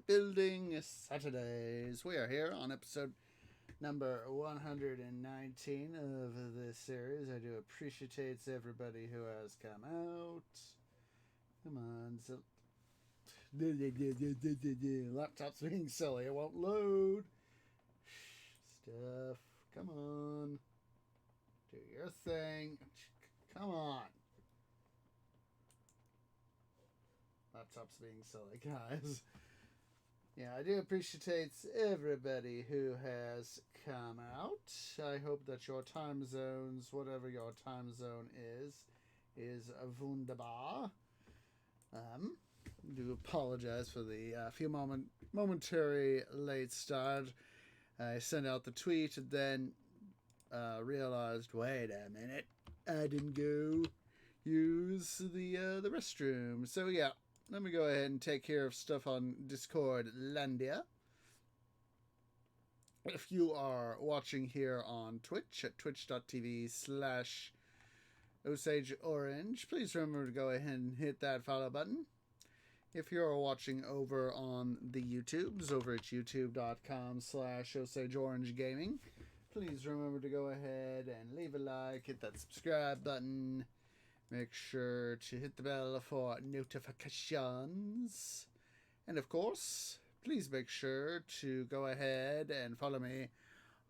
Building Saturdays. We are here on episode number 119 of this series. I do appreciate everybody who has come out. Come on. Laptop's being silly. It won't load. Stuff. Come on. Do your thing. Come on. Laptop's being silly, guys. Yeah, I do appreciate everybody who has come out. I hope that your time zones, whatever your time zone is wunderbar. Do apologize for the momentary late start. I sent out the tweet and then realized, wait a minute, I didn't go use the restroom. So yeah. Let me go ahead and take care of stuff on Discord Landia. If you are watching here on Twitch at twitch.tv/OsageOrange, please remember to go ahead and hit that follow button. If you're watching over on the YouTubes, over at youtube.com/OsageOrangeGaming, please remember to go ahead and leave a like, hit that subscribe button. Make sure to hit the bell for notifications. And of course, please make sure to go ahead and follow me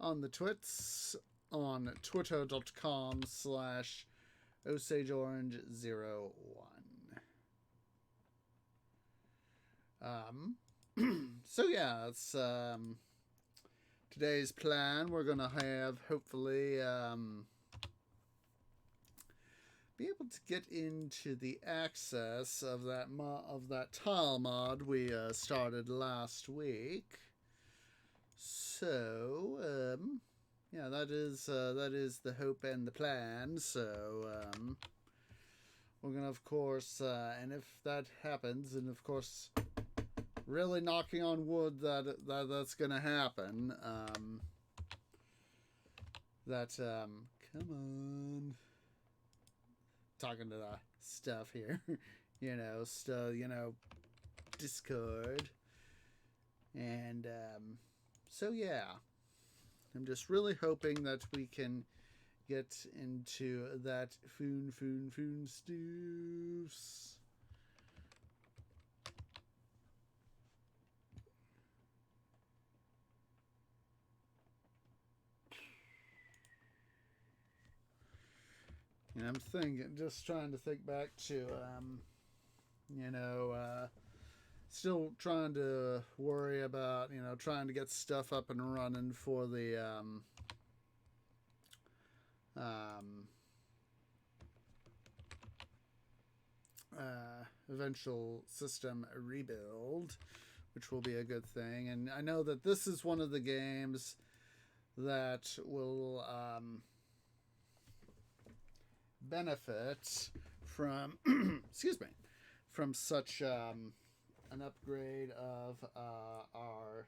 on the twits on twitter.com/OsageOrange01. So yeah, it's today's plan. We're going to have, hopefully, be able to get into the access of that tile mod we started last week. So yeah, that is the hope and the plan. So we're gonna, of course, and if that happens, and of course, really knocking on wood that's gonna happen. Come on. Talking to the stuff here, Discord, and so yeah, I'm just really hoping that we can get into that foon stoofs. And I'm trying to think back to, still trying to worry about, trying to get stuff up and running for the, eventual system rebuild, which will be a good thing. And I know that this is one of the games that will, benefit from from such an upgrade of our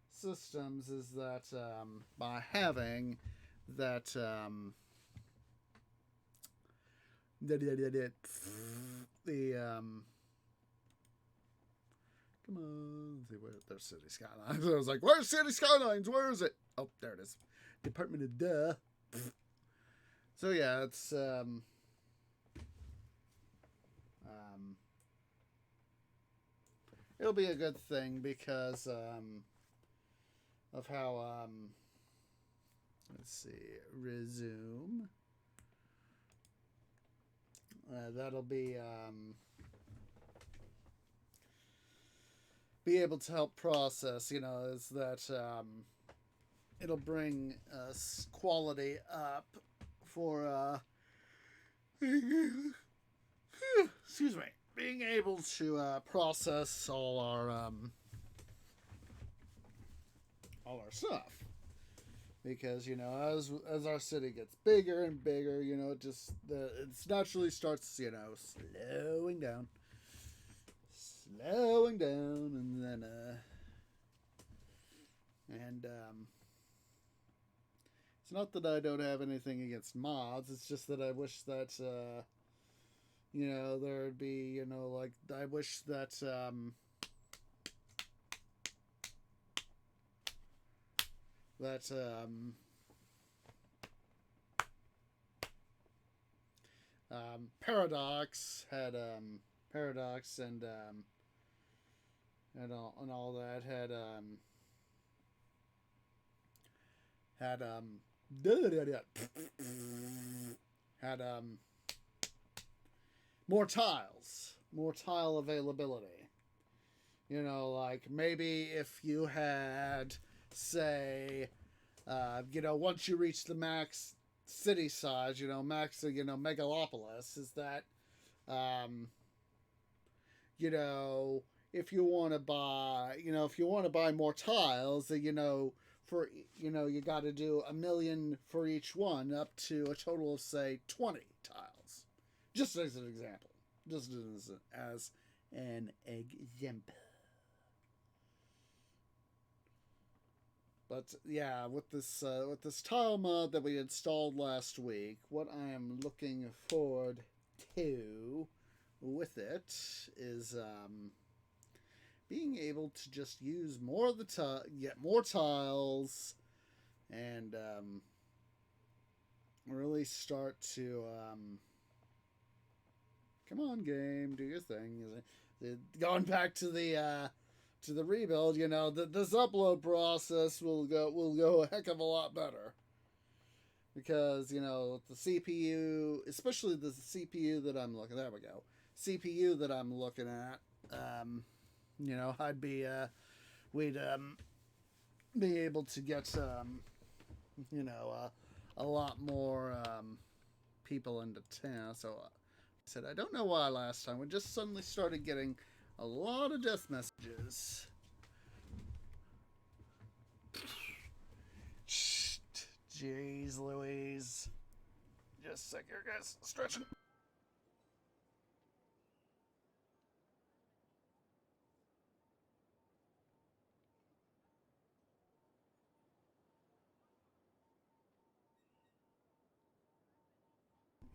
systems, is that by having that come on, see where there's City Skylines. I was like, where's City Skylines? Where is it? Oh, there it is. Department of Duh. So yeah, it's it'll be a good thing because of how let's see, resume. That'll be able to help process. Is that it'll bring quality up for excuse me, being able to process all our stuff, because as our city gets bigger and bigger, it naturally starts slowing down, and then it's not that I don't have anything against mods. It's just that I wish that, there'd be, I wish that But Paradox had Paradox and all that had had more tile availability. You know, like maybe if you had, say, once you reach the max city size, max, megalopolis, is that, um, you know, if you want to buy more tiles, for, you got to do 1,000,000 for each one, up to a total of, say, 20 tiles. Just as an example. Just as an example. But yeah, with this tile mod that we installed last week, what I am looking forward to with it is being able to just use more of the get more tiles, and really start to come on, game, do your thing. Going back to the rebuild, this upload process will go a heck of a lot better, because the CPU, especially the CPU that I'm looking. There we go. CPU that I'm looking at. I'd be we'd be able to get a lot more people into town. So I said, I don't know why last time we just suddenly started getting a lot of death messages. Jeez Louise. Just a sec here, guys. Stretching.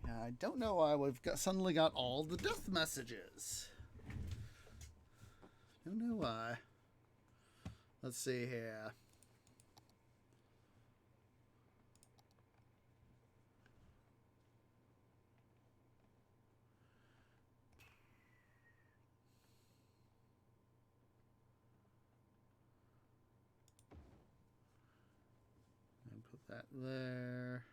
Yeah, I don't know why suddenly got all the death messages. Don't know why. Let's see here. And put that there.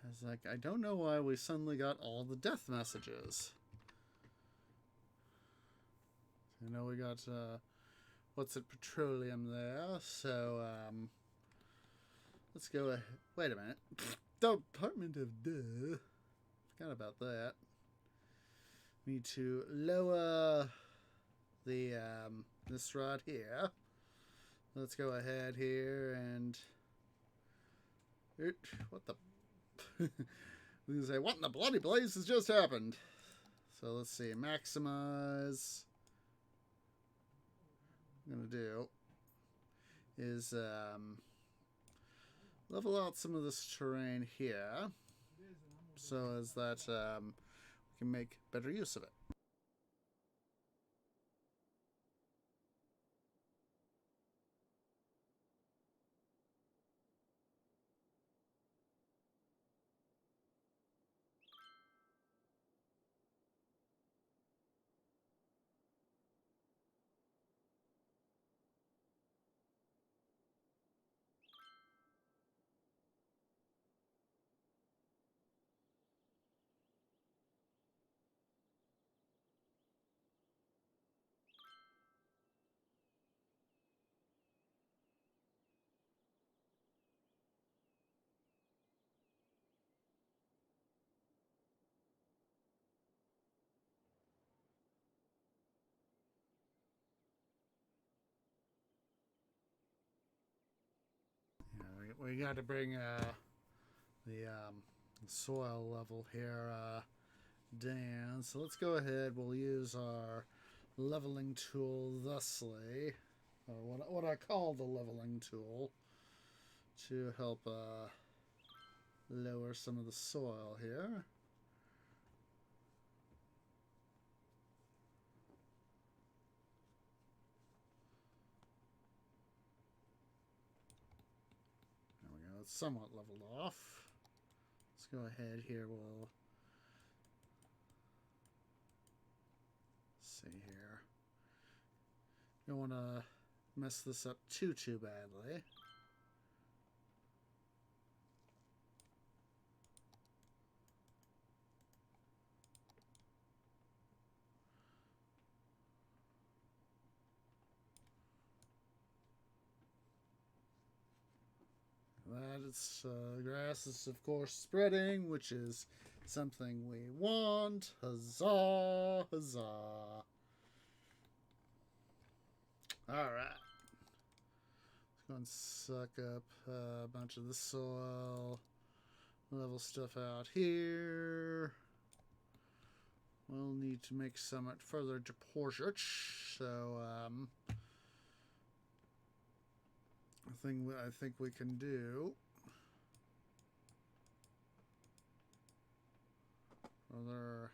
It's like, I don't know why we suddenly got all the death messages. I know we got, what's it, petroleum there. So, let's go ahead. Wait a minute. Department of Duh. Forgot about that. Need to lower the, this rod here. Let's go ahead here and... What the... I was gonna say, what in the bloody place has just happened? So let's see, maximize. What I'm gonna do is level out some of this terrain here, so as that we can make better use of it. We got to bring the soil level here down. So let's go ahead. We'll use our leveling tool thusly, or what I call the leveling tool, to help lower some of the soil here. it's somewhat leveled off. Let's go ahead here. We'll see here. Don't want to mess this up too badly. Grass is of course spreading, which is something we want. Huzzah, huzzah. Alright. Let's go and suck up a bunch of the soil. Level stuff out here. We'll need to make some further deposit. So, I think we can do. Further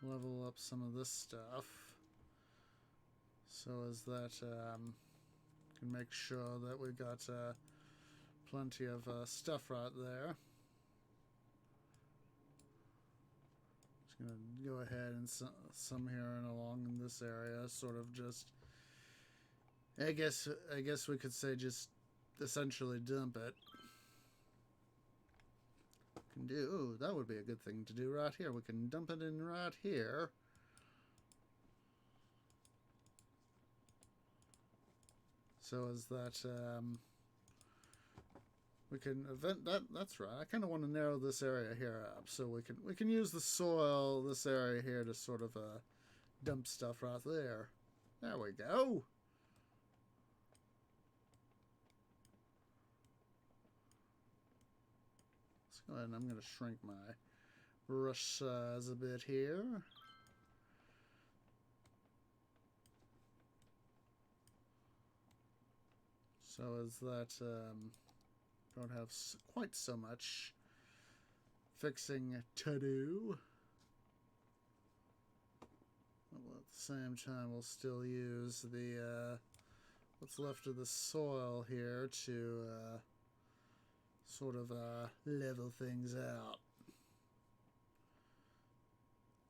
level up some of this stuff, so as that can make sure that we've got plenty of stuff right there. Just gonna go ahead and some here and along in this area, sort of just. I guess we could say just essentially dump it. Can do. Ooh, that would be a good thing to do right here. We can dump it in right here. So as that we can event that. That's right. I kind of want to narrow this area here up, so we can use the soil, this area here, to sort of dump stuff right there. There we go. Let's go ahead and I'm going to shrink my brush size a bit here. So as that don't have quite so much fixing to do. Well, at the same time, we'll still use the what's left of the soil here to sort of level things out.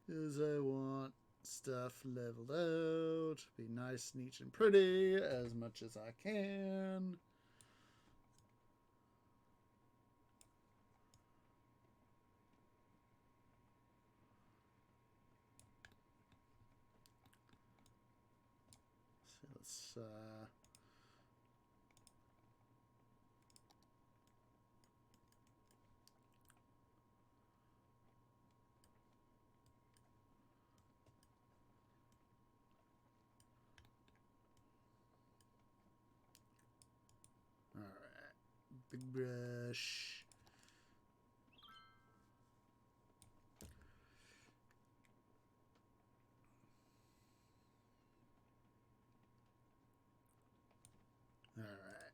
Because I want stuff leveled out, be nice, neat, and pretty as much as I can. So let's big brush. All right.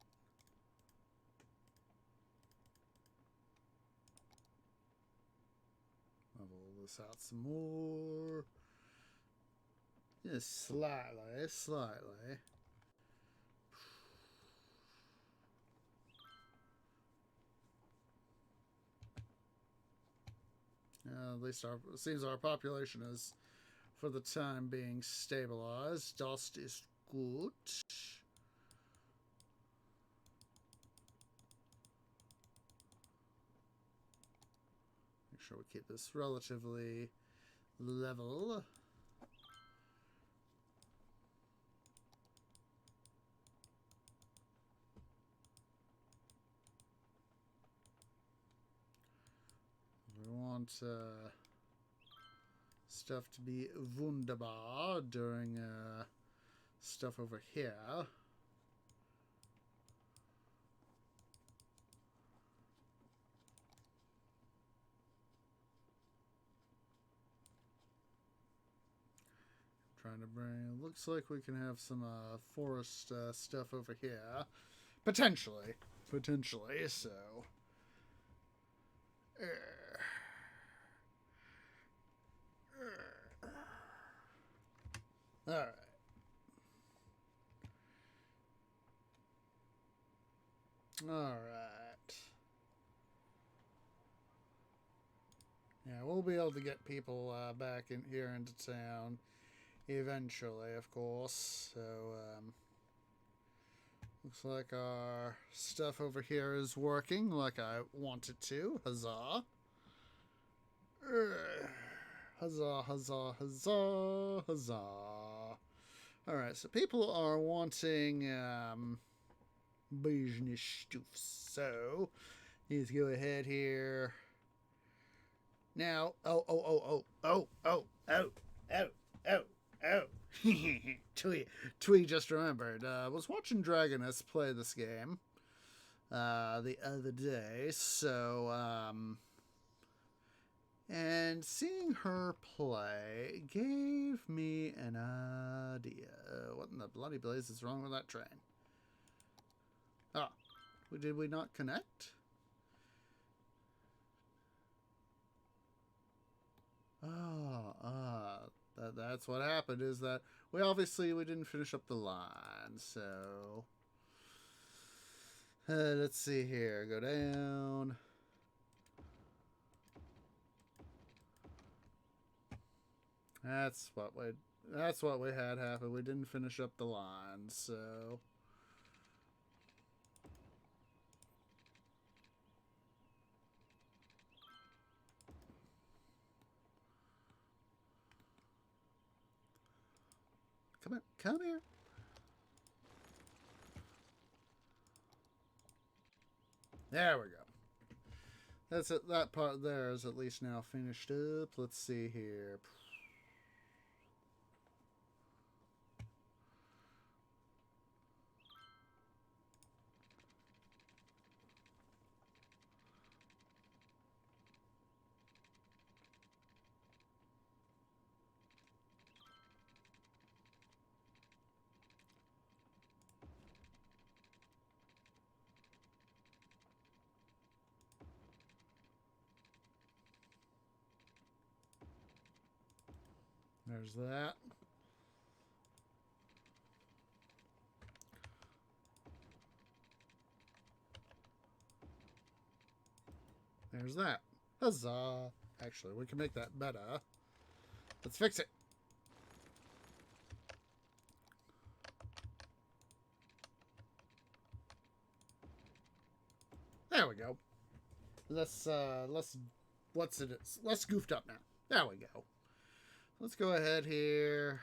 Level this out some more. Just slightly. At least it seems our population is, for the time being, stabilized. Dust is good. Make sure we keep this relatively level. We want stuff to be wunderbar during stuff over here. Trying to bring. Looks like we can have some forest stuff over here, potentially. So. All right. Alright. Yeah, we'll be able to get people back in here into town eventually, of course. So, looks like our stuff over here is working like I want it to. Huzzah. Huzzah, huzzah, huzzah, huzzah. Alright, so people are wanting business stuff. So, let's go ahead here. Now, oh. Twee just remembered. I was watching Dragoness play this game the other day, so, and seeing her play gave me an idea. What in the bloody blaze is wrong with that train? Ah, did we not connect? That's what happened, is that we didn't finish up the line, so let's see here, go down. That's what we had happen. We didn't finish up the line, so come here. There we go. That's it. That part there is at least now finished up. Let's see here. There's that. There's that. Huzzah. Actually, we can make that better. Let's fix it. There we go. Let's goofed up now. There we go. Let's go ahead here.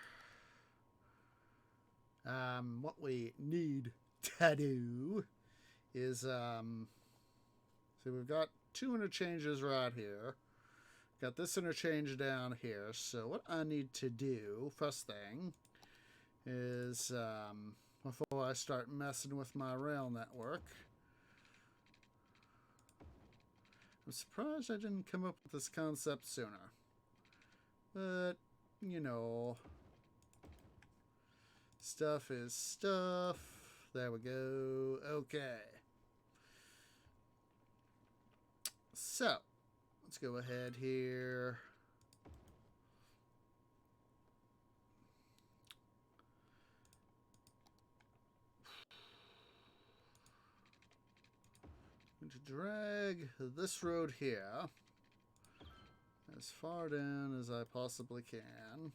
What we need to do is, so we've got 2 interchanges right here. Got this interchange down here. So what I need to do, first thing, is, before I start messing with my rail network, I'm surprised I didn't come up with this concept sooner. But, you know, stuff is stuff. There we go. Okay. So, let's go ahead here. I'm going to drag this road here as far down as I possibly can.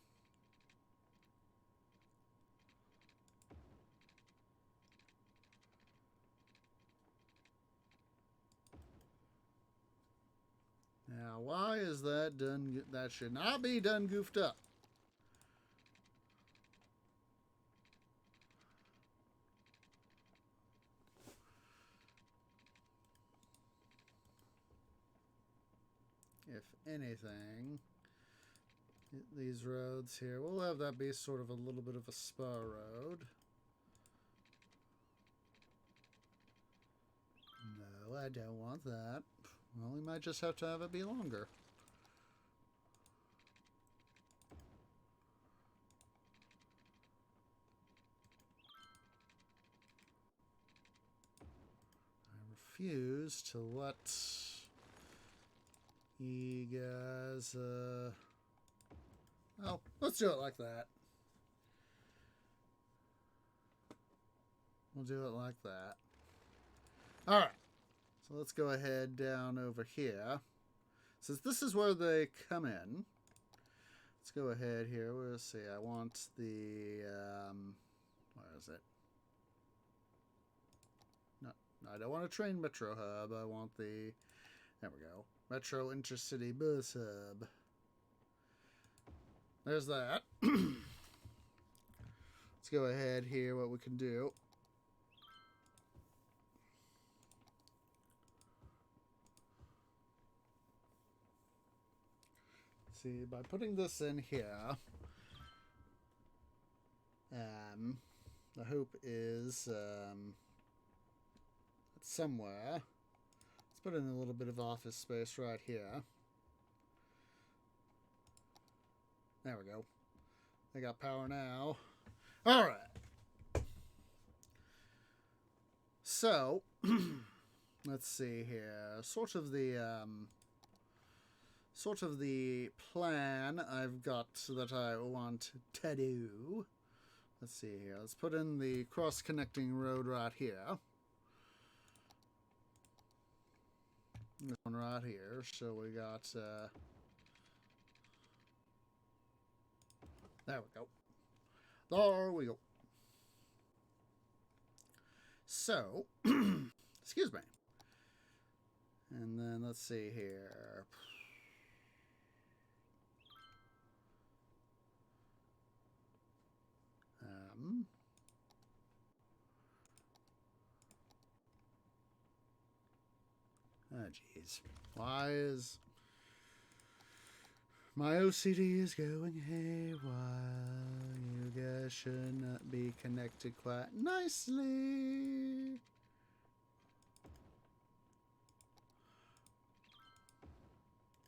Now, why is that done? That should not be done goofed up. If anything, these roads here, we'll have that be sort of a little bit of a spur road. No, I don't want that. Well, we might just have to have it be longer. I refuse to let you guys, oh, let's do it like that. We'll do it like that. All right. So let's go ahead down over here. Since this is where they come in, let's go ahead here. We'll see. I want the where is it? No, I don't want a train metro hub. I want the, there we go, metro intercity bus hub. There's that. Let's go ahead here. What we can do. See, by putting this in here, the hope is somewhere. Let's put in a little bit of office space right here. There we go. They got power now. All right. So, let's see here. Sort of the plan I've got that I want to do. Let's see here. Let's put in the cross-connecting road right here. This one right here. So we got there we go. There we go. So, excuse me. And then let's see here. Oh, jeez. Why is my OCD is going haywire? You guys should not be connected quite nicely.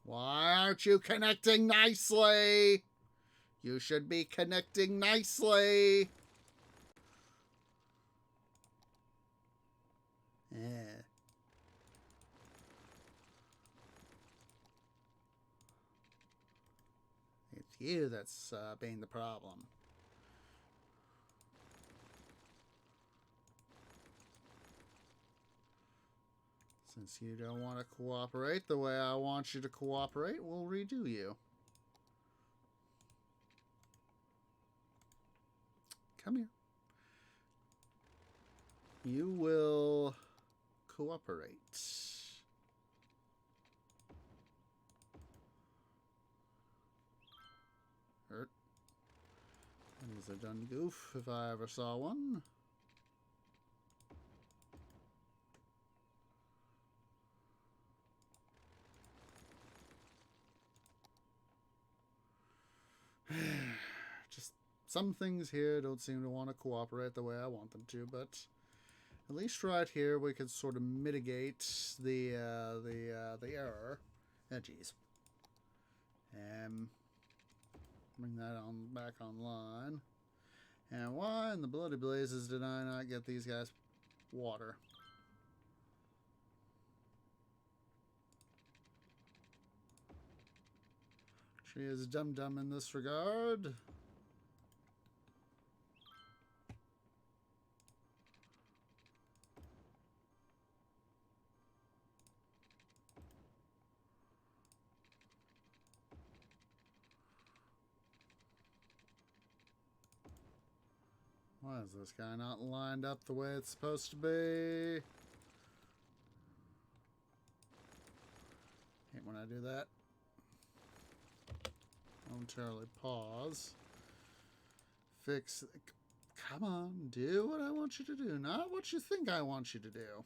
Why aren't you connecting nicely? You should be connecting nicely. Yeah. It's you that's being the problem. Since you don't want to cooperate the way I want you to cooperate, we'll redo you. Come here. You will cooperate. Hurt. That is a done goof if I ever saw one. Just some things here don't seem to want to cooperate the way I want them to, but at least right here we can sort of mitigate the error. Oh, geez. Bring that on back online. And why in the bloody blazes did I not get these guys water? She is dumb in this regard. Why is this guy not lined up the way it's supposed to be? Hate when I do that. Momentarily pause. Fix. Come on, do what I want you to do, not what you think I want you to do.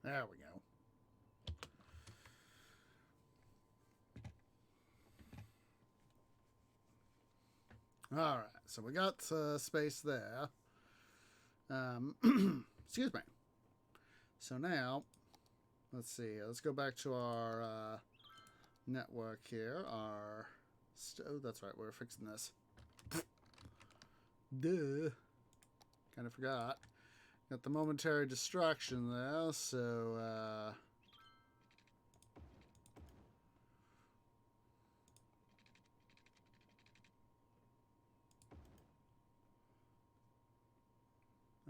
There we go. Alright, so we got space there. Excuse me. So now, let's see. Let's go back to our network here. Oh, that's right. We're fixing this. Duh. Kind of forgot. Got the momentary distraction there, so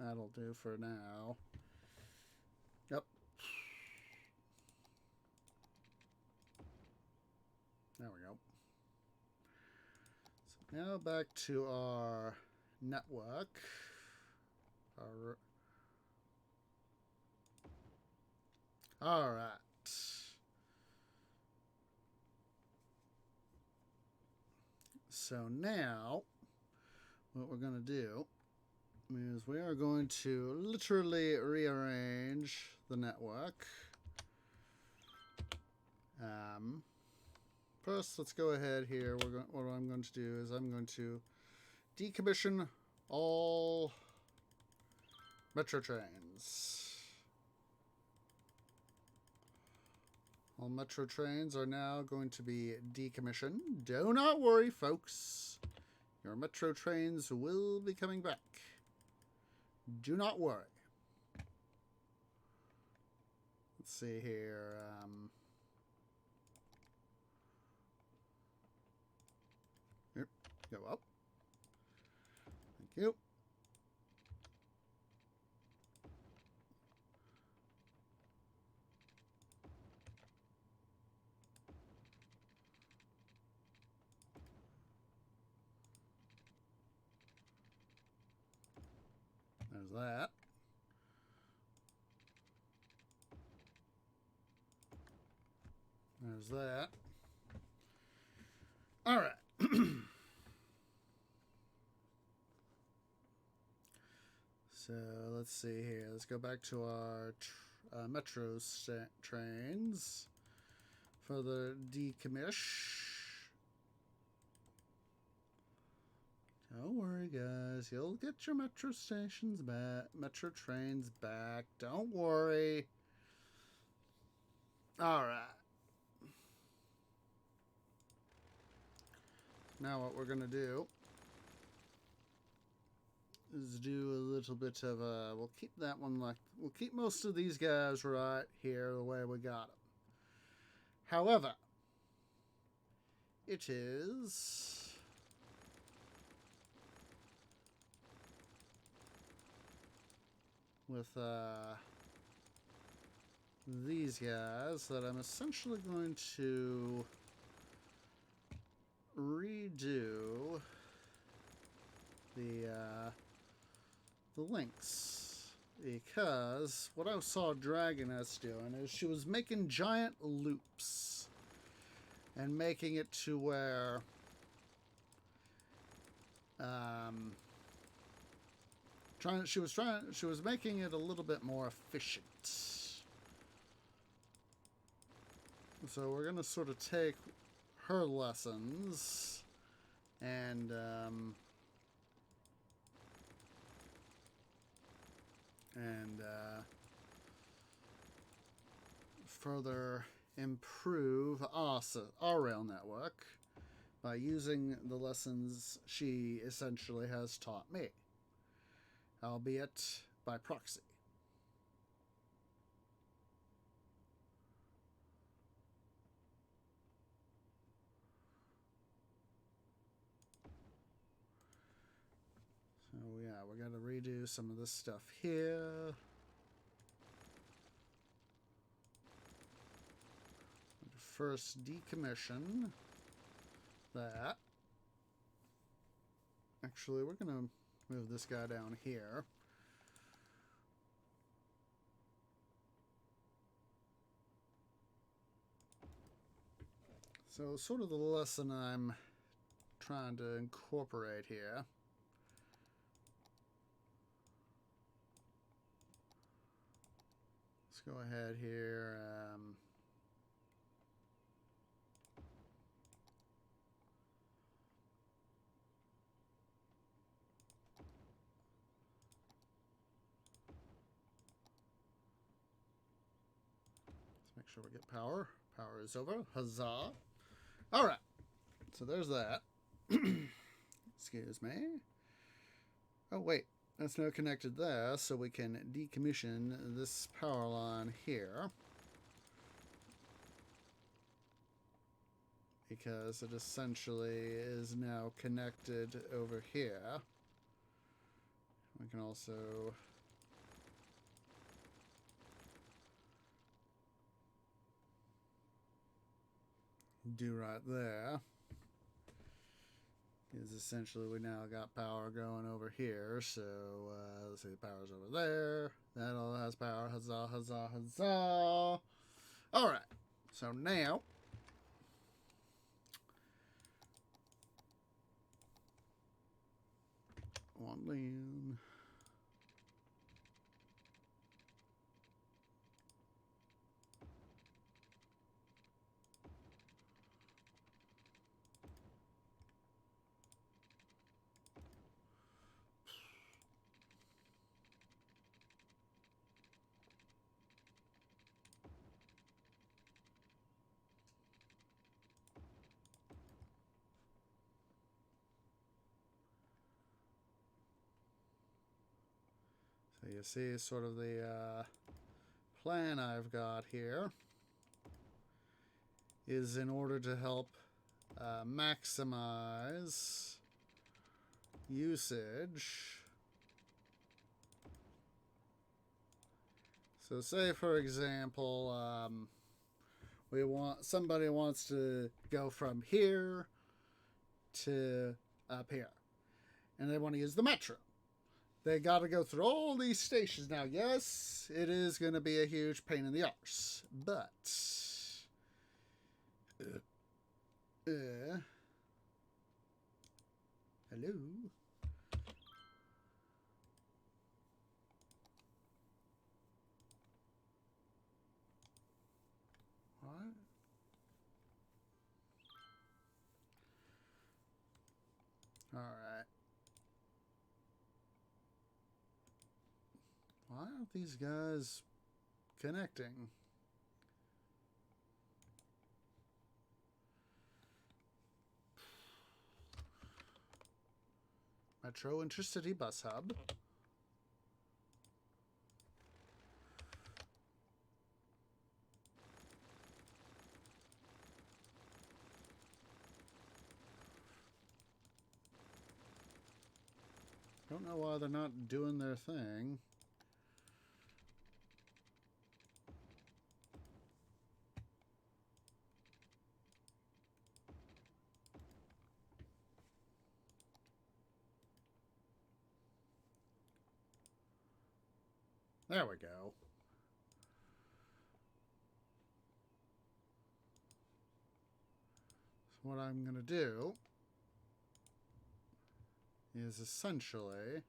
That'll do for now. Yep. There we go. So now back to our network. All right. So now what we're going to do is we are going to literally rearrange the network. First, let's go ahead here. What I'm going to do is I'm going to decommission all metro trains. All metro trains are now going to be decommissioned. Do not worry, folks. Your metro trains will be coming back. Do not worry. Let's see here. Here, go up. Thank you. There's that. There's that. All right. So let's see here. Let's go back to our metro trains for the decommish. Don't worry, guys. You'll get your metro stations back, metro trains back. Don't worry. All right. Now what we're gonna do is do a little bit of a. We'll keep that one like. We'll keep most of these guys right here the way we got them. However, it is. With these guys that I'm essentially going to redo the links, because what I saw Dragoness doing is she was making giant loops and making it to where she was making it a little bit more efficient. So we're gonna sort of take her lessons and further improve our rail network by using the lessons she essentially has taught me, albeit by proxy. So yeah, we're going to redo some of this stuff here. First decommission that. Actually, we're going to move this guy down here. So sort of the lesson I'm trying to incorporate here. Let's go ahead here. Let's make sure we get power. Power is over. Huzzah. All right. So there's that. Excuse me. Oh, wait. That's now connected there, so we can decommission this power line here. Because it essentially is now connected over here. We can also do right there is essentially we now got power going over here. So let's see, the power's over there. That all has power. Huzzah, huzzah, huzzah. All right. So now on land. So you see sort of the plan I've got here is in order to help maximize usage. So say for example, somebody wants to go from here to up here, and they want to use the metro. They got to go through all these stations now. Yes, it is going to be a huge pain in the arse, but hello. What? All right. Why aren't these guys connecting? Metro Intercity Bus Hub. Don't know why they're not doing their thing. There we go. So what I'm going to do is essentially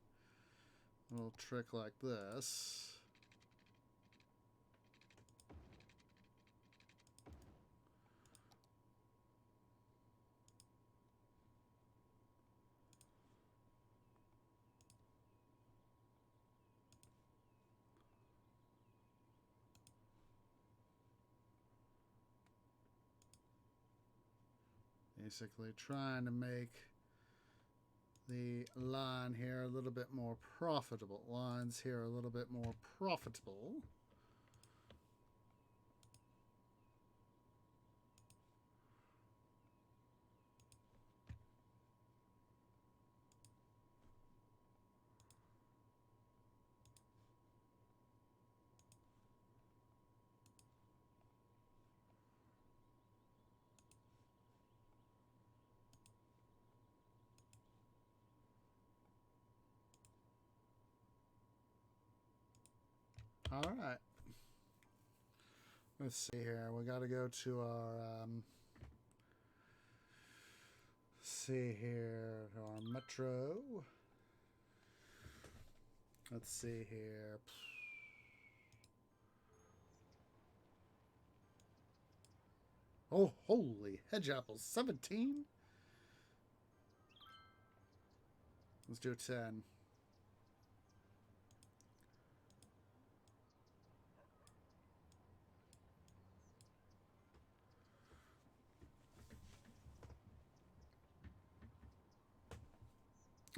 a little trick like this. Basically trying to make the line here a little bit more profitable. Lines here a little bit more profitable. All right. Let's see here. We got to go to our see here, our metro. Let's see here. Oh, holy hedge apples. 17? Let's do 10.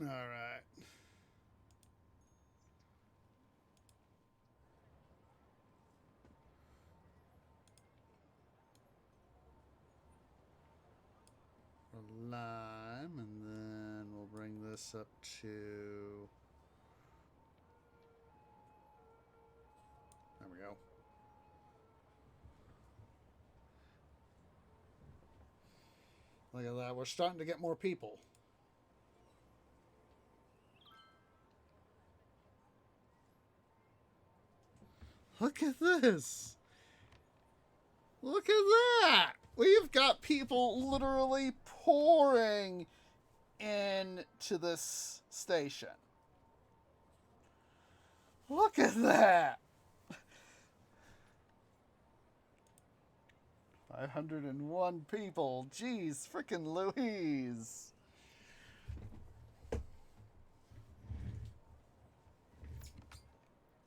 All right. A lime, and then we'll bring this up to... There we go. Look at that. We're starting to get more people. Look at this. Look at that. We've got people literally pouring into this station. Look at that. 501 people. Jeez, frickin' Louise.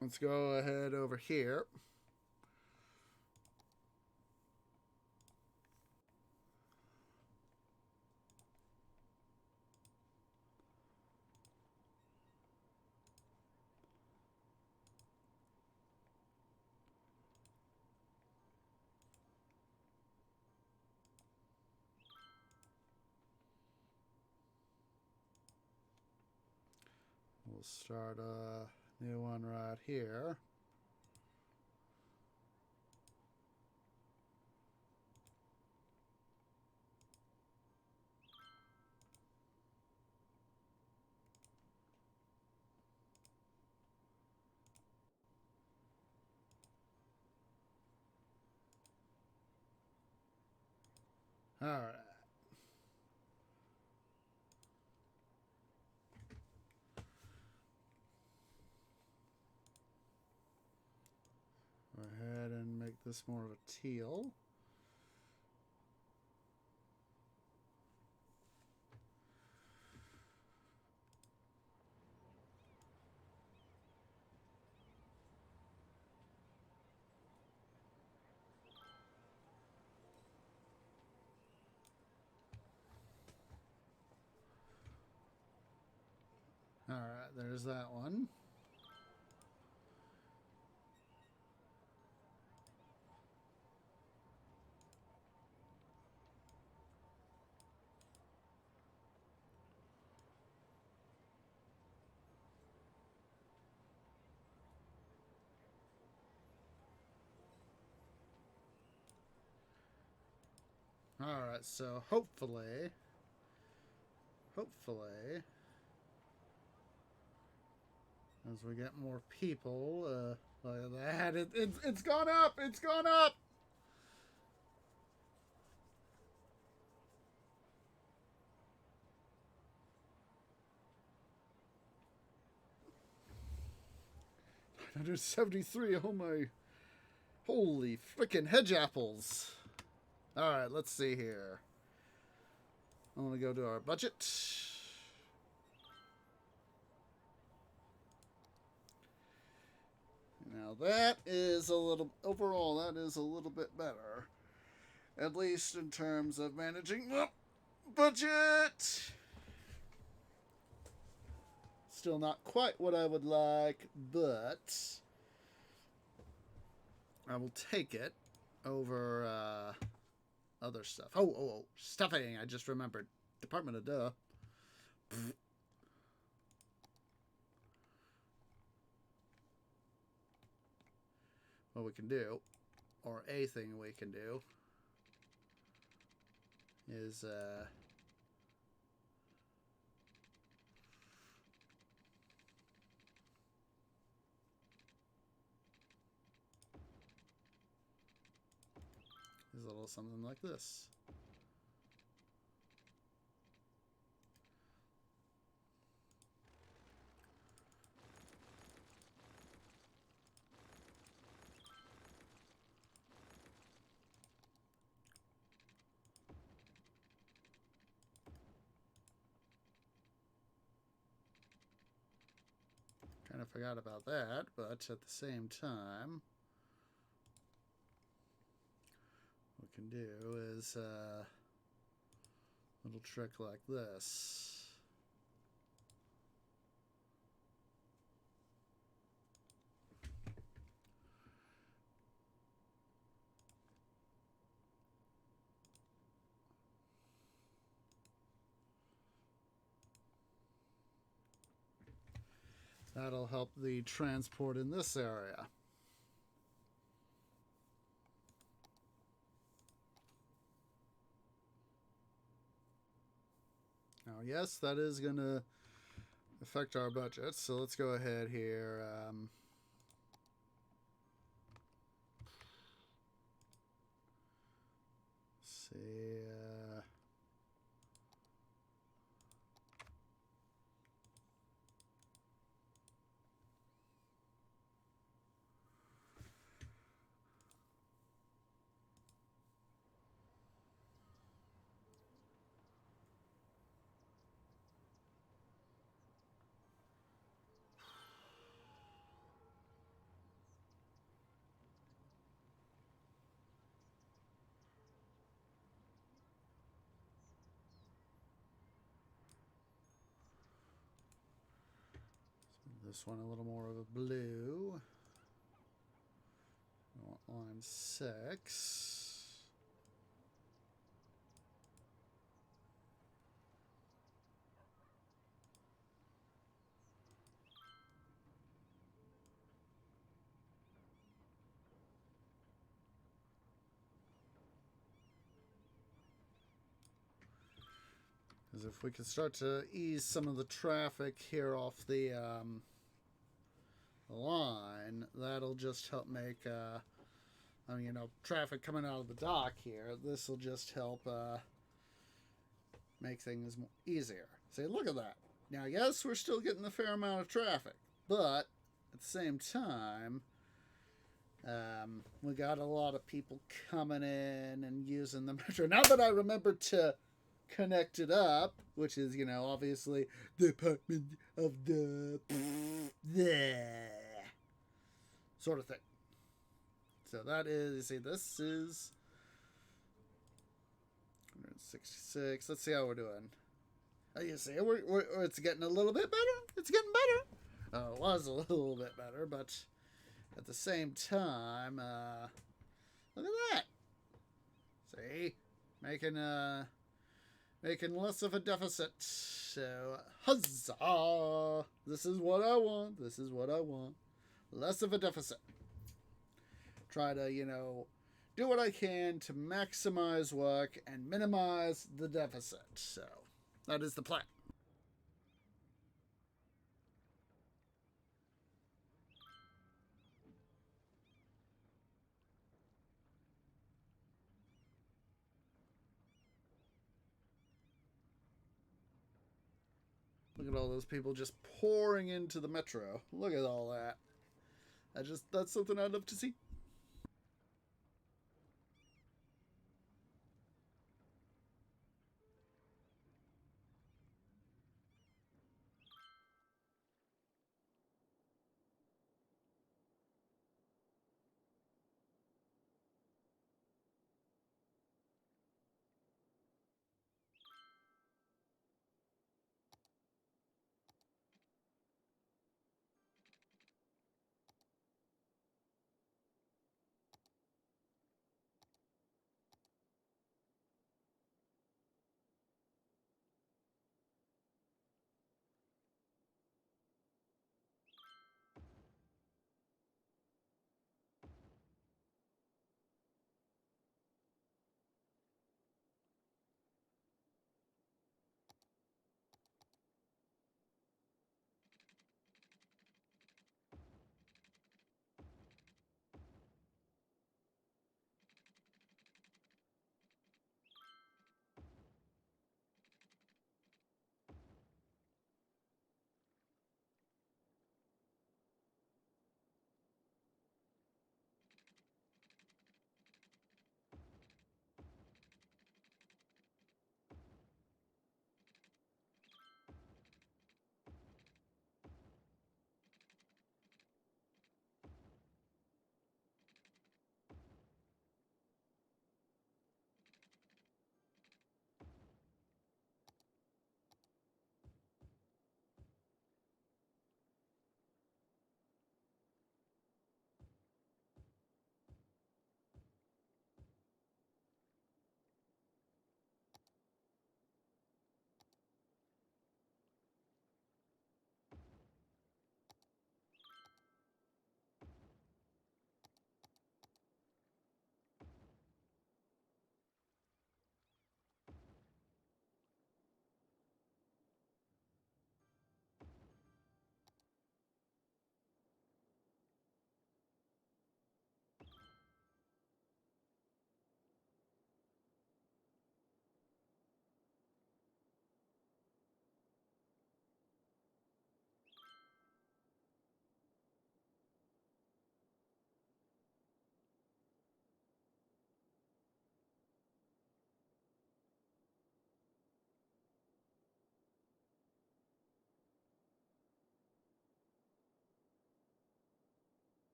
Let's go ahead over here. We'll start a new one right here. All right. Go ahead and make this more of a teal. All right, there's that one. All right, so hopefully, as we get more people, look at that, it's gone up, it's gone up. $973, oh my, holy frickin' hedge apples. All right, let's see here. I'm gonna go to our budget. Now that is a little, overall, that is a little bit better. At least in terms of managing budget. Still not quite what I would like, but I will take it over other stuff. Oh, stuffing. I just remembered. Department of Duh. What we can do, or a thing we can do, is a little something like this. Kind of forgot about that, but at the same time, what we can do is a little trick like this. That'll help the transport in this area. yes, that is going to affect our budget. So let's go ahead here. See. This one a little more of a blue. I want line 6. Because if we can start to ease some of the traffic here off the line, that'll just help make, traffic coming out of the dock here. This will just help make things easier. See, look at that. Now, yes, we're still getting a fair amount of traffic, but at the same time, we got a lot of people coming in and using the metro. Now that I remember to connect it up, which is, obviously Department of the sort of thing. So that is, you see, this is 166. Let's see how we're doing. You see, it's getting a little bit better. It's getting better. It was a little bit better, but at the same time, look at that. See, making less of a deficit. So, huzzah! This is what I want. This is what I want. Less of a deficit. Try to, do what I can to maximize work and minimize the deficit. So, that is the plan. Look at all those people just pouring into the metro. Look at all that. That's something I'd love to see.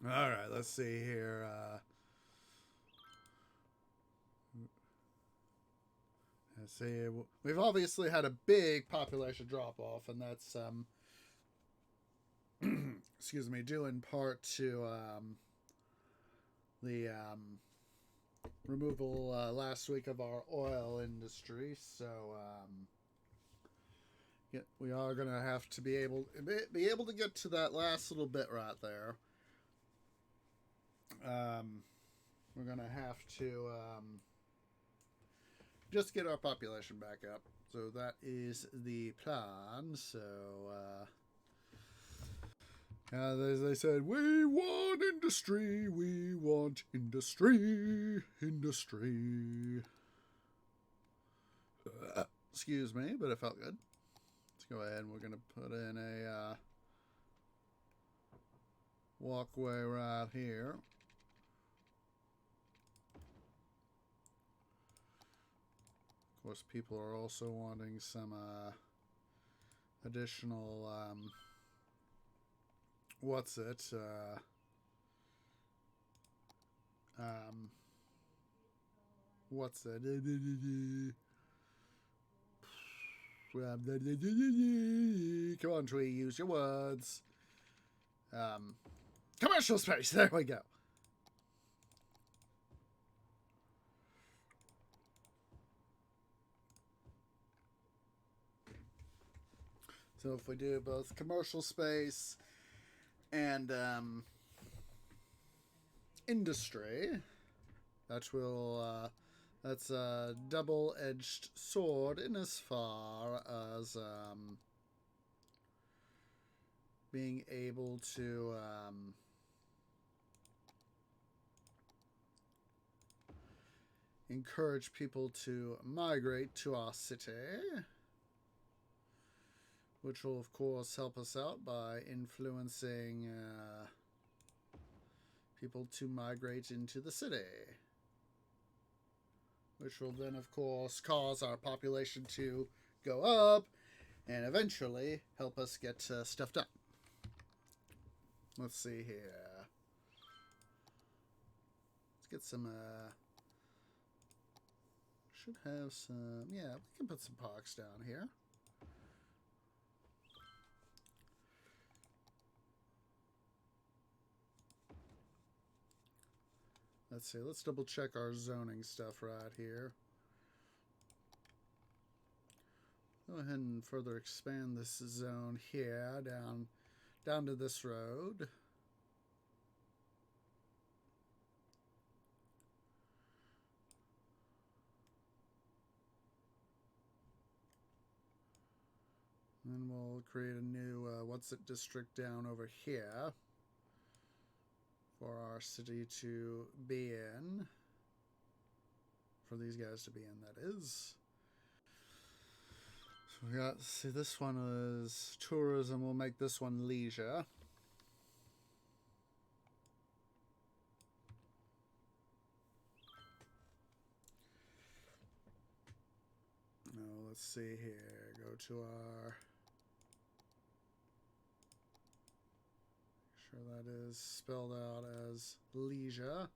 All right, let's see here. Let's see. We've obviously had a big population drop off, and that's excuse me, due in part to the removal last week of our oil industry. So yeah, we are gonna have to be able to get to that last little bit right there. We're gonna have to just get our population back up. So that is the plan. So they said, we want industry, we want industry, industry. Excuse me, but it felt good. Let's go ahead and we're going to put in a walkway right here. Of course, people are also wanting some additional, what's it? What's it? Come on, Tree, use your words. Commercial space, there we go. So if we do both commercial space and industry, that will that's a double-edged sword in as far as being able to encourage people to migrate to our city, which will of course help us out by influencing people to migrate into the city, which will then of course cause our population to go up and eventually help us get stuff done. Let's see here. Let's get some should have some, yeah, we can put some parks down here. Let's see, let's double check our zoning stuff right here. Go ahead and further expand this zone here down to this road. And we'll create a new what's it district down over here for our city to be in. For these guys to be in, that is. So we got, see, this one is tourism. We'll make this one leisure. Now, let's see here. Go to our... Sure that is spelled out as leisure.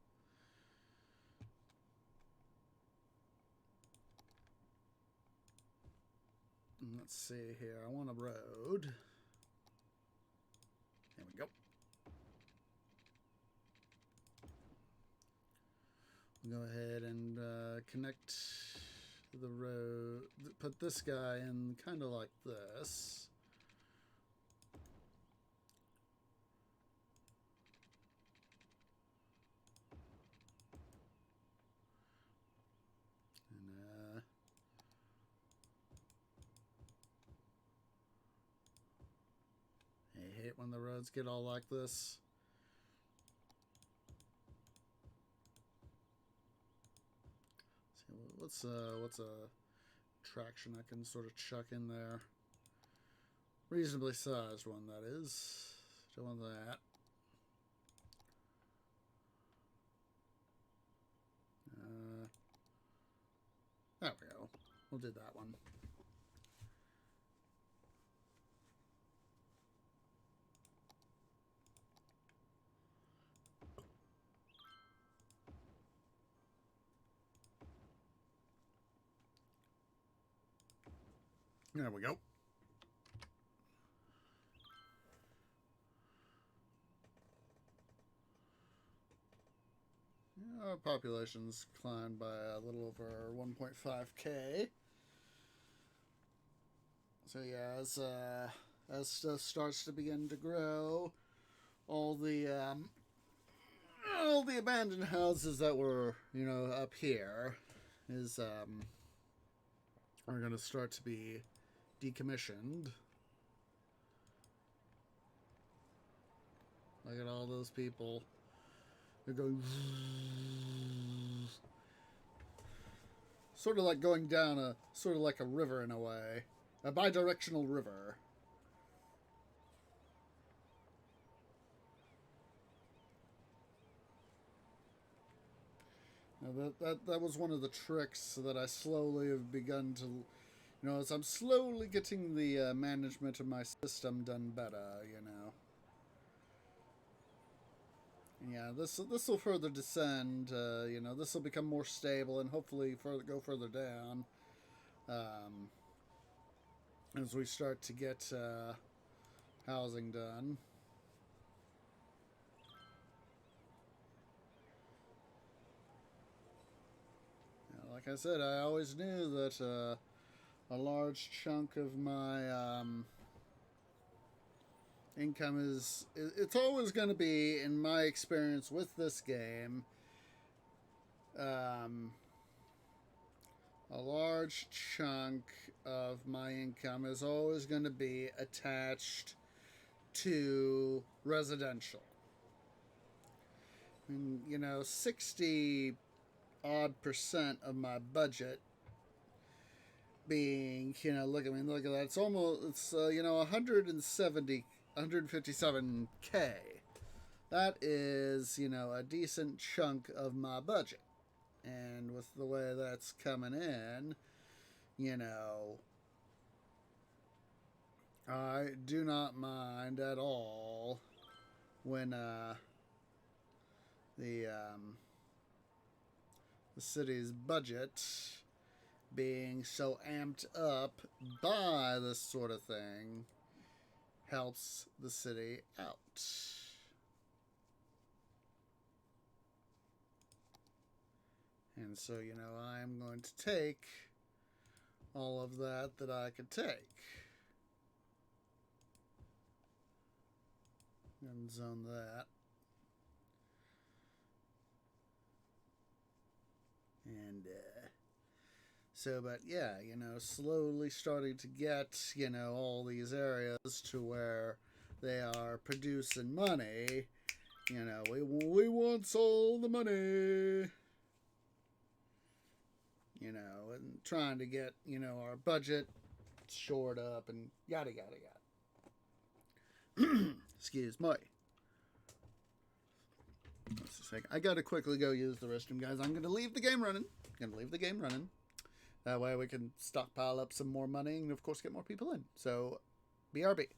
And let's see here. I want a road. There we go. We'll go ahead and connect the road. Put this guy in kind of like this. I hate when the roads get all like this. Let's see, what's a traction I can sort of chuck in there? Reasonably sized one, that is. Don't want that. There we go. We'll do that one. There we go. Our population's climbed by a little over 1.5k. So yeah, as stuff starts to begin to grow, all the abandoned houses that were up here are going to start to be decommissioned. Look at all those people. They're going sort of like going down sort of like a river in a way, a bi-directional river. Now that was one of the tricks that I slowly have begun to, as I'm slowly getting the management of my system done better. Yeah, this will further descend. This will become more stable and hopefully go further down as we start to get housing done. Like I said, I always knew that a large chunk of my income it's always going to be, in my experience with this game, a large chunk of my income is always going to be attached to residential. And 60 odd percent of my budget being, look at that. It's 157k. That is, a decent chunk of my budget. And with the way that's coming in, I do not mind at all when the city's budget being so amped up by this sort of thing helps the city out. And so, I'm going to take all of that I could take and zone that. And but yeah, slowly starting to get, all these areas to where they are producing money. We want all the money. And trying to get, our budget shored up and yada, yada, yada. Excuse me. Just a second. I gotta quickly go use the restroom, guys. I'm gonna leave the game running. That way we can stockpile up some more money and, of course, get more people in. So, BRB.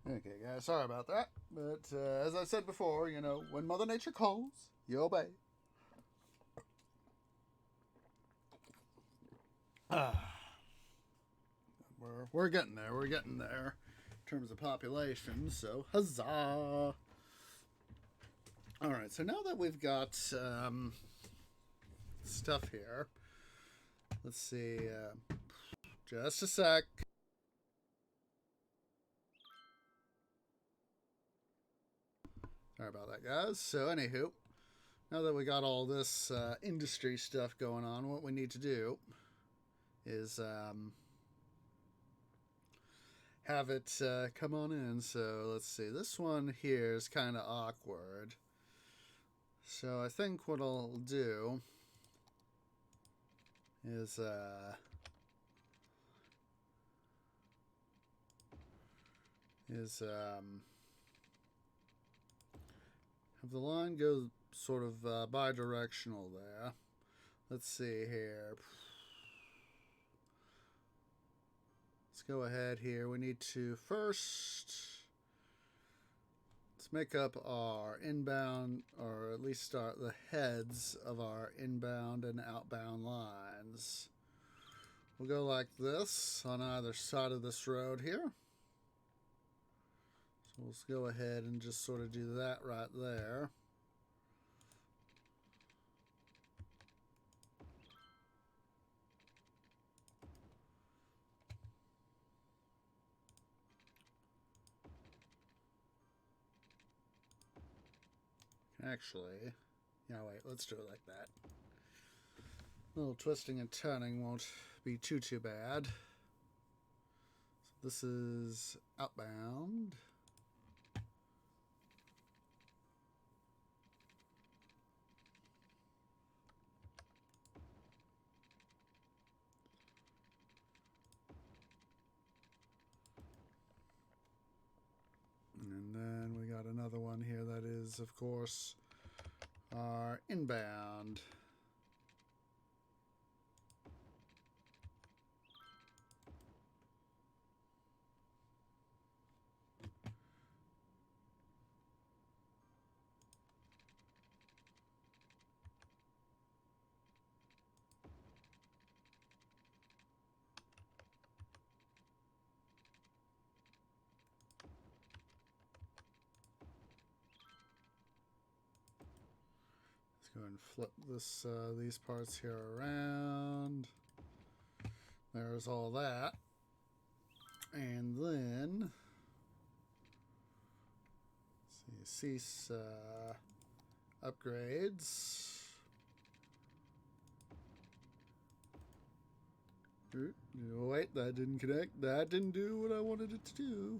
Okay, guys, sorry about that. But as I said before, you know, when Mother Nature calls, you obey. Ah, we're getting there. We're getting there in terms of population. So huzzah! All right. So now that we've got stuff here, let's see. Just a sec. Sorry about that, guys. So anywho, now that we got all this industry stuff going on, what we need to do is have it come on in. So let's see. This one here is kind of awkward. So I think what I'll do is have the line go sort of bi-directional there. Let's see here. Let's go ahead here. We need to first, let's make up our inbound, or at least start the heads of our inbound and outbound lines. We'll go like this on either side of this road here. So let's go ahead and just sort of do that right there. Actually, yeah, wait, let's do it like that. A little twisting and turning won't be too bad. So this is outbound. And then we got another one here that is, of course, our inbound. Let's go ahead and flip this these parts here around. There's all that. And then let's see, cease upgrades. Wait, that didn't connect. That didn't do what I wanted it to do.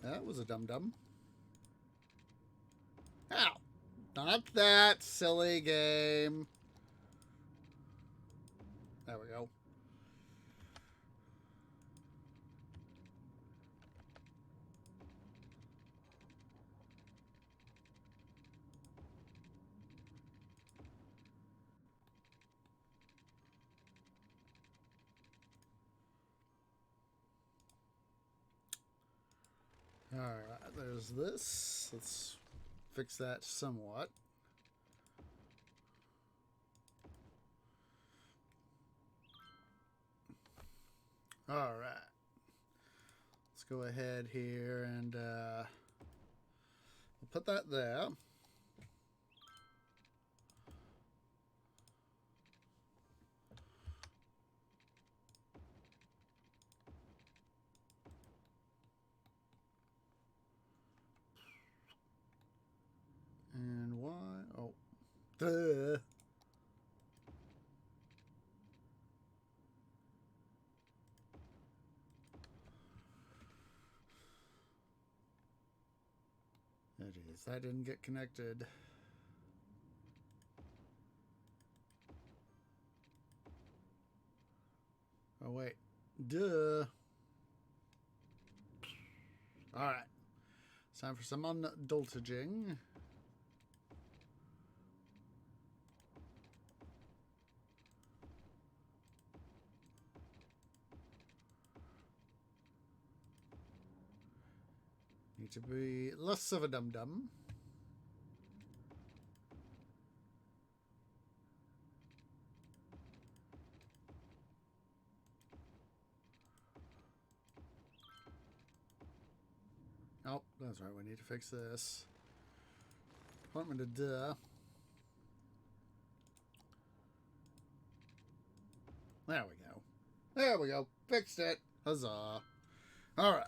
That was a dum-dum. Ow! Not that silly game. There we go. Alright, there's this. Let's fix that somewhat. Alright. Let's go ahead here and we'll put that there. And why? Oh, duh. It is. That didn't get connected. Oh, wait. Duh. Alright. It's time for some unadultaging. Need to be less of a dum-dum. Oh, that's right. We need to fix this. Apartment of duh. There we go. There we go. Fixed it. Huzzah. Alright.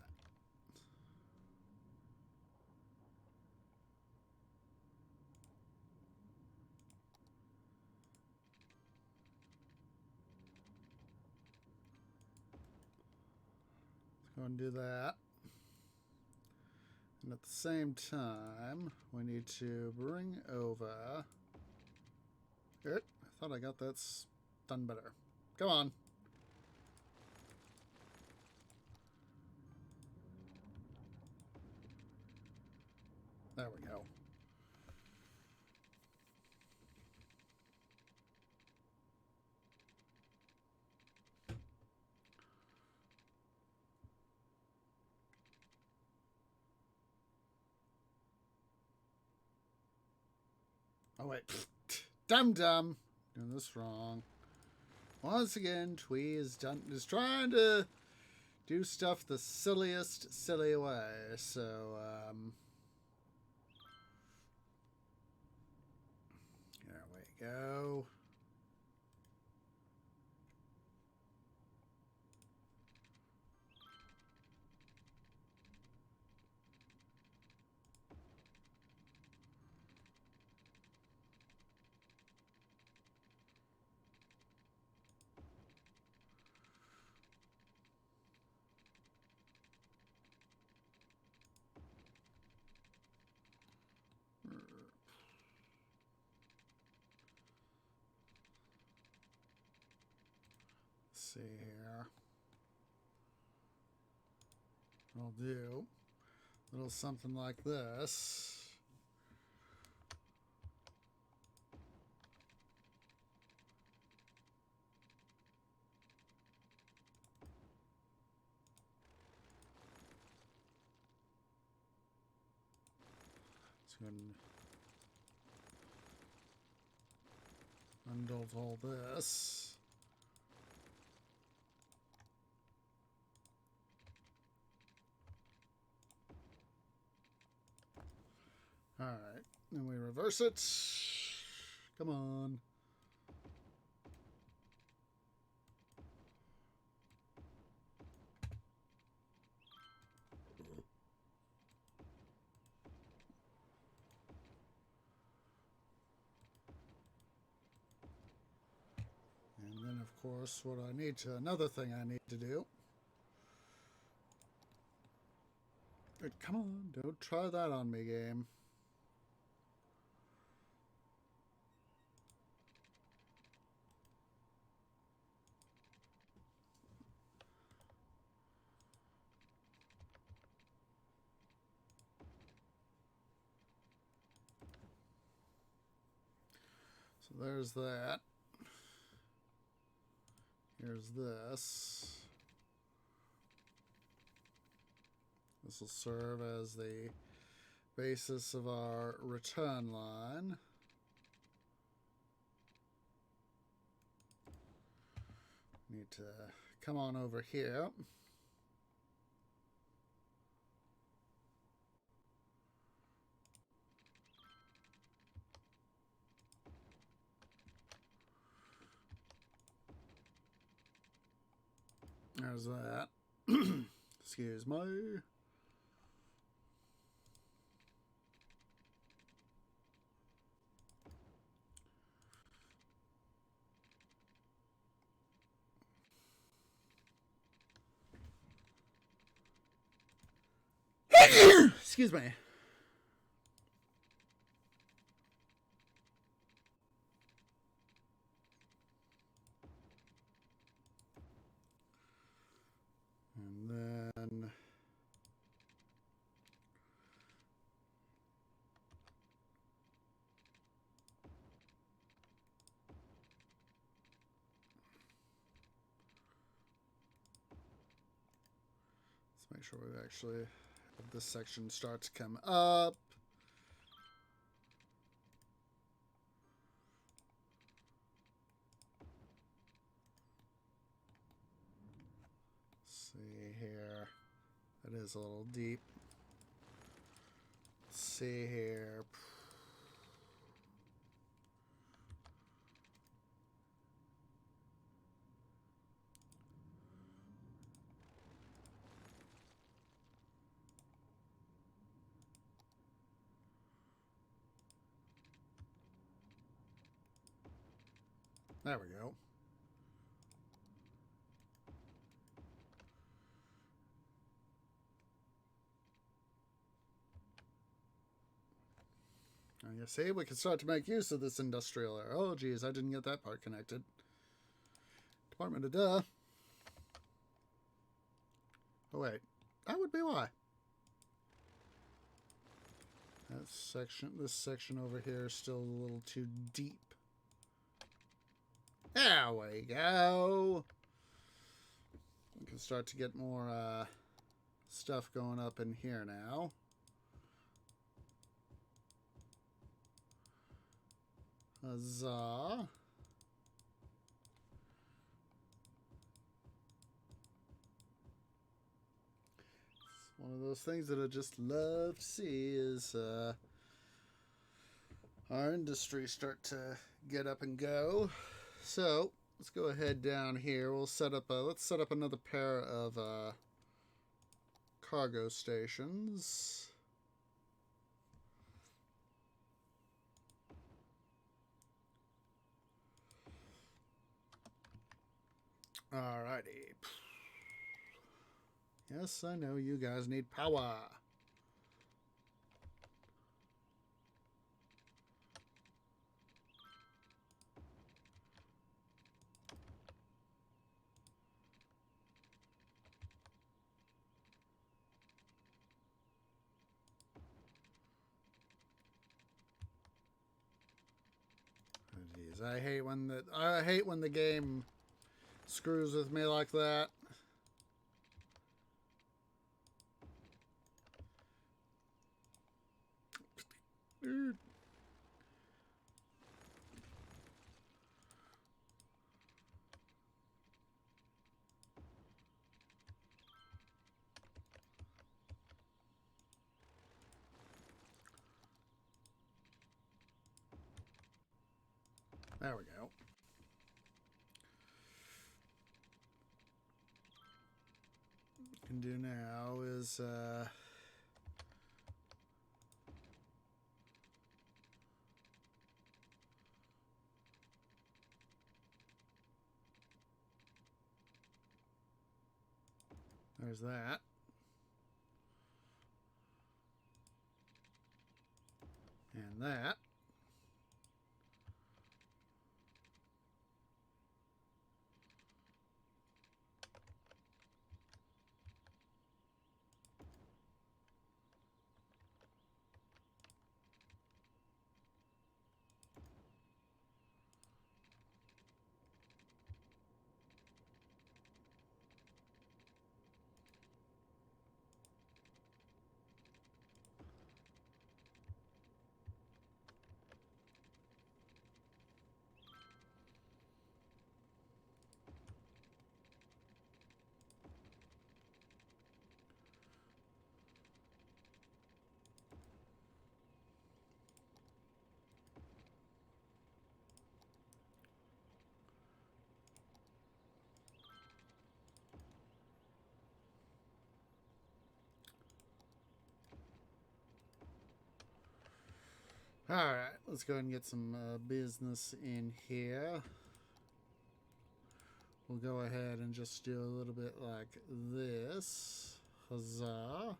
Let's go and do that. And at the same time, we need to bring over... I thought I got that done better. Come on. There we go. Oh, wait. Dum-dum. Doing this wrong. Once again, Twee is trying to do stuff the silliest silly way. So, there we go. See here. I'll do a little something like this. Let's go and undo all this. Alright, then we reverse it. Come on. And then, of course, another thing I need to do. Come on, don't try that on me, game. So there's that. Here's this. This will serve as the basis of our return line. Need to come on over here. There's that. Excuse me. Excuse me. And then let's make sure we've actually of this section start to come up. Let's see here. That is a little deep. Let's see here. There we go. You see, we can start to make use of this industrial area. Oh, geez, I didn't get that part connected. Department of Duh. Oh, wait. That would be why. This section over here is still a little too deep. There we go. We can start to get more stuff going up in here now. Huzzah. It's one of those things that I just love to see is our industry start to get up and go. So let's go ahead down here. We'll set up let's set up another pair of cargo stations. Alrighty. Yes, I know you guys need power. Jeez, I hate when the game screws with me like that. Dude. There we go. What we can do now is there's that. And that. Alright, let's go ahead and get some business in here. We'll go ahead and just do a little bit like this. Huzzah.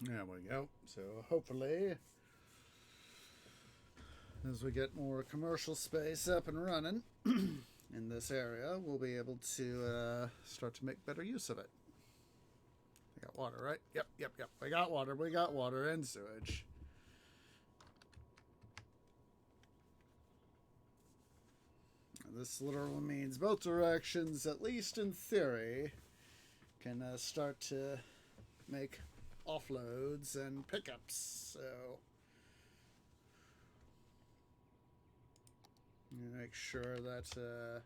There we go. So hopefully, as we get more commercial space up and running in this area, we'll be able to start to make better use of it. We got water, right? Yep. We got water and sewage. This literally means both directions, at least in theory, can start to make offloads and pickups. So make sure that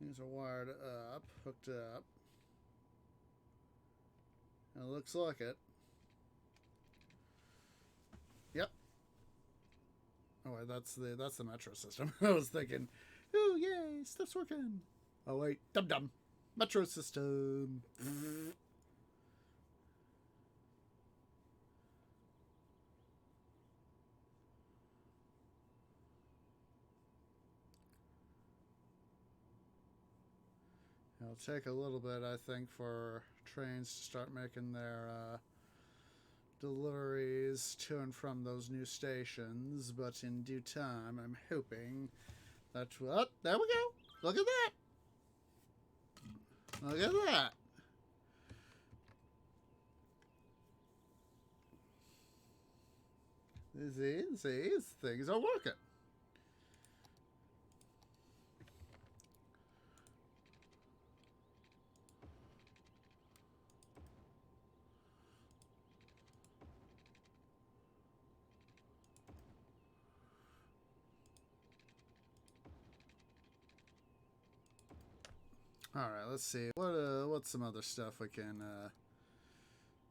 things are wired up, hooked up. It looks like it. Yep. Oh wait, that's the metro system. I was thinking, oh yay, stuff's working. Oh wait, dum. Metro system. It'll take a little bit, I think, for trains to start making their deliveries to and from those new stations, but in due time, I'm hoping that... Oh, there we go! Look at that! Look at that! See, things are working. All right, let's see. What's some other stuff we can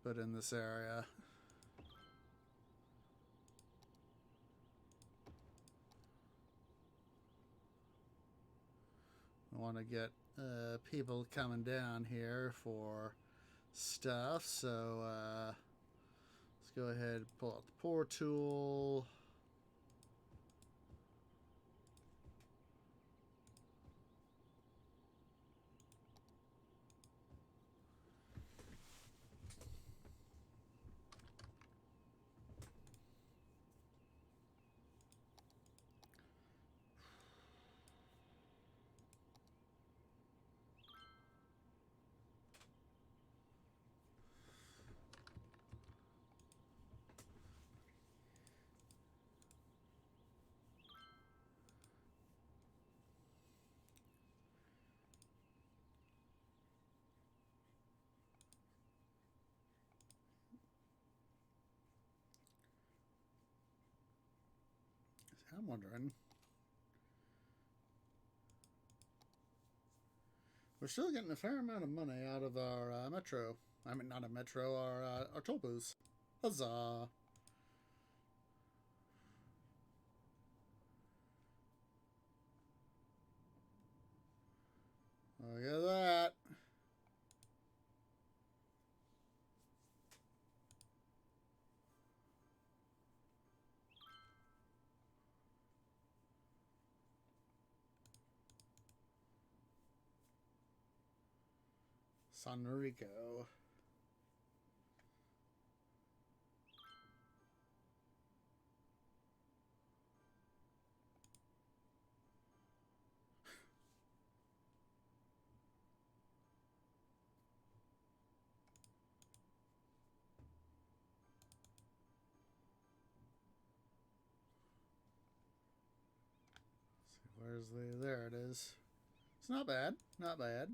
put in this area? I want to get people coming down here for stuff, so let's go ahead and pull out the pour tool. I'm wondering. We're still getting a fair amount of money out of our metro. I mean, not a metro, our toll booths. Huzzah! Look at that. San Rico. Where's the... There it is. It's not bad. Not bad.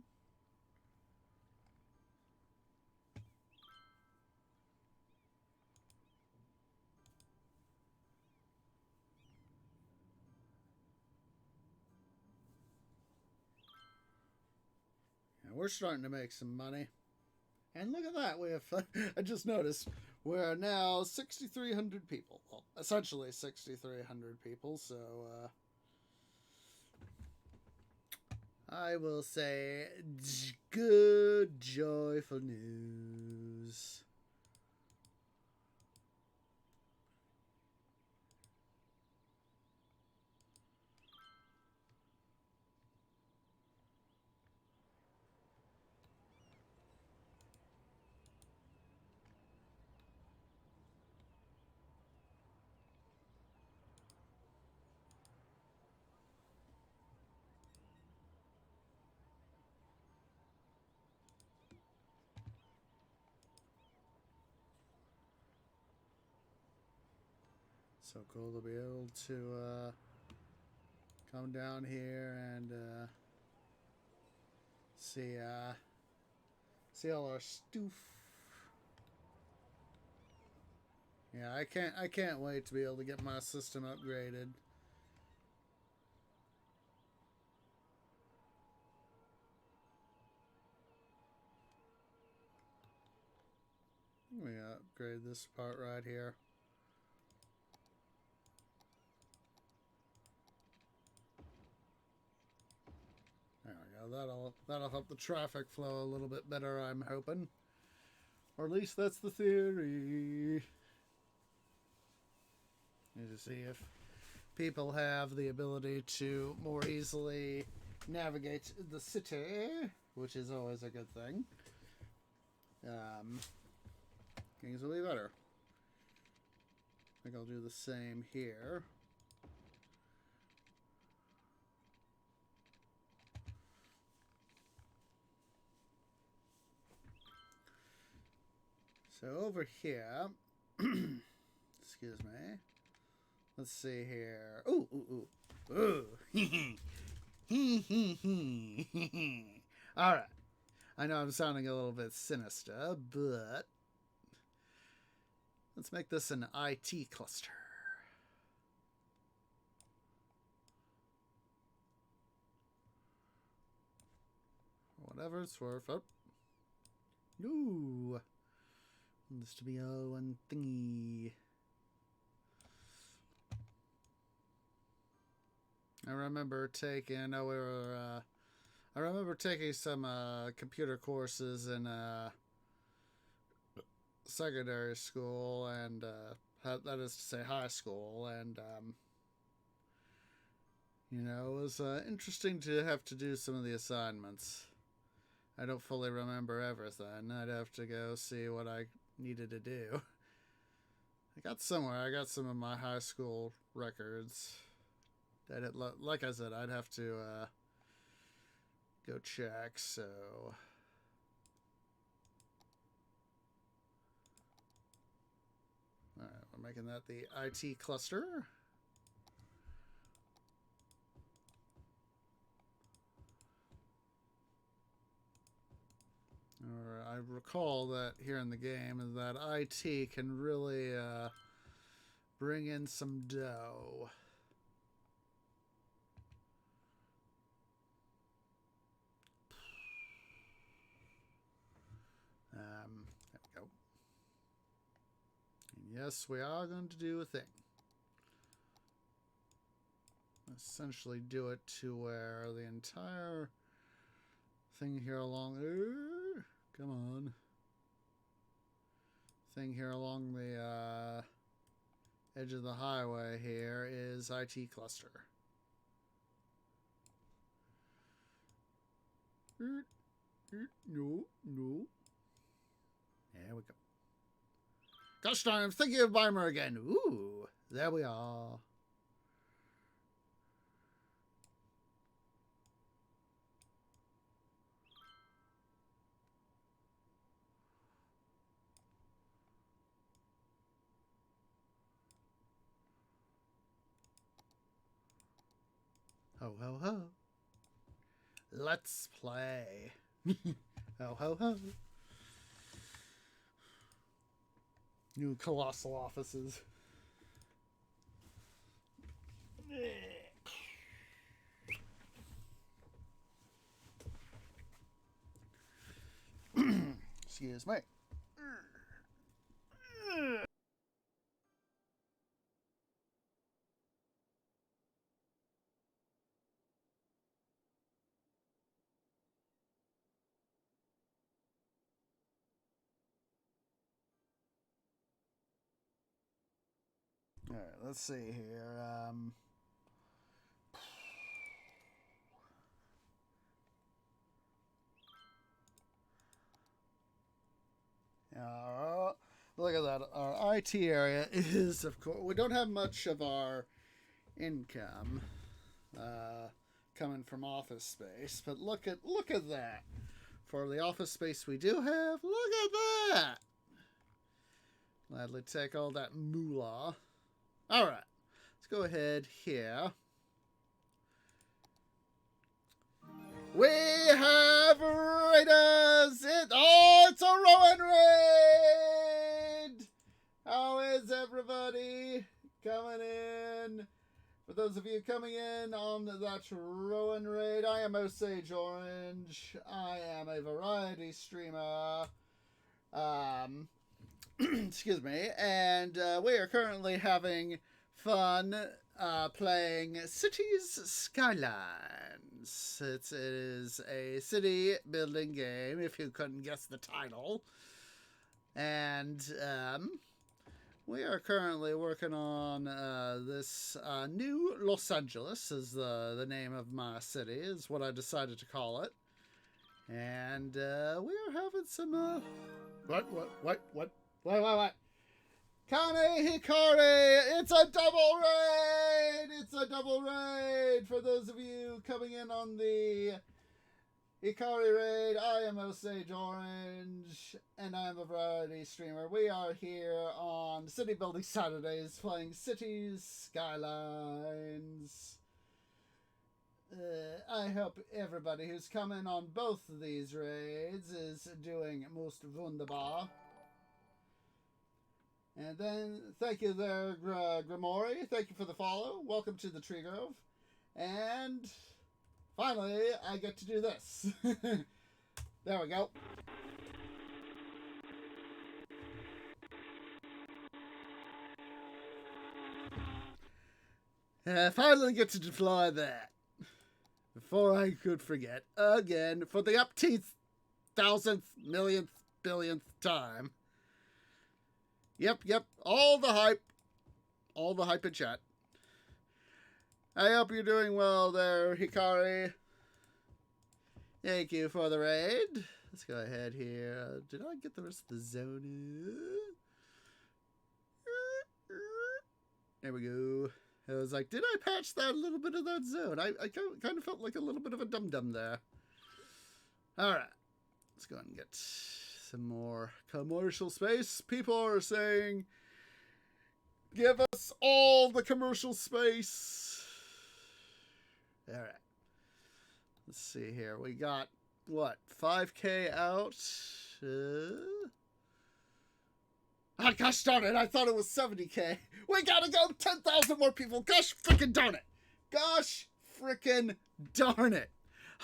Yeah, we're starting to make some money. And look at that. We have... I just noticed we're now 6,300 people. Well, essentially 6,300 people, so... I will say good, joyful news. So cool to be able to come down here and see all our stuff. Yeah, I can't wait to be able to get my system upgraded. We upgrade this part right here. There we go. That'll help the traffic flow a little bit better, I'm hoping. Or at least that's the theory. Need to see if people have the ability to more easily navigate the city, which is always a good thing. Things will be better. I think I'll do the same here. So over here, excuse me. Let's see here. Ooh, ooh, ooh, ooh. All right. I know I'm sounding a little bit sinister, but let's make this an IT cluster. Whatever it's worth. Oh. No. This to be all one thingy. I remember taking some computer courses in secondary school, and that is to say high school, and you know, it was interesting to have to do some of the assignments. I don't fully remember everything. I'd have to go see what I needed to do. I got some of my high school records. Like I said, I'd have to go check, so... Alright, we're making that the IT cluster. Or I recall that here in the game is that IT can really bring in some dough. There we go. And yes, we are going to do a thing. Essentially do it to where the entire thing here along... come on. Thing here along the edge of the highway here is IT cluster. No. There we go. Gosh darn, I'm thinking of Weimar again. Ooh, there we are. Ho, ho, ho. Let's play. Ho, ho, ho. New colossal offices. Excuse me. Alright, let's see here. Look at that. Our IT area is, of course, we don't have much of our income coming from office space, but look at that. For the office space we do have, look at that. Gladly take all that moolah. All right, let's go ahead here We have raiders! It's a Rowan raid! How is everybody coming in? For those of you coming in on that Rowan raid, I am Osage Orange. I am a variety streamer. Excuse me. And we are currently having fun playing Cities Skylines. It is a city building game, if you couldn't guess the title. And we are currently working on this new Los Angeles is the name of my city, is what I decided to call it. And we are having some what? Kane Hikari! It's a double raid! It's a double raid! For those of you coming in on the Hikari raid, I am Osage Orange, and I am a variety streamer. We are here on City Building Saturdays playing Cities Skylines. I hope everybody who's coming on both of these raids is doing most wunderbar. And then, thank you there, Grimori. Thank you for the follow. Welcome to the Tree Grove. And finally, I get to do this. There we go. I finally get to deploy that. Before I could forget, again, for the upteenth, thousandth, millionth, billionth time. Yep, all the hype in chat. I hope you're doing well there, Hikari. Thank you for the raid. Let's go ahead here. Did I get the rest of the zone? There we go. I was like, did I patch that little bit of that zone? I kind of felt like a little bit of a dum-dum there. Alright. Let's go ahead and get some more commercial space. People are saying, give us all the commercial space. All right. Let's see here. We got, what, 5K out? Oh, gosh darn it. I thought it was 70K. We gotta go 10,000 more people. Gosh freaking darn it. Gosh freaking darn it.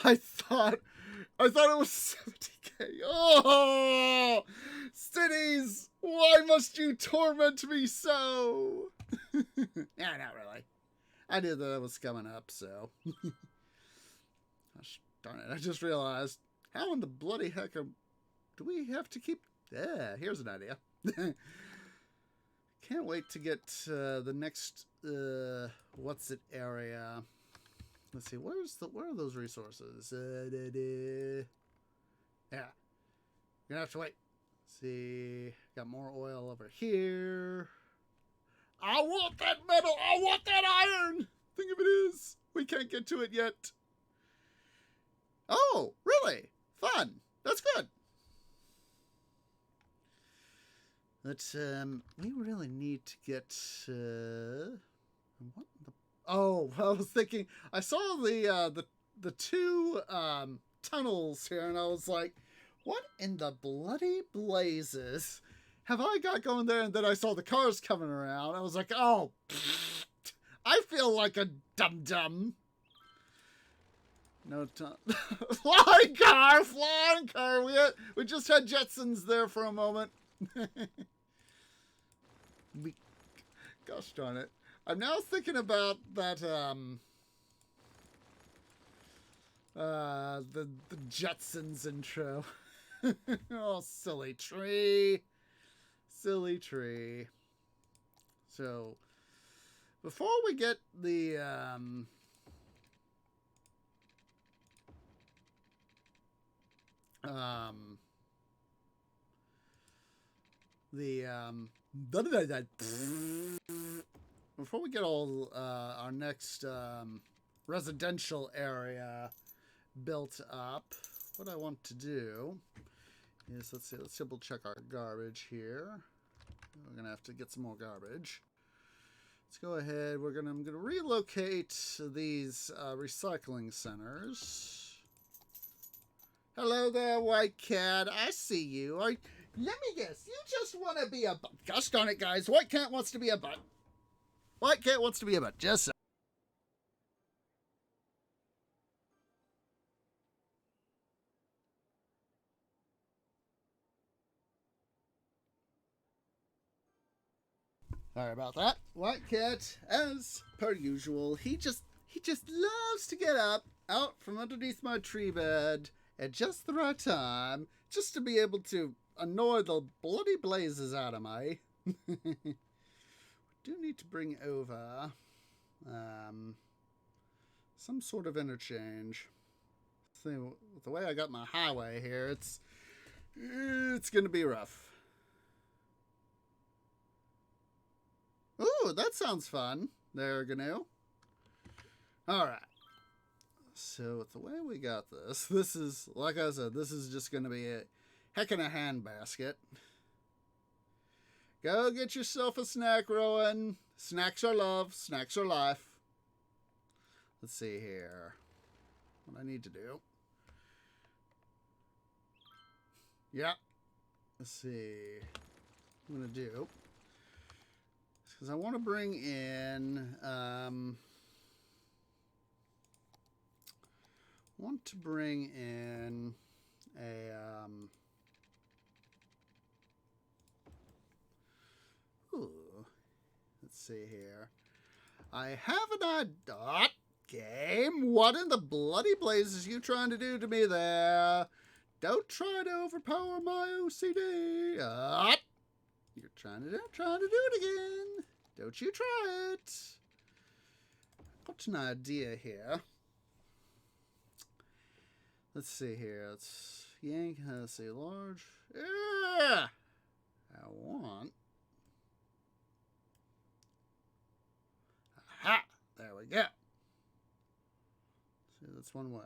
I thought it was 70K. Oh, cities, why must you torment me so? Yeah, not really. I knew that was coming up, so. Gosh darn it, I just realized, how in the bloody heck do we have to keep... Yeah, here's an idea. Can't wait to get the next, what's it area... Let's see, where are those resources? Yeah. You're gonna have to wait. Let's see, got more oil over here. I want that metal! I want that iron! Think of it is. We can't get to it yet. Oh, really? Fun. That's good. Let's, we really need to get, what the... Oh, I was thinking, I saw the two tunnels here, and I was like, what in the bloody blazes have I got going there? And then I saw the cars coming around. I was like, oh, I feel like a dum-dum. No time. Flying car. We just had Jetsons there for a moment. Gosh darn it. I'm now thinking about that, the Jetsons intro. Oh, silly tree. Silly tree. So, before we get the, before we get all our next residential area built up, what I want to do is, let's double check our garbage here. We're gonna have to get some more garbage. Let's go ahead. I'm gonna relocate these recycling centers. Hello there, white cat. I see you. Let me guess. You just want to be a butt. Gosh darn it, guys. White cat wants to be a butt. White cat wants to be a butt. Just so. Sorry about that. White cat, as per usual, he just loves to get up out from underneath my tree bed at just the right time, just to be able to annoy the bloody blazes out of me. Do need to bring over some sort of interchange. So, with the way I got my highway here, it's gonna be rough. Ooh, that sounds fun. There, Gnu. Alright. So, with the way we got this is, like I said, this is just going to be a heck of a handbasket. Go get yourself a snack, Rowan. Snacks are love. Snacks are life. Let's see here. What I need to do. Yeah. Let's see. What I'm going to do. Because I want to bring in... want to bring in a let's see here. I have an idea. Game, what in the bloody blazes are you trying to do to me there? Don't try to overpower my OCD. You're trying to do it again. Don't you try it. Got an idea here. Let's see here. Let's yank. Let's see, large. Yeah! I want. Aha! There we go. See, that's one way.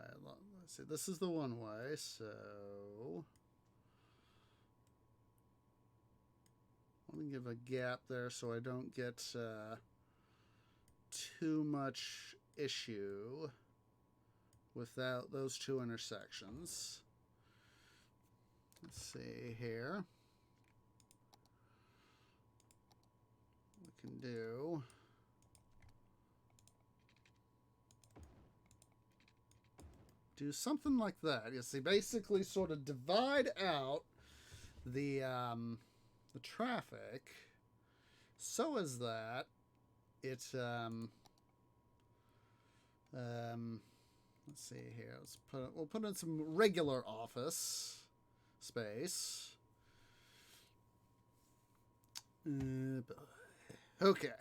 Let's see, this is the one way, so. Let me give a gap there so I don't get too much issue without those two intersections. Let's see here. We can do something like that. You see, basically sort of divide out the traffic so as that it's let's see here. We'll put in some regular office space. Okay.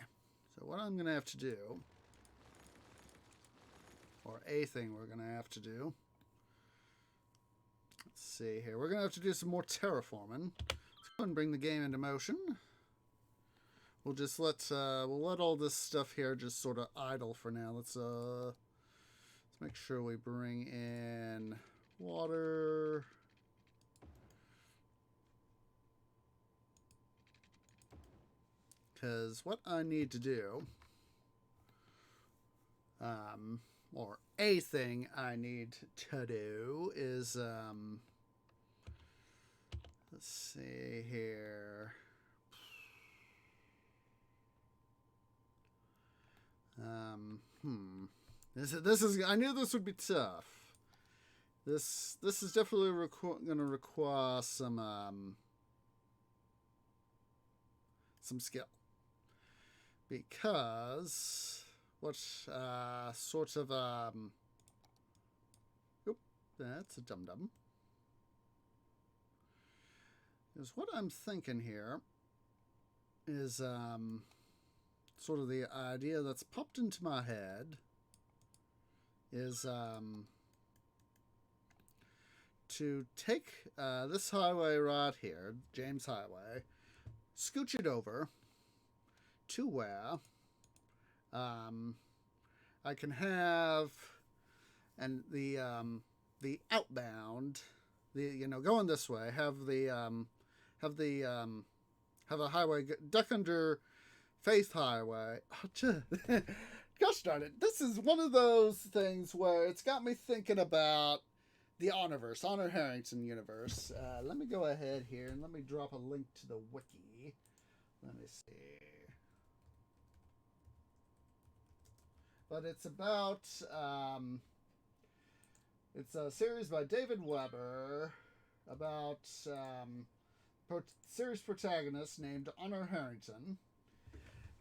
So what I'm going to have to do, or a thing we're going to have to do, let's see here. We're going to have to do some more terraforming. Let's go and bring the game into motion. We'll just we'll let all this stuff here just sort of idle for now. Let's make sure we bring in water. Because what I need to do, or a thing I need to do is, let's see here. This is. I knew this would be tough. This is definitely going to require some skill, because what sort of oop, that's a dum-dum. Is what I'm thinking here is sort of the idea that's popped into my head is to take this highway right here, James Highway, scooch it over to where I can have the outbound, going this way, have a highway duck under Faith Highway. Gosh darn it. This is one of those things where it's got me thinking about the Honorverse, Honor Harrington universe. Let me go ahead here and let me drop a link to the wiki. Let me see. But it's about it's a series by David Weber about series protagonist named Honor Harrington.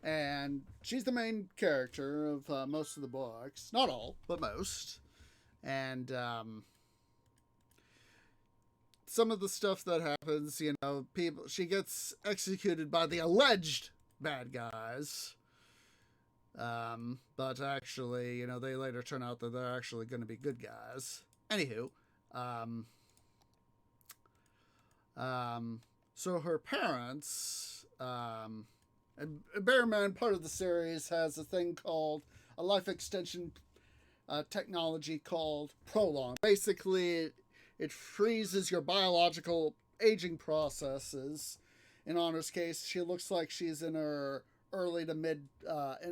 And she's the main character of most of the books. Not all, but most. And some of the stuff that happens, she gets executed by the alleged bad guys. But actually, they later turn out that they're actually going to be good guys. Anywho, so her parents, and bear in mind, part of the series has a thing called a life extension technology called Prolong. Basically, it freezes your biological aging processes. In Honor's case, she looks like she's in her early to mid,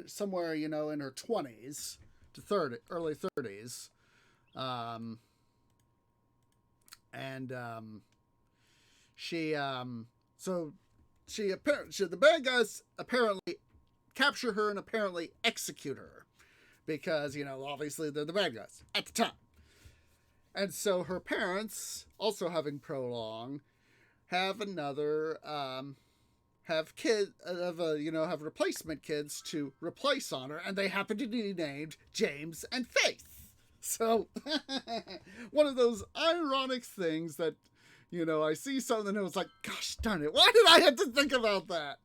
somewhere, in her 20s to early 30s. The bad guys apparently capture her and apparently execute her because, obviously they're the bad guys at the time. And so her parents, also having Prolong, have another, have replacement kids to replace Honor, and they happen to be named James and Faith. So, one of those ironic things that, I see something and it was like, gosh darn it, why did I have to think about that?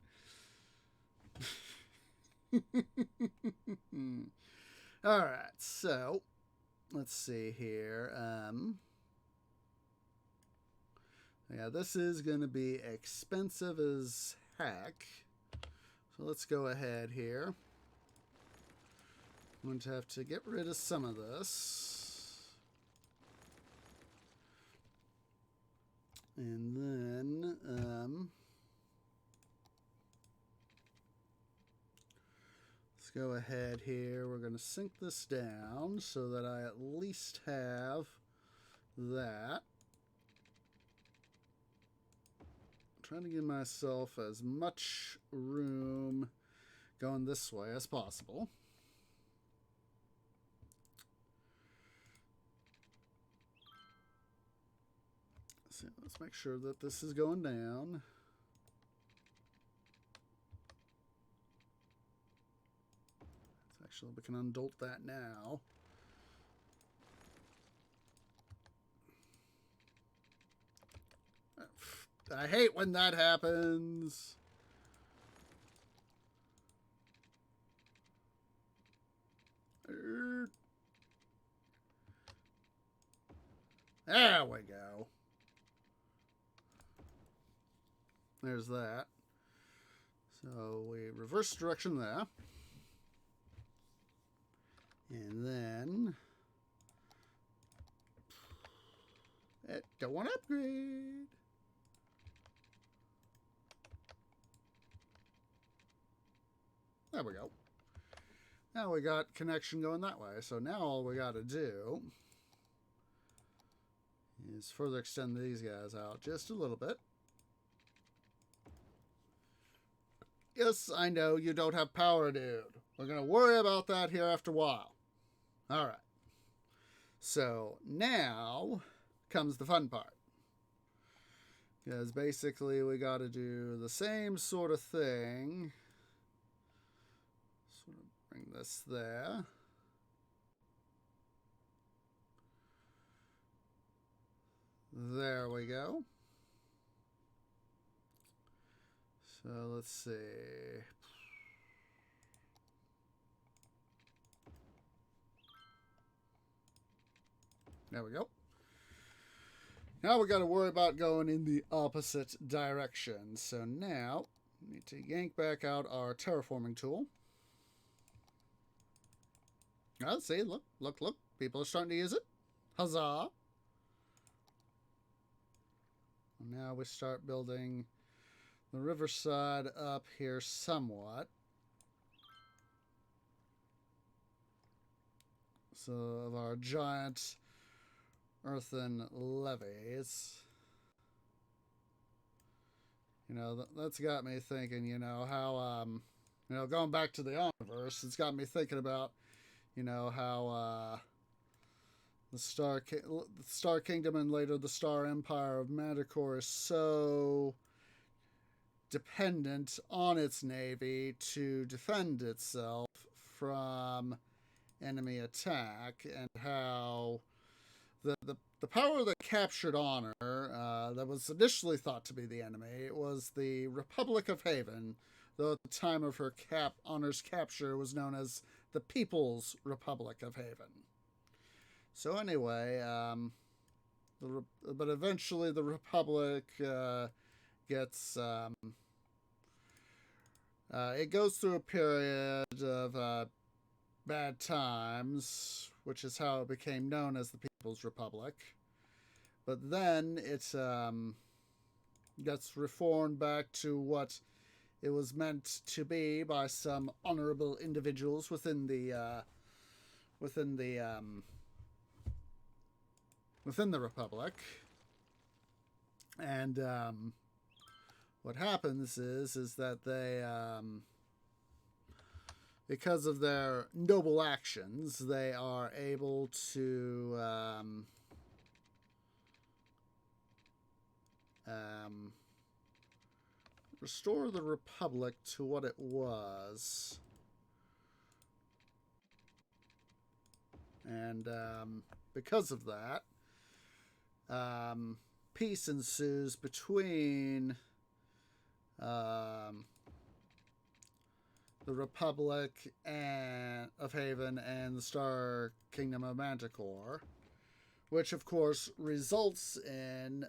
Alright, so, let's see here. Yeah, this is going to be expensive as heck. So let's go ahead here. I'm going to have to get rid of some of this. And then, let's go ahead here. We're going to sink this down so that I at least have that. Trying to give myself as much room going this way as possible. So let's make sure that this is going down. Actually, we can undolt that now. I hate when that happens. There we go. There's that. So we reverse direction there. And then it don't want to upgrade. There we go. Now we got connection going that way. So now all we got to do is further extend these guys out just a little bit. Yes, I know you don't have power, dude. We're going to worry about that here after a while. All right. So now comes the fun part. Because basically we got to do the same sort of thing. Sort of bring this there. There we go. So let's see. There we go. Now we got to worry about going in the opposite direction. So now we need to yank back out our terraforming tool. Oh, see, look. People are starting to use it. Huzzah. Now we start building the riverside up here somewhat. So of our giant earthen levees. You know, that's got me thinking, you know, how, you know, going back to the Omniverse, it's got me thinking about, you know, how, the Star Kingdom and later the Star Empire of Manticore is so dependent on its navy to defend itself from enemy attack, and how the power that captured Honor, that was initially thought to be the enemy, was the Republic of Haven, though at the time of her Honor's capture was known as the People's Republic of Haven. So anyway, but eventually the Republic gets it goes through a period of bad times, which is how it became known as the People's Republic. But then it gets reformed back to what it was meant to be by some honorable individuals within the Republic. And what happens is that they, because of their noble actions, they are able to restore the Republic to what it was. And because of that, peace ensues between the Republic of Haven and the Star Kingdom of Manticore, which of course results in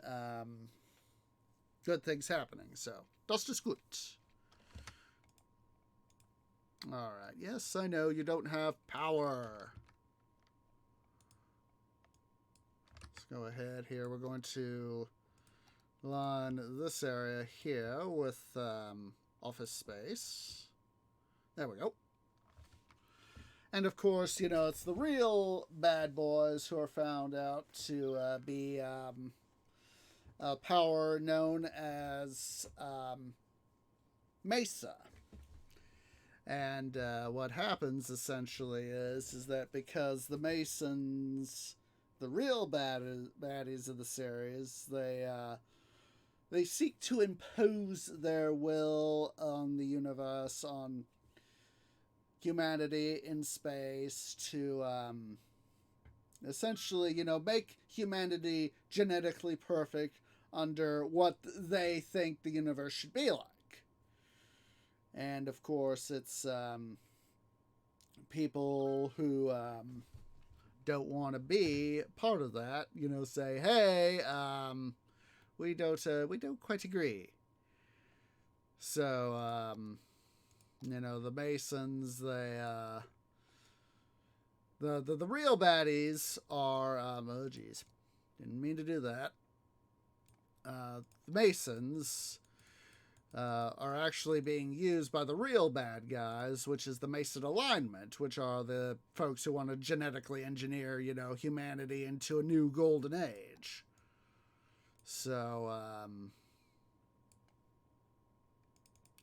good things happening. So, das ist gut. Alright, yes, I know you don't have power. Let's go ahead here. We're going to line this area here with office space. There we go. And of course, you know, it's the real bad boys who are found out to be a power known as Mesa. And what happens essentially is that because the Masons, the real baddies of the series, they seek to impose their will on the universe, on humanity in space, to essentially, you know, make humanity genetically perfect under what they think the universe should be like. And of course, it's people who don't want to be part of that, you know, say, hey, we don't quite agree. So, you know, the Masons, they, the real baddies are, oh geez, didn't mean to do that. The Masons are actually being used by the real bad guys, which is the Mason alignment, which are the folks who want to genetically engineer, you know, humanity into a new golden age. So,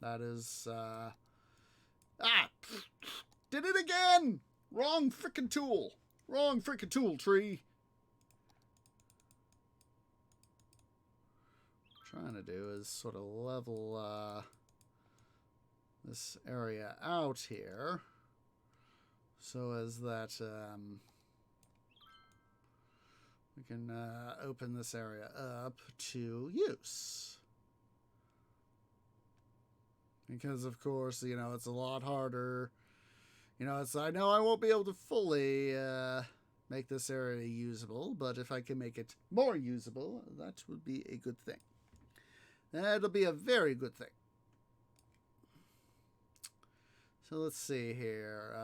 that is, did it again! Wrong frickin' tool! Wrong frickin' tool, tree! What I'm trying to do is sort of level, this area out here, so as that, we can open this area up to use. Because, of course, you know, it's a lot harder. You know, I know I won't be able to fully make this area usable, but if I can make it more usable, that would be a good thing. That'll be a very good thing. So let's see here.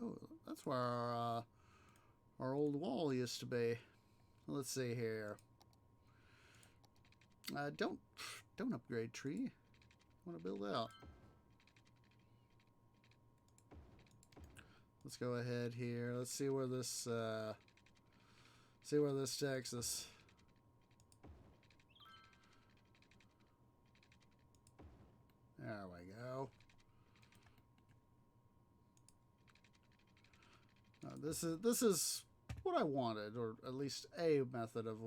Oh, that's where our old wall used to be. Let's see here. Don't upgrade tree. I want to build out. Let's go ahead here. Let's see where this See where this takes us. There we go. This is what I wanted, or at least a method of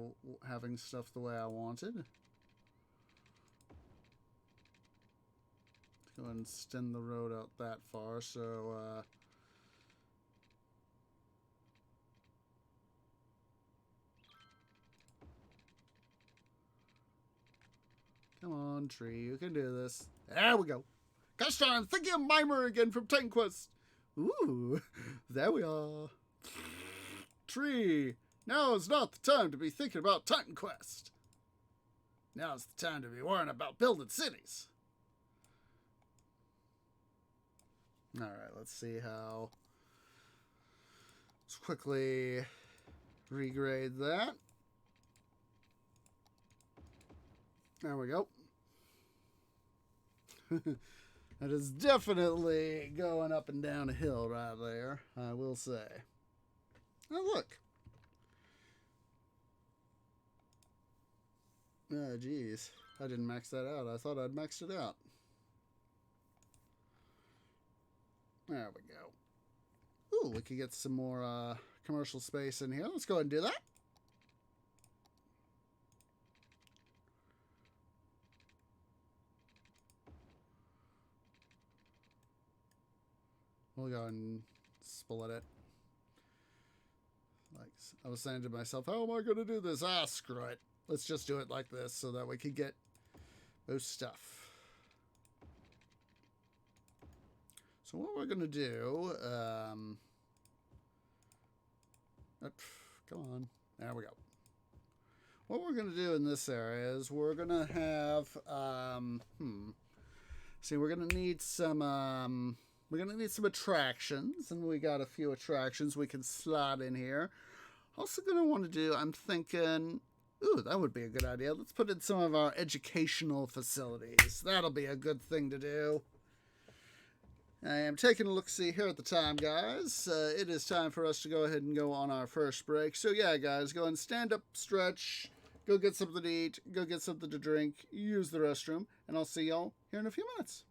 having stuff the way I wanted. Let's go ahead and extend the road out that far, so come on, tree, you can do this. There we go. Gosh darn, I'm thinking of Mimer again from Titan Quest. Ooh, there we are. Tree, now is not the time to be thinking about Titan Quest. Now is the time to be worrying about building cities. Alright, let's see how. Let's quickly regrade that. There we go. That is definitely going up and down a hill right there, I will say. Oh, look. Oh, geez. I didn't max that out. I thought I'd maxed it out. There we go. Ooh, we could get some more commercial space in here. Let's go ahead and do that. We'll go and split it. Like I was saying to myself, how am I going to do this? Ah, screw it. Let's just do it like this so that we can get those stuff. So what we're going to do, come on. There we go. What we're going to do in this area is we're going to have, see, we're going to need some, attractions, and we got a few attractions we can slot in here. Also going to want to do, I'm thinking, ooh, that would be a good idea. Let's put in some of our educational facilities. That'll be a good thing to do. I am taking a look-see here at the time, guys. It is time for us to go ahead and go on our first break. So yeah, guys, go and stand up, stretch, go get something to eat, go get something to drink, use the restroom, and I'll see y'all here in a few minutes.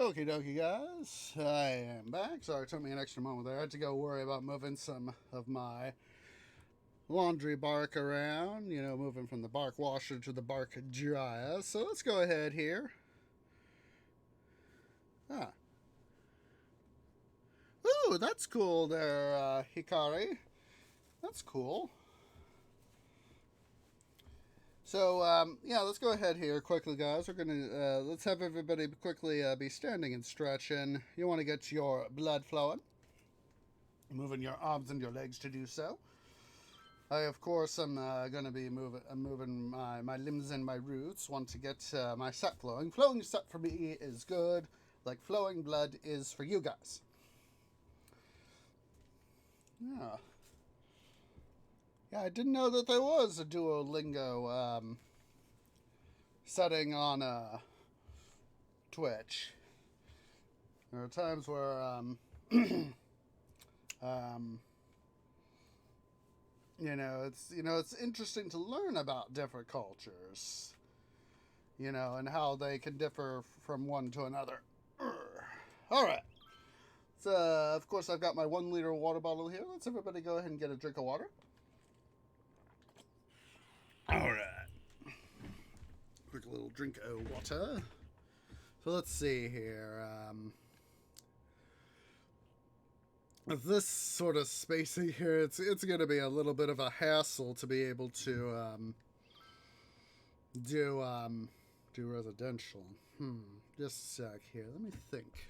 Okie dokie, guys. I am back. Sorry, it took me an extra moment there. I had to go worry about moving some of my laundry bark around, you know, moving from the bark washer to the bark dryer. So let's go ahead here. Ah. Ooh, that's cool there, Hikari. That's cool. So, yeah, let's go ahead here quickly, guys. We're going to, let's have everybody quickly be standing and stretching. You want to get your blood flowing. Moving your arms and your legs to do so. I, of course, am going to be moving my limbs and my roots. Want to get my sap flowing. Flowing sap for me is good, like flowing blood is for you guys. Yeah. Yeah, I didn't know that there was a Duolingo setting on Twitch. There are times where it's interesting to learn about different cultures, and how they can differ from one to another. All right. So, of course, I've got my 1 liter water bottle here. Let's everybody go ahead and get a drink of water. All right. Quick little drink of water. So let's see here. This sort of spacing here, it's going to be a little bit of a hassle to be able to do residential. Just a sec here. Let me think.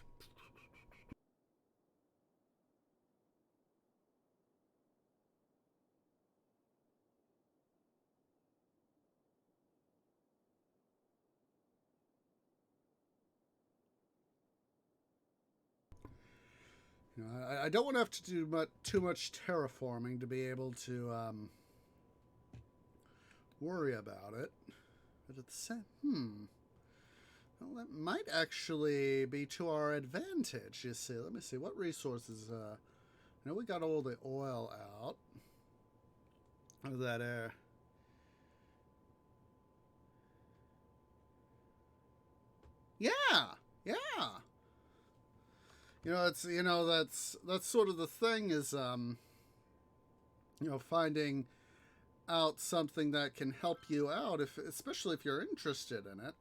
I don't want to have to do too much terraforming to be able to worry about it. But at the same, well, that might actually be to our advantage. You see, let me see what resources. We got all the oil out of that air. Yeah, yeah. That's sort of the thing is finding out something that can help you out, especially if you're interested in it.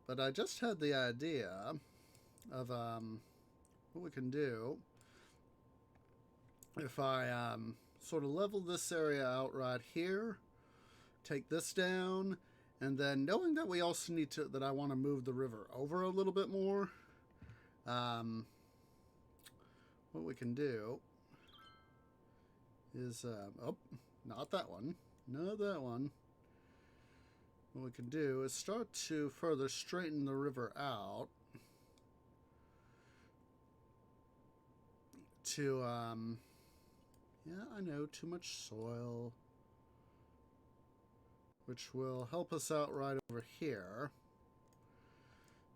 But I just had the idea of what we can do if I sort of level this area out right here, take this down, and then knowing that we also that I want to move the river over a little bit more, what we can do is, not that one, not that one. What we can do is start to further straighten the river out to, yeah, I know, too much soil, which will help us out right over here,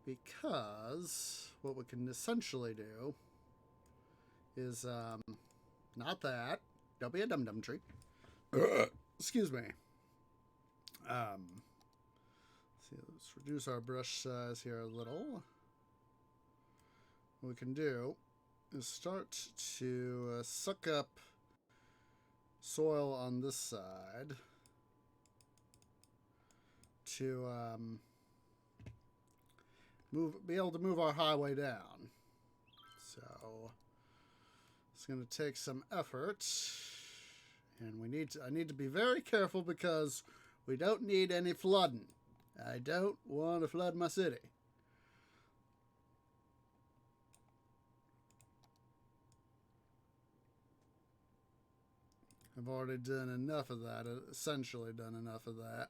because what we can essentially do is, not that, don't be a dum-dum tree, excuse me, see, let's reduce our brush size here a little. What we can do is start to suck up soil on this side to be able to move our highway down. So it's going to take some effort, and I need to be very careful because we don't need any flooding. I don't want to flood my city. I've already done enough of that, essentially done enough of that.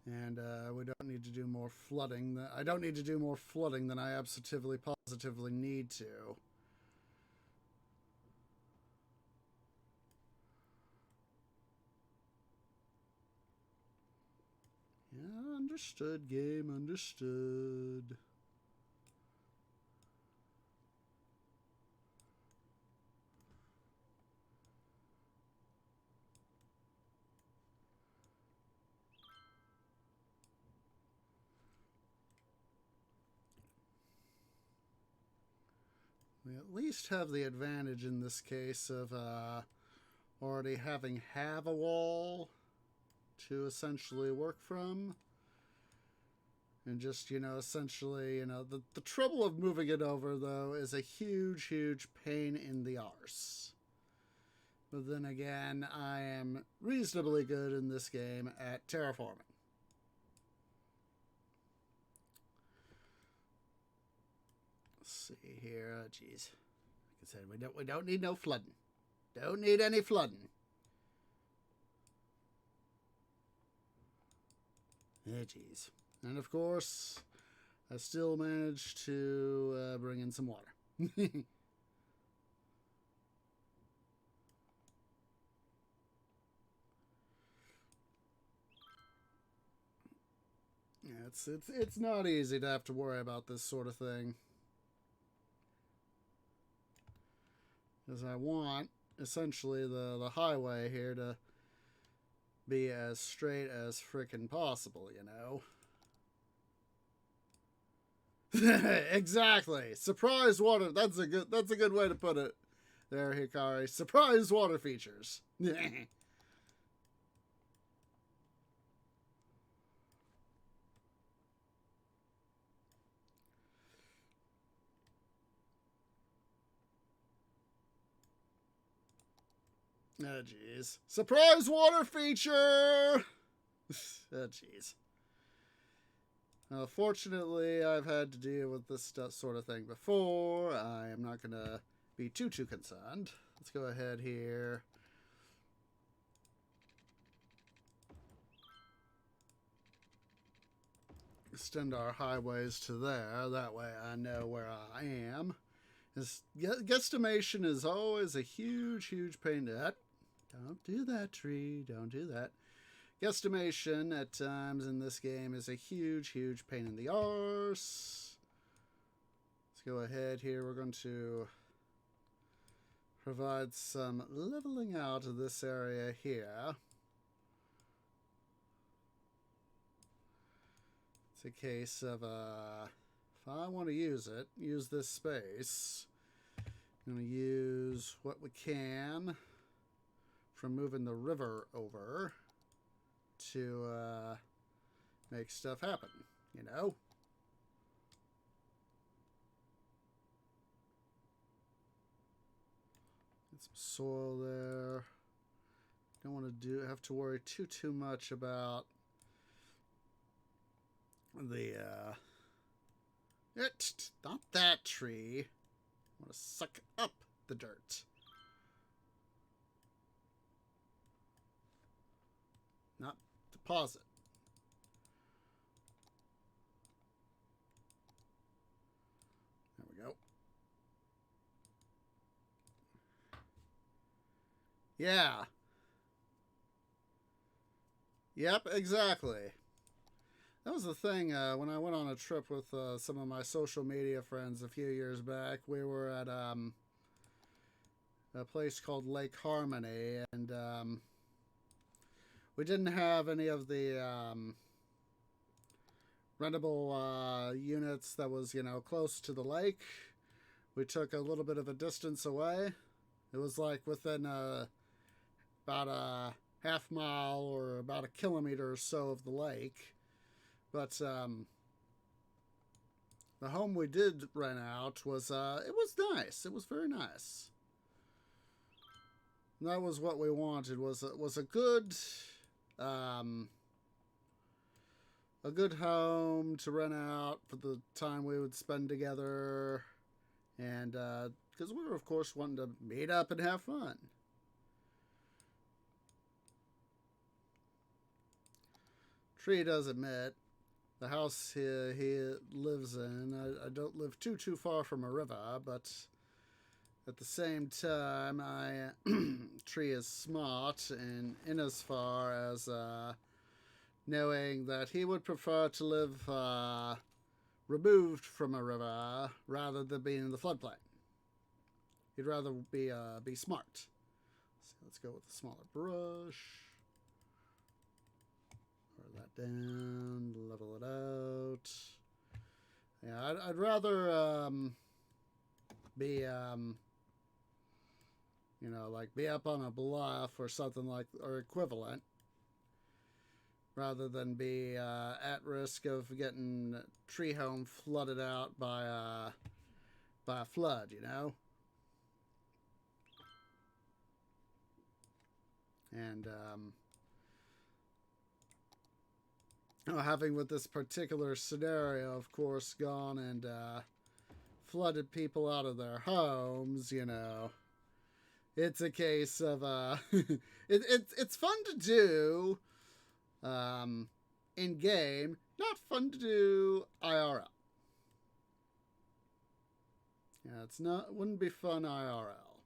And we don't need to do more flooding. I don't need to do more flooding than I absolutely positively need to. Yeah, understood, game, understood. We at least have the advantage in this case of already having a wall to essentially work from. And just, essentially, the trouble of moving it over, though, is a huge, huge pain in the arse. But then again, I am reasonably good in this game at terraforming. Let's see here. Oh, geez. Like I said, we don't need no flooding. Don't need any flooding. Oh, geez. And of course, I still managed to bring in some water. Yeah, it's not easy to have to worry about this sort of thing. Because I want, essentially, the highway here to be as straight as frickin' possible, Exactly. Surprise water. That's a good way to put it. There, Hikari. Surprise water features. Oh, jeez. Surprise water feature! Oh, jeez. Fortunately, I've had to deal with this sort of thing before. I am not going to be too concerned. Let's go ahead here. Extend our highways to there. That way I know where I am. This guesstimation is always a huge, huge pain. Don't do that, tree. Don't do that. Guesstimation at times in this game is a huge, huge pain in the arse. Let's go ahead here. We're going to provide some leveling out of this area here. It's a case of, if I want to use this space, I'm going to use what we can from moving the river over to make stuff happen, Get some soil there. Don't want to have to worry too much about the not that tree. I want to suck up the dirt. Not deposit. There we go. Yeah. Yep, exactly. That was the thing when I went on a trip with some of my social media friends a few years back. We were at a place called Lake Harmony, and we didn't have any of the rentable units that was, close to the lake. We took a little bit of a distance away. It was like within about a half mile or about a kilometer or so of the lake. But the home we did rent out was, it was nice. It was very nice. And that was what we wanted, was a good home to rent out for the time we would spend together. And because we were, of course, wanting to meet up and have fun. Tree does admit the house he lives in, I don't live too far from a river, but at the same time, Tree is smart in as far as knowing that he would prefer to live removed from a river rather than being in the floodplain. He'd rather be smart. So let's go with the smaller brush. That down, level it out. Yeah, I'd rather be like be up on a bluff or something like or equivalent, rather than be at risk of getting tree home flooded out by a flood, you know. And having with this particular scenario, of course, gone and flooded people out of their homes, you know, it's a case of it's fun to do in game, not fun to do IRL. Yeah, wouldn't be fun IRL.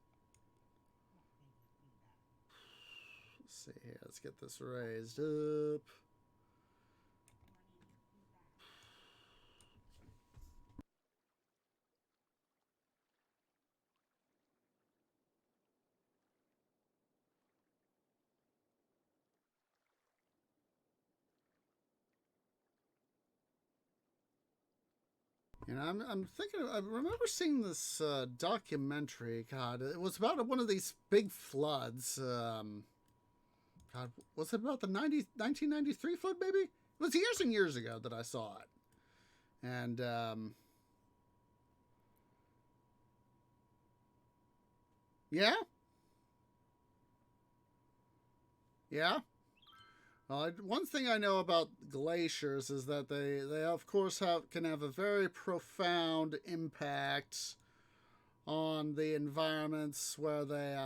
Let's see here. Let's get this raised up. You know, I'm thinking. I remember seeing this documentary. God, it was about one of these big floods. God, was it about the 1993 flood? Maybe it was years and years ago that I saw it. And yeah, yeah. Well, one thing I know about glaciers is that they of course can have a very profound impact on the environments where they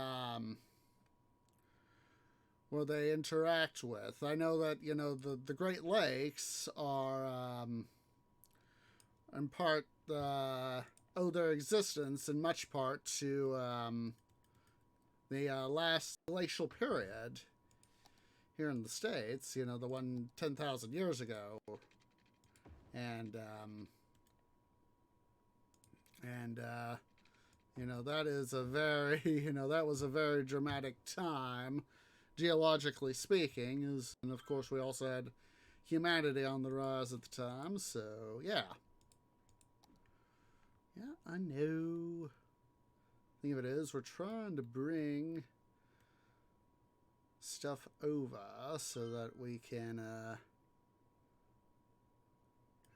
interact with. I know that, you know, the Great Lakes are in part owe their existence in much part to the last glacial period here in the States, you know, the one 10,000 years ago. And you know, that is a very, you know, that was a very dramatic time, geologically speaking. And of course, we also had humanity on the rise at the time. So, yeah. Yeah, I know. The thing of it is, we're trying to bring stuff over so that we can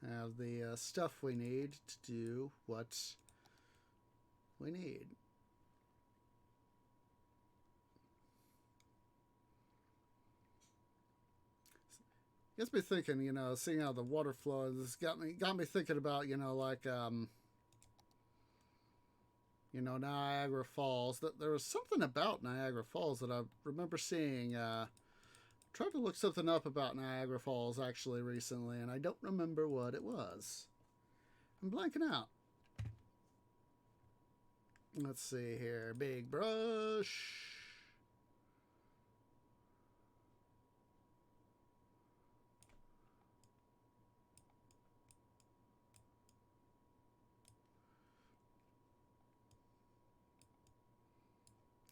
have the stuff we need to do what we need. Gets me thinking, you know, seeing how the water flows got me thinking about, you know, like you know, Niagara Falls. That there was something about Niagara Falls that I remember seeing. Tried to look something up about Niagara Falls actually recently, and I don't remember what it was. I'm blanking out. Let's see here. Big brush.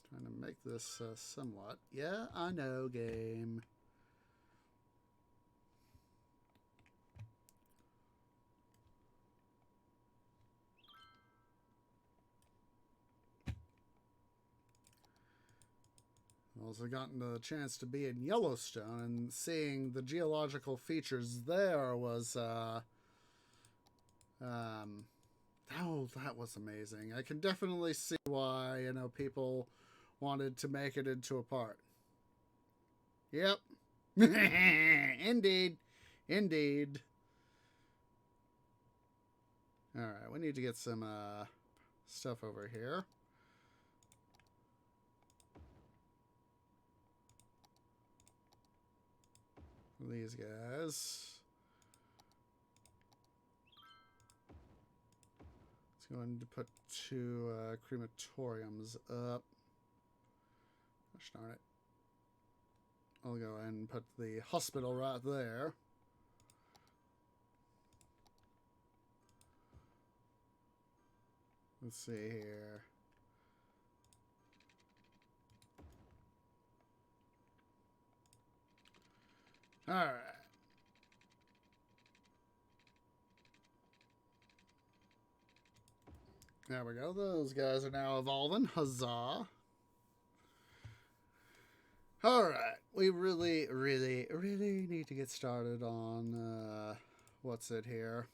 Trying to make this somewhat. Yeah, I know, game. Also gotten the chance to be in Yellowstone, and seeing the geological features there was oh, that was amazing. I can definitely see why, you know, people wanted to make it into a park. Yep. Indeed. Indeed. Alright, we need to get some stuff over here. These guys. Let's go ahead and put 2 crematoriums up. Gosh darn it. I'll go ahead and put the hospital right there. Let's see here. Alright. There we go. Those guys are now evolving. Huzzah. Alright. We really, really, really need to get started on, what's it here?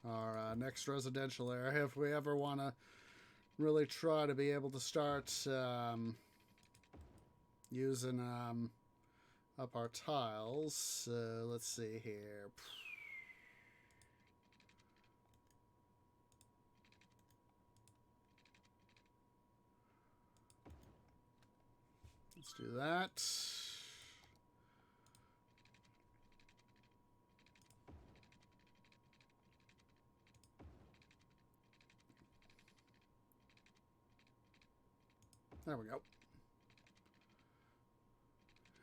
Our next residential area. If we ever want to really try to be able to start using up our tiles. Let's see here. Let's do that. There we go.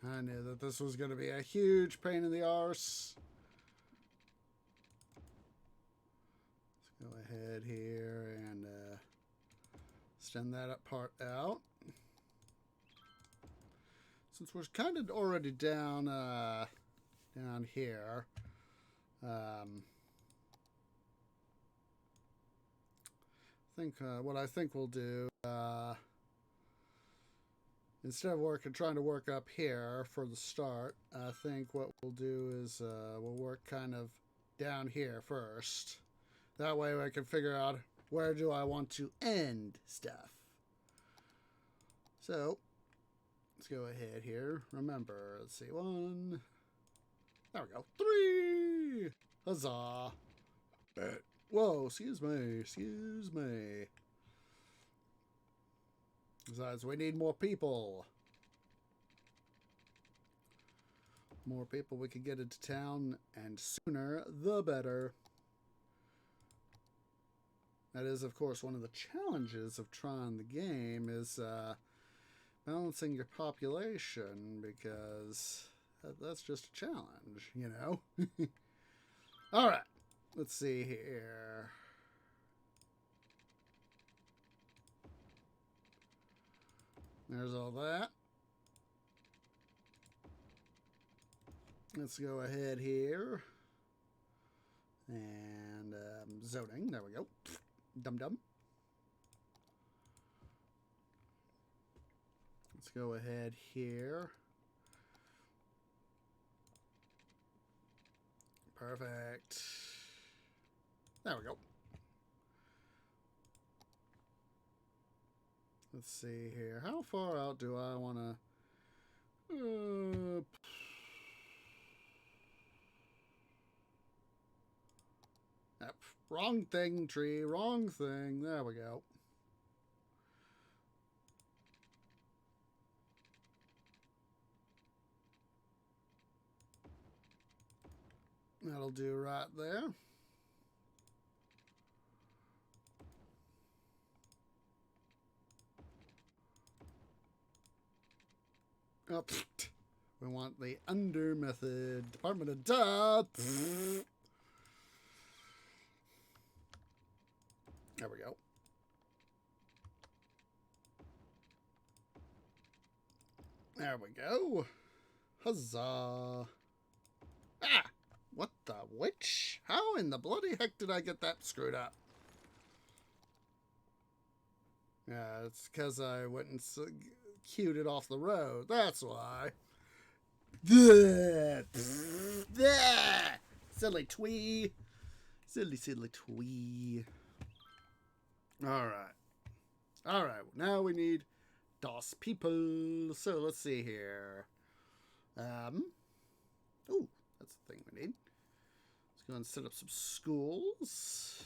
I knew that this was going to be a huge pain in the arse. Let's go ahead here and extend that up part out. Since we're kind of already down down here, what I think we'll do, instead of trying to work up here for the start, I think what we'll do is we'll work kind of down here first. That way I can figure out where do I want to end stuff. So let's go ahead here. Remember, let's see, 1. There we go. 3. Huzzah. Whoa, excuse me. Excuse me. Besides, we need more people. More people we can get into town, and sooner the better. That is, of course, one of the challenges of trying the game is balancing your population, because that's just a challenge, you know? Alright, let's see here. There's all that. Let's go ahead here. And zoning, there we go. Dum-dum. Let's go ahead here. Perfect. There we go. Let's see here. How far out do I want to... wrong thing, tree. Wrong thing. There we go. That'll do right there. Oh, we want the under method. Department of Duh. There we go. There we go. Huzzah. Ah! What the witch? How in the bloody heck did I get that screwed up? Yeah, it's because I went and queued it off the road. That's why. Silly twee. Silly, silly twee. Alright. Alright, now we need DOS people. So let's see here. Ooh, that's the thing we need. Let's go and set up some schools.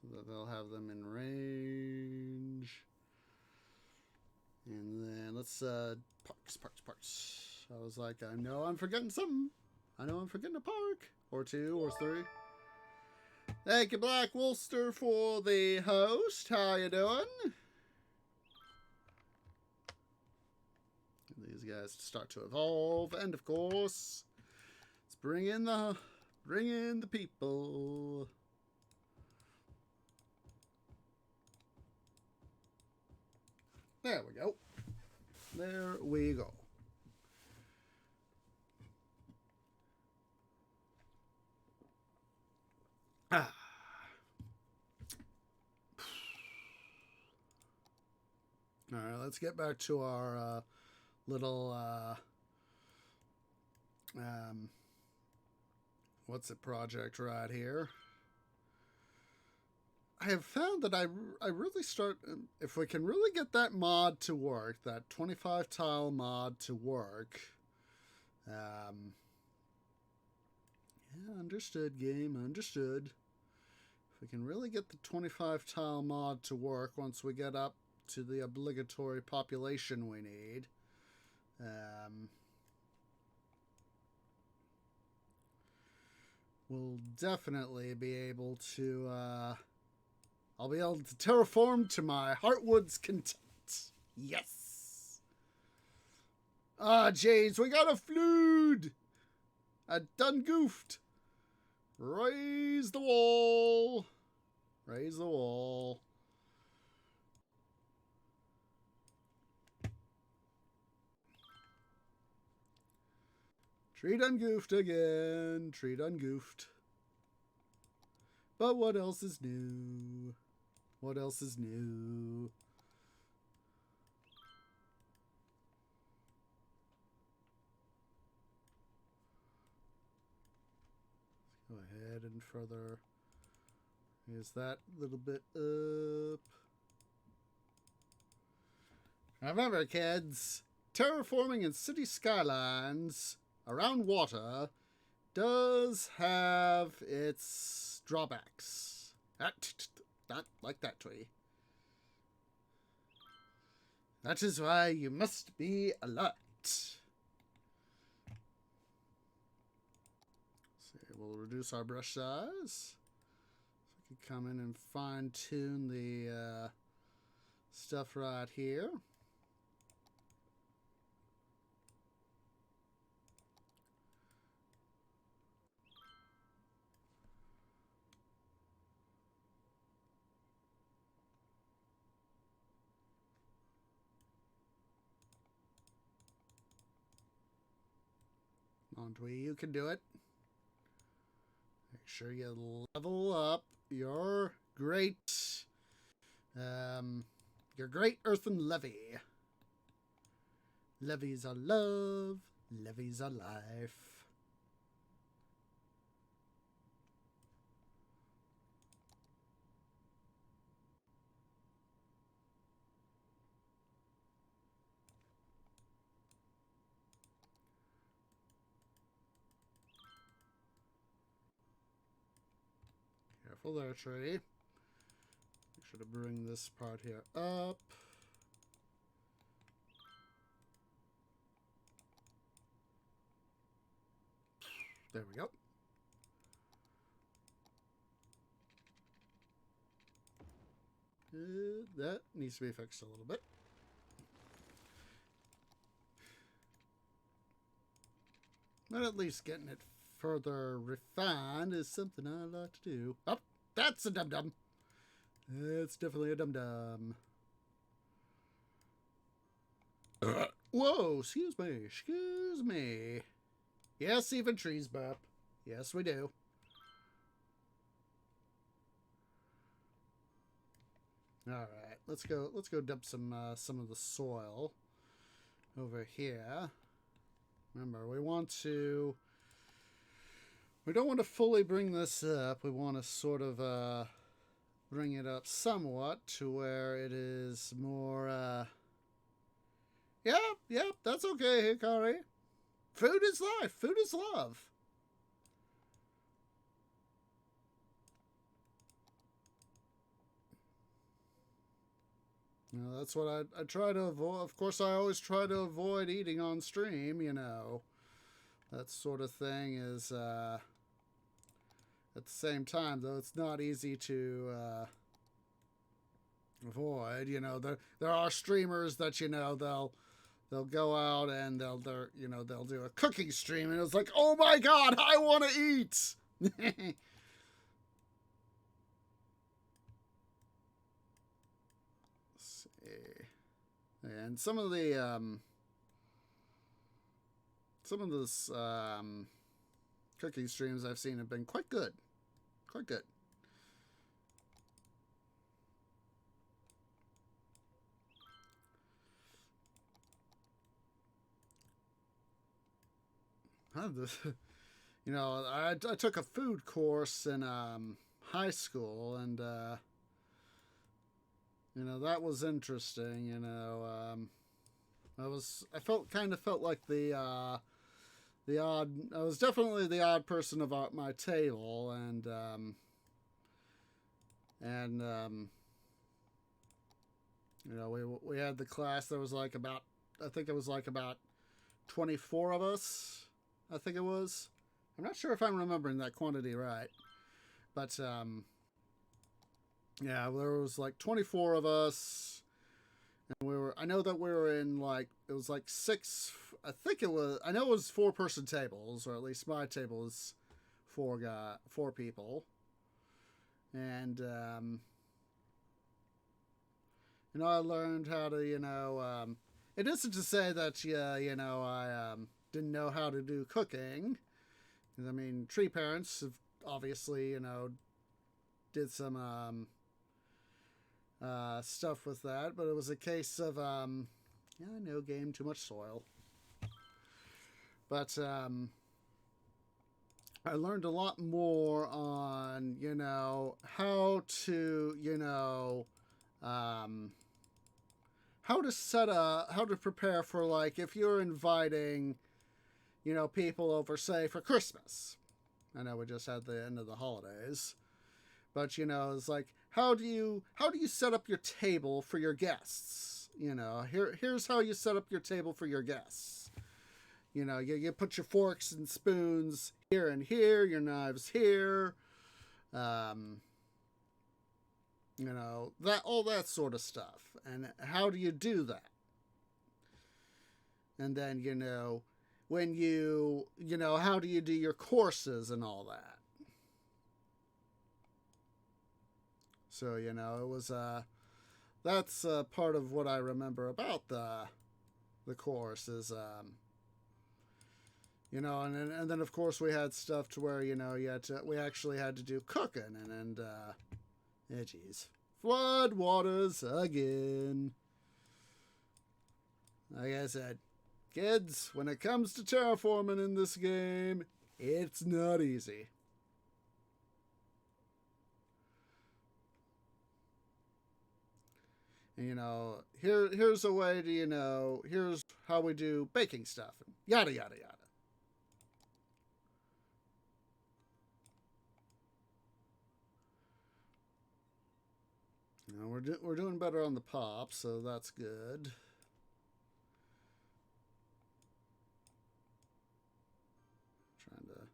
So that they'll have them in range. And then let's, parks. I was like, I know I'm forgetting something. I know I'm forgetting a park. Or 2 or 3. Thank you, Black Wolster, for the host. How you doing? These guys start to evolve, and of course, let's bring in the people. There we go. There we go. Alright, let's get back to our little what's it project right here. I have found that I really start, if we can really get that mod to work, that 25 tile mod to work. Yeah, understood, game, understood. If we can really get the 25 tile mod to work once we get up to the obligatory population we need. We'll definitely be able to, I'll be able to terraform to my Heartwood's content. Yes! Ah, James, we got a flood! I done goofed. Raise the wall. Raise the wall. Tree done goofed again. Tree done goofed. But what else is new? What else is new? Let's go ahead and further. Is that little bit up? Remember, kids, terraforming in city skylines around water does have its drawbacks. Not like that tree. That is why you must be alert. So we'll reduce our brush size. So we can come in and fine tune the stuff right here. Come on, Twee, you can do it. Make sure you level up your great earthen levy. Levies are love, levies are life. Careful there, tree. Make sure to bring this part here up. There we go. That needs to be fixed a little bit. But at least getting it further refined is something I like to do. Oh, that's a dum-dum. It's definitely a dum-dum. Whoa, excuse me, excuse me. Yes, even trees burp. Yes, we do. All right, let's go dump some of the soil over here. Remember, we don't want to fully bring this up. We want to sort of bring it up somewhat to where it is more yeah, that's okay, Hikari. Food is life. Food is love. You know, that's what I try to avoid. Of course, I always try to avoid eating on stream, you know. That sort of thing is, at the same time, though, it's not easy to avoid. You know, there are streamers that, you know, they'll go out and they'll do a cooking stream, and it's like, oh my god, I want to eat. And some of this cooking streams I've seen have been quite good. Quite good. you know, I took a food course in high school, and you know, that was interesting. You know, I felt like the odd. I was definitely the odd person of my table, and you know, we had the class. There was like about, I think it was like about 24 of us. I think it was. I'm not sure if I'm remembering that quantity right, but yeah, there was like 24 of us, and we were. I know that we were in like, it was like six. I think it was. I know it was 4-person tables, or at least my table is four people, and you know, I learned how to, you know, it isn't to say that, yeah, you know, I didn't know how to do cooking. I mean, tree parents have obviously, you know, did some stuff with that, but it was a case of, yeah, no game, too much soil. But I learned a lot more on, you know, how to, you know, how to how to prepare for, like, if you're inviting, you know, people over, say, for Christmas. I know we just had the end of the holidays, but you know, it's like, how do you set up your table for your guests? You know, here's how you set up your table for your guests. You know, you put your forks and spoons here and here, your knives here, you know, that, all that sort of stuff. And how do you do that? And then, you know, when you know, how do you do your courses and all that? So, you know, it was that's part of what I remember about the course is you know, and then of course we had stuff to where, you know, we actually had to do cooking, and yeah, geez, flood waters again. Like I said, kids, when it comes to terraforming in this game, it's not easy. And, you know, here's a way to, you know, here's how we do baking stuff, and yada yada yada. You know, we're doing better on the pop, so that's good. Trying to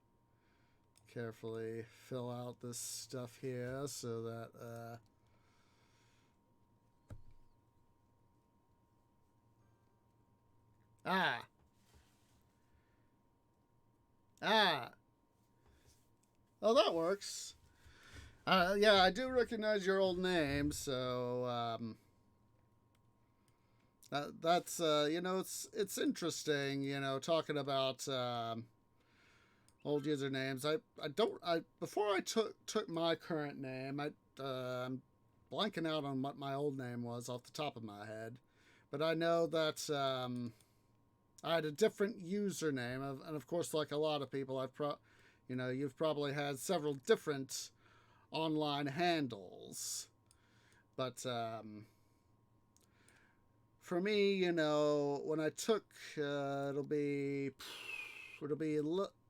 carefully fill out this stuff here so that ah ah oh, that works. Yeah, I do recognize your old name, so that's you know, it's interesting, you know, talking about old usernames. I don't I before I took my current name, I'm blanking out on what my old name was off the top of my head, but I know that I had a different username, and of course, like a lot of people, you know, you've probably had several different online handles, but for me, you know, when I took it'll be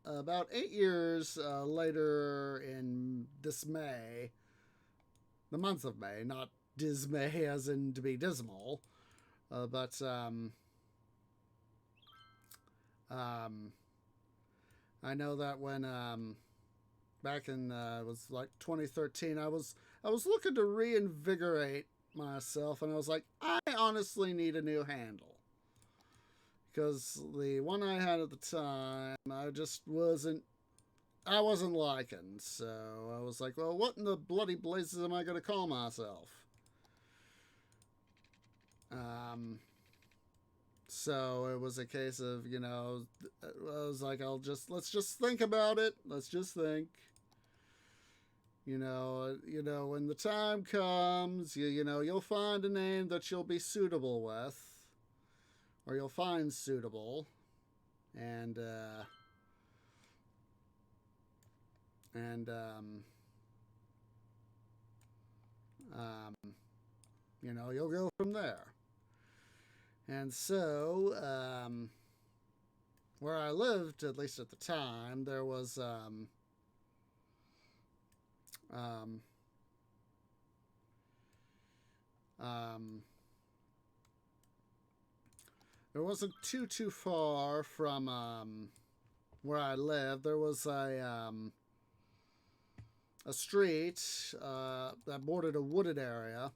about 8 years later in this May, the month of May, not dismay as in to be dismal, but I know that when back in it was like 2013, I was looking to reinvigorate myself, and I was like, I honestly need a new handle, because the one I had at the time, I wasn't liking. So I was like, well, what in the bloody blazes am I going to call myself? So it was a case of, you know, I was like, let's just think about it. Let's just think. You know, when the time comes, you know, you'll find a name that you'll be suitable with, or you'll find suitable, and And, you know, you'll go from there. And so, where I lived, at least at the time, there was, there wasn't too far from where I lived. There was a street that bordered a wooded area.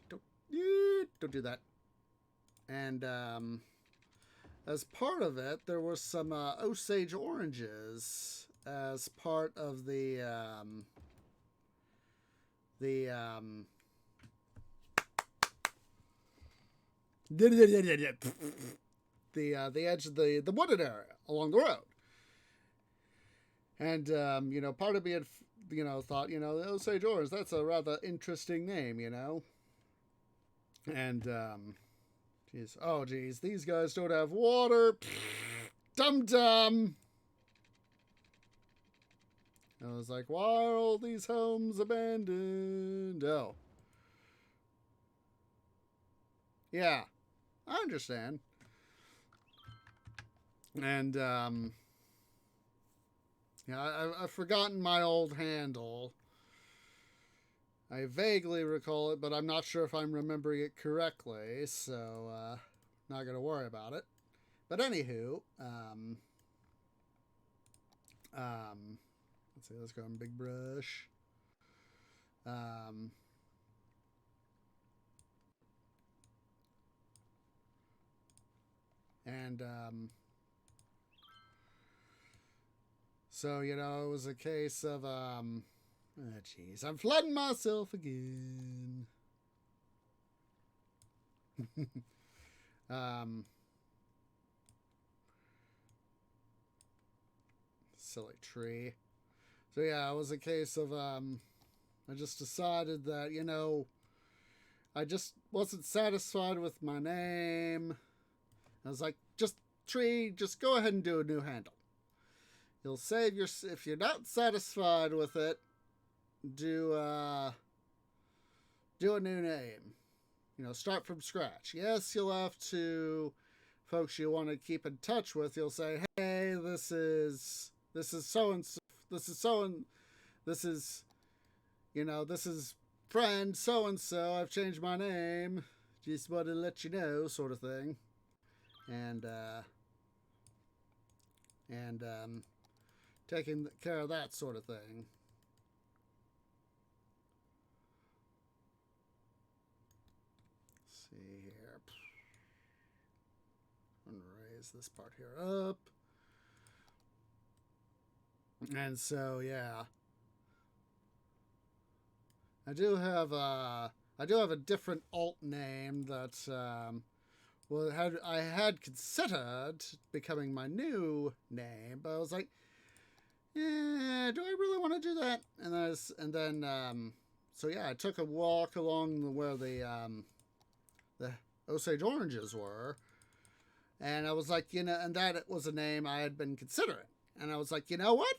Don't do that. And as part of it, there were some Osage oranges as part of the the edge of the wooded area along the road. And you know, part of me had thought, you know, the Osage orange, that's a rather interesting name, you know. And geez, these guys don't have water. Dum dum. I was like, why are all these homes abandoned? Oh. Yeah, I understand. And, yeah, I've forgotten my old handle. I vaguely recall it, but I'm not sure if I'm remembering it correctly, so, not gonna worry about it. But anywho, let's see, let's go in big brush. So, you know, it was a case of, oh, jeez, I'm flooding myself again. Silly tree. So, yeah, it was a case of, I just decided that, you know, I just wasn't satisfied with my name. I was like, just tree, just go ahead and do a new handle. You'll save your, if you're not satisfied with it, do a new name. You know, start from scratch. Yes, you'll have to, folks you want to keep in touch with, you'll say, hey, this is so and so, this is, you know, this is friend so and so, I've changed my name, just wanted to let you know, sort of thing. And taking care of that sort of thing. Let's see here. I'm gonna raise this part here up. And so, yeah, I do have a different alt name that I had considered becoming my new name, but I was like, yeah, do I really want to do that? And then so yeah, I took a walk along where the Osage oranges were, and I was like, you know, and that was a name I had been considering, and I was like, you know what?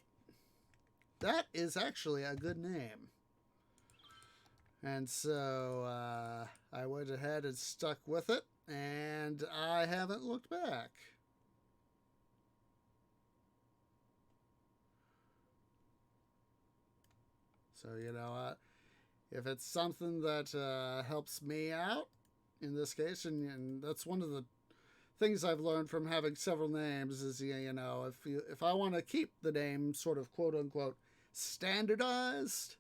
That is actually a good name. And so I went ahead and stuck with it, and I haven't looked back. So, you know, if it's something that helps me out, in this case, and that's one of the things I've learned from having several names is, you know, if I want to keep the name sort of quote unquote standardized,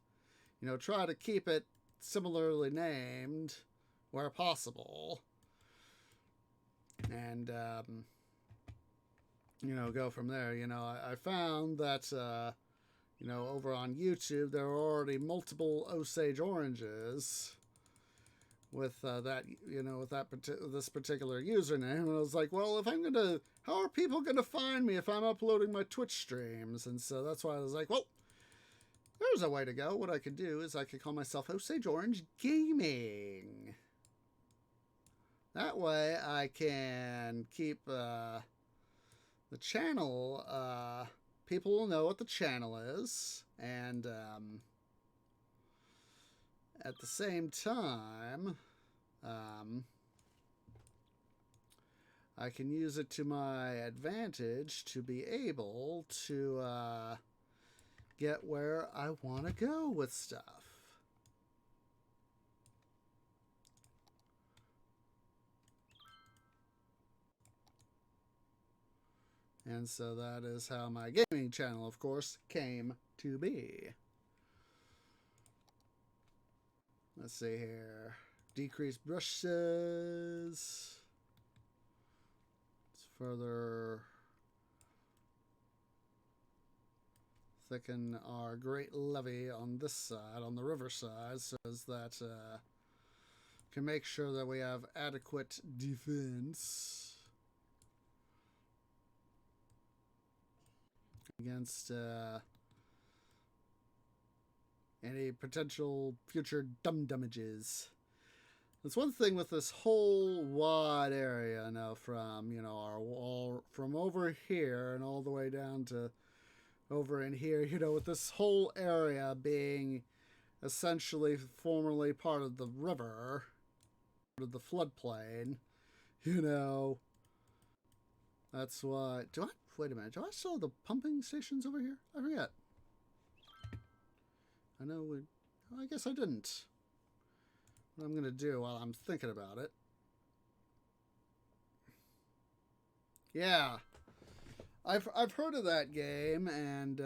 you know, try to keep it similarly named where possible, and you know, go from there. You know, I found that you know, over on YouTube there are already multiple Osage oranges with that, you know, with that this particular username, and I was like, well, if I'm gonna, how are people gonna find me if I'm uploading my Twitch streams? And so that's why I was like, well, there's a way to go. What I could do is I could call myself Osage Orange Gaming. That way I can keep the channel people will know what the channel is, and at the same time, I can use it to my advantage to be able to get where I want to go with stuff. And so that is how my gaming channel, of course, came to be. Let's see here. Decrease brushes. Let's further thicken our great levee on this side, on the river side, so that can make sure that we have adequate defense against any potential future damages. That's one thing with this whole wide area now, from our wall from over here and all the way down to over in here, with this whole area being essentially formerly part of the river, part of the floodplain, that's why. Wait a minute, do I still have the pumping stations over here? I forget. I guess I didn't. What I'm going to do while I'm thinking about it. Yeah. I've heard of that game, and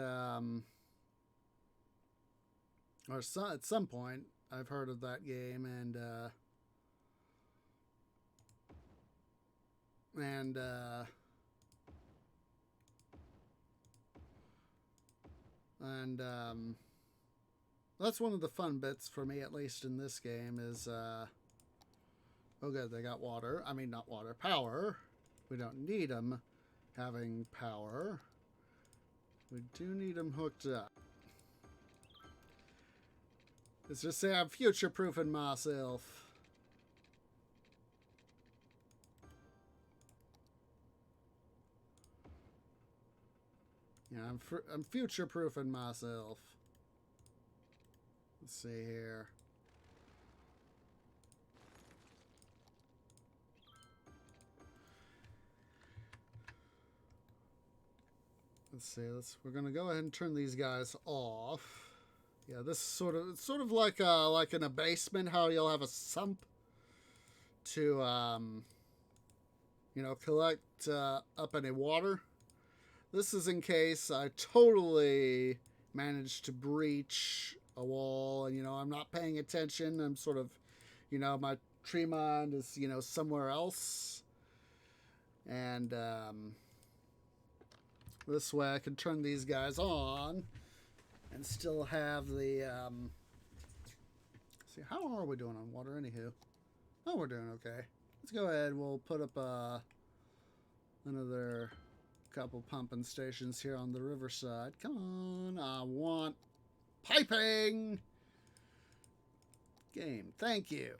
at some point I've heard of that game, and that's one of the fun bits for me, at least in this game, is oh good, they got water. I mean, not water, power. We don't need them having power. We do need them hooked up. Let's just say I'm future-proofing myself. Yeah, I'm future-proofing myself. Let's see here. Let's see. We're gonna go ahead and turn these guys off. Yeah, this is sort of like in a basement, how you'll have a sump to collect up any water. This is in case I totally managed to breach a wall and I'm not paying attention. I'm sort of my tree mind is somewhere else, and this way I can turn these guys on and still have the see, how are we doing on water anywho? Oh, we're doing okay. Let's go ahead, we'll put up another couple pumping stations here on the riverside. Come on, I want piping! Game, thank you.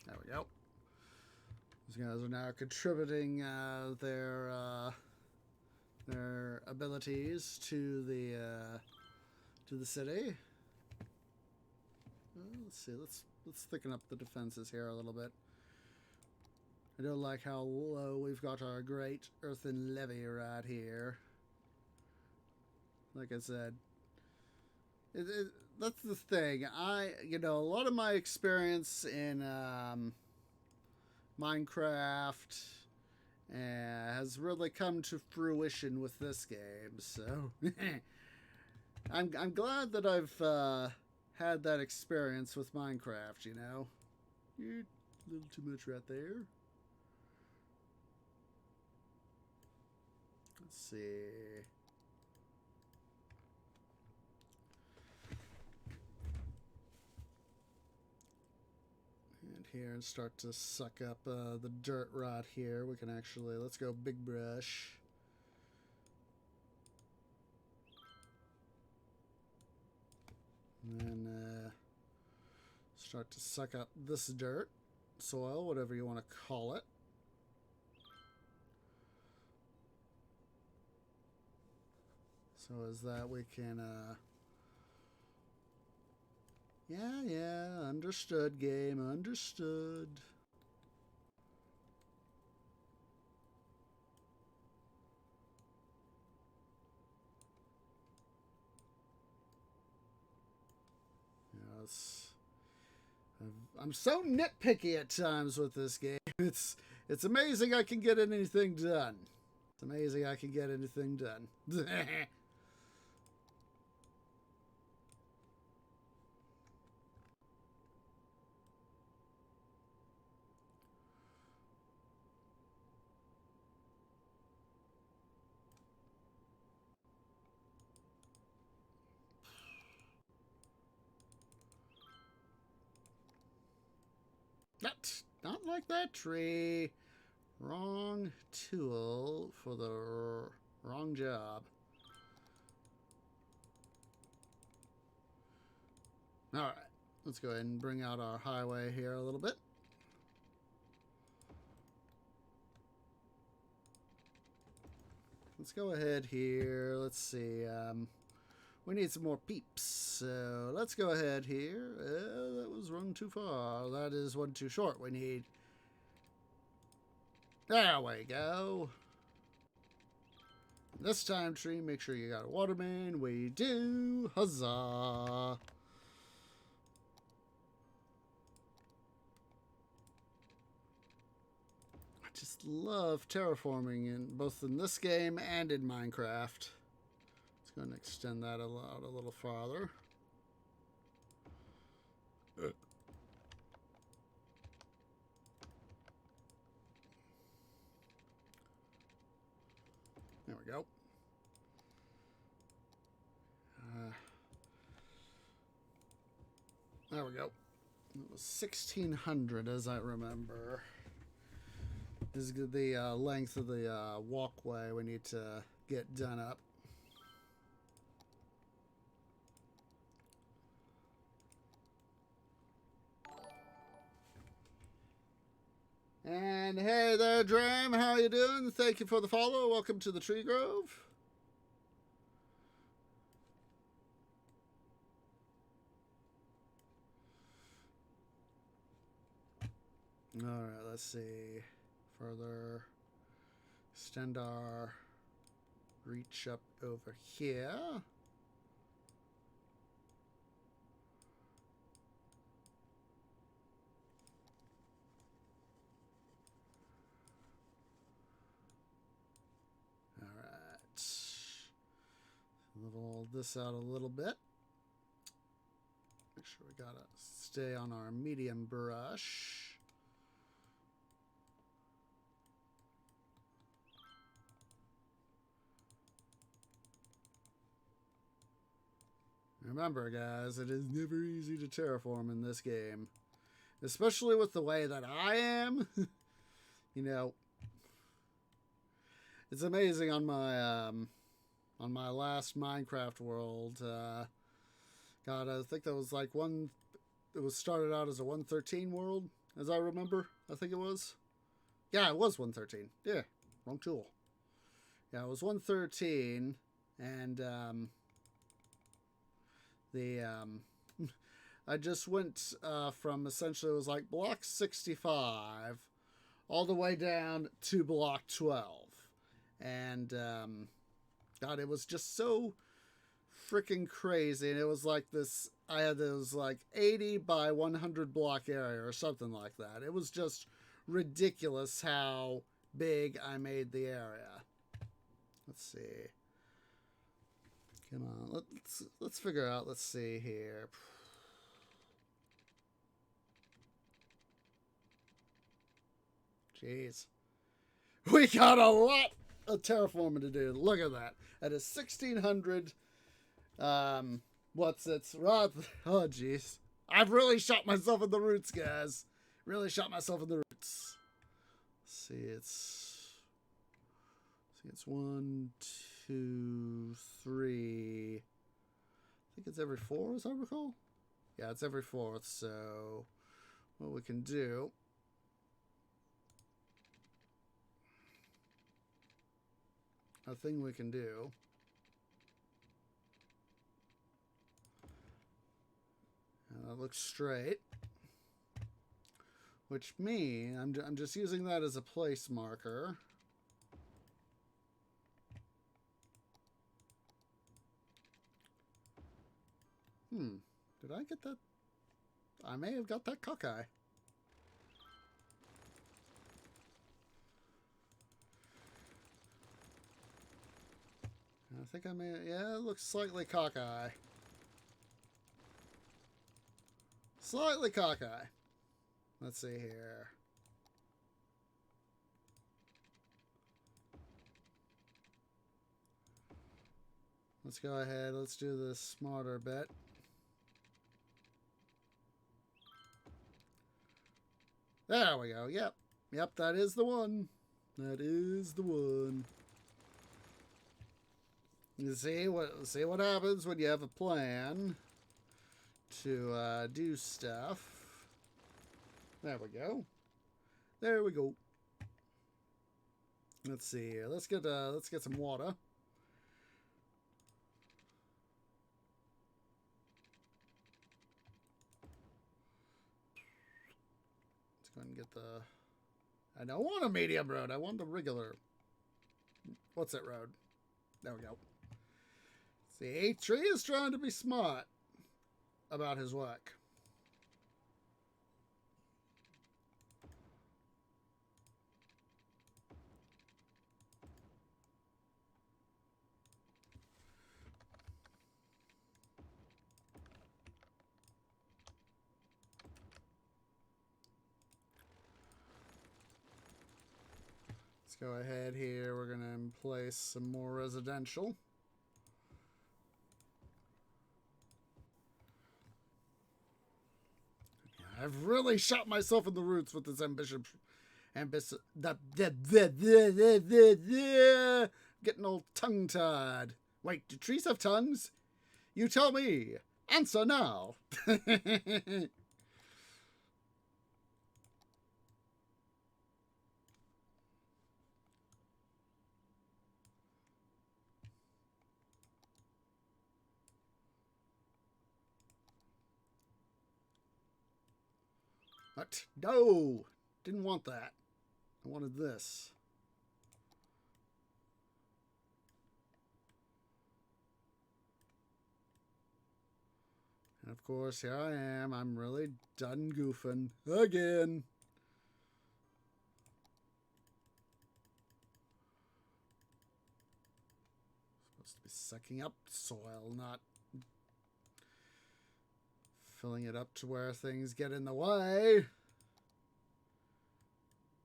There we go. These guys are now contributing their abilities to the city. Let's see. Let's thicken up the defenses here a little bit. I don't like how low we've got our great earthen levee right here. Like I said, that's the thing. A lot of my experience in Minecraft has really come to fruition with this game. So I'm glad that I've had that experience with Minecraft. You're a little too much right there. Let's see. And here, and start to suck up the dirt right here. We can actually, let's go big brush. And then start to suck up this dirt, soil, whatever you want to call it. So is that we can, yeah, understood, game, understood. Yes. I'm so nitpicky at times with this game. It's amazing I can get anything done. It's amazing I can get anything done. Not like that tree. Wrong tool for the wrong job. Alright, let's go ahead and bring out our highway here a little bit. Let's go ahead here. Let's see. We need some more peeps. So let's go ahead here. That was run too far. That is one too short. We need... There we go. This time, tree, make sure you got a water main. We do. Huzzah. I just love terraforming in both in this game and in Minecraft. Let's go and extend that out a little farther. There we go. There we go. It was 1600 as I remember. This is the length of the walkway we need to get done up. And hey there, Dram. How you doing? Thank you for the follow. Welcome to the Tree Grove. Alright, let's see. Further extend our reach up over here. Alright. Level this out a little bit. Make sure we gotta stay on our medium brush. Remember, guys, it is never easy to terraform in this game. Especially with the way that I am. You know, it's amazing on my last Minecraft world. God, I think that was like it was started out as a 113 world, as I remember. I think it was. Yeah, it was 113. Yeah, wrong tool. Yeah, it was 113, and I just went from essentially it was like block 65 all the way down to block 12, and God, it was just so freaking crazy. And it was like this, I had this like 80 by 100 block area or something like that. It was just ridiculous how big I made the area. Let's see. Come on, let's figure out. Let's see here. Jeez, we got a lot of terraforming to do. Look at that. That is 1600. What's its right? Oh, jeez, I've really shot myself in the roots, guys. Really shot myself in the roots. Let's see, it's 1, 2, 3. I think it's every 4, as I recall. Yeah, it's every 4th. So what we can do, a thing we can do That looks straight. Which means I'm just using that as a place marker. Did I get that? I may have got that cockeye. I think I may. Yeah, it looks slightly cockeye. Slightly cockeye. Let's see here. Let's go ahead. Let's do this smarter bit. There we go. Yep. Yep, that is the one. That is the one. You see what happens when you have a plan to do stuff. There we go. There we go. Let's see here. Let's get some water. Let's go ahead and get the. I don't want a medium road. I want the regular. What's that road? There we go. See, Tree is trying to be smart about his work. Let's go ahead here. We're going to place some more residential. I've really shot myself in the roots with this ambition. Getting all tongue-tied. Wait, do trees have tongues? You tell me. Answer now. What? No! Didn't want that. I wanted this. And of course, here I am. I'm really done goofing. Again. Supposed to be sucking up soil, not filling it up to where things get in the way.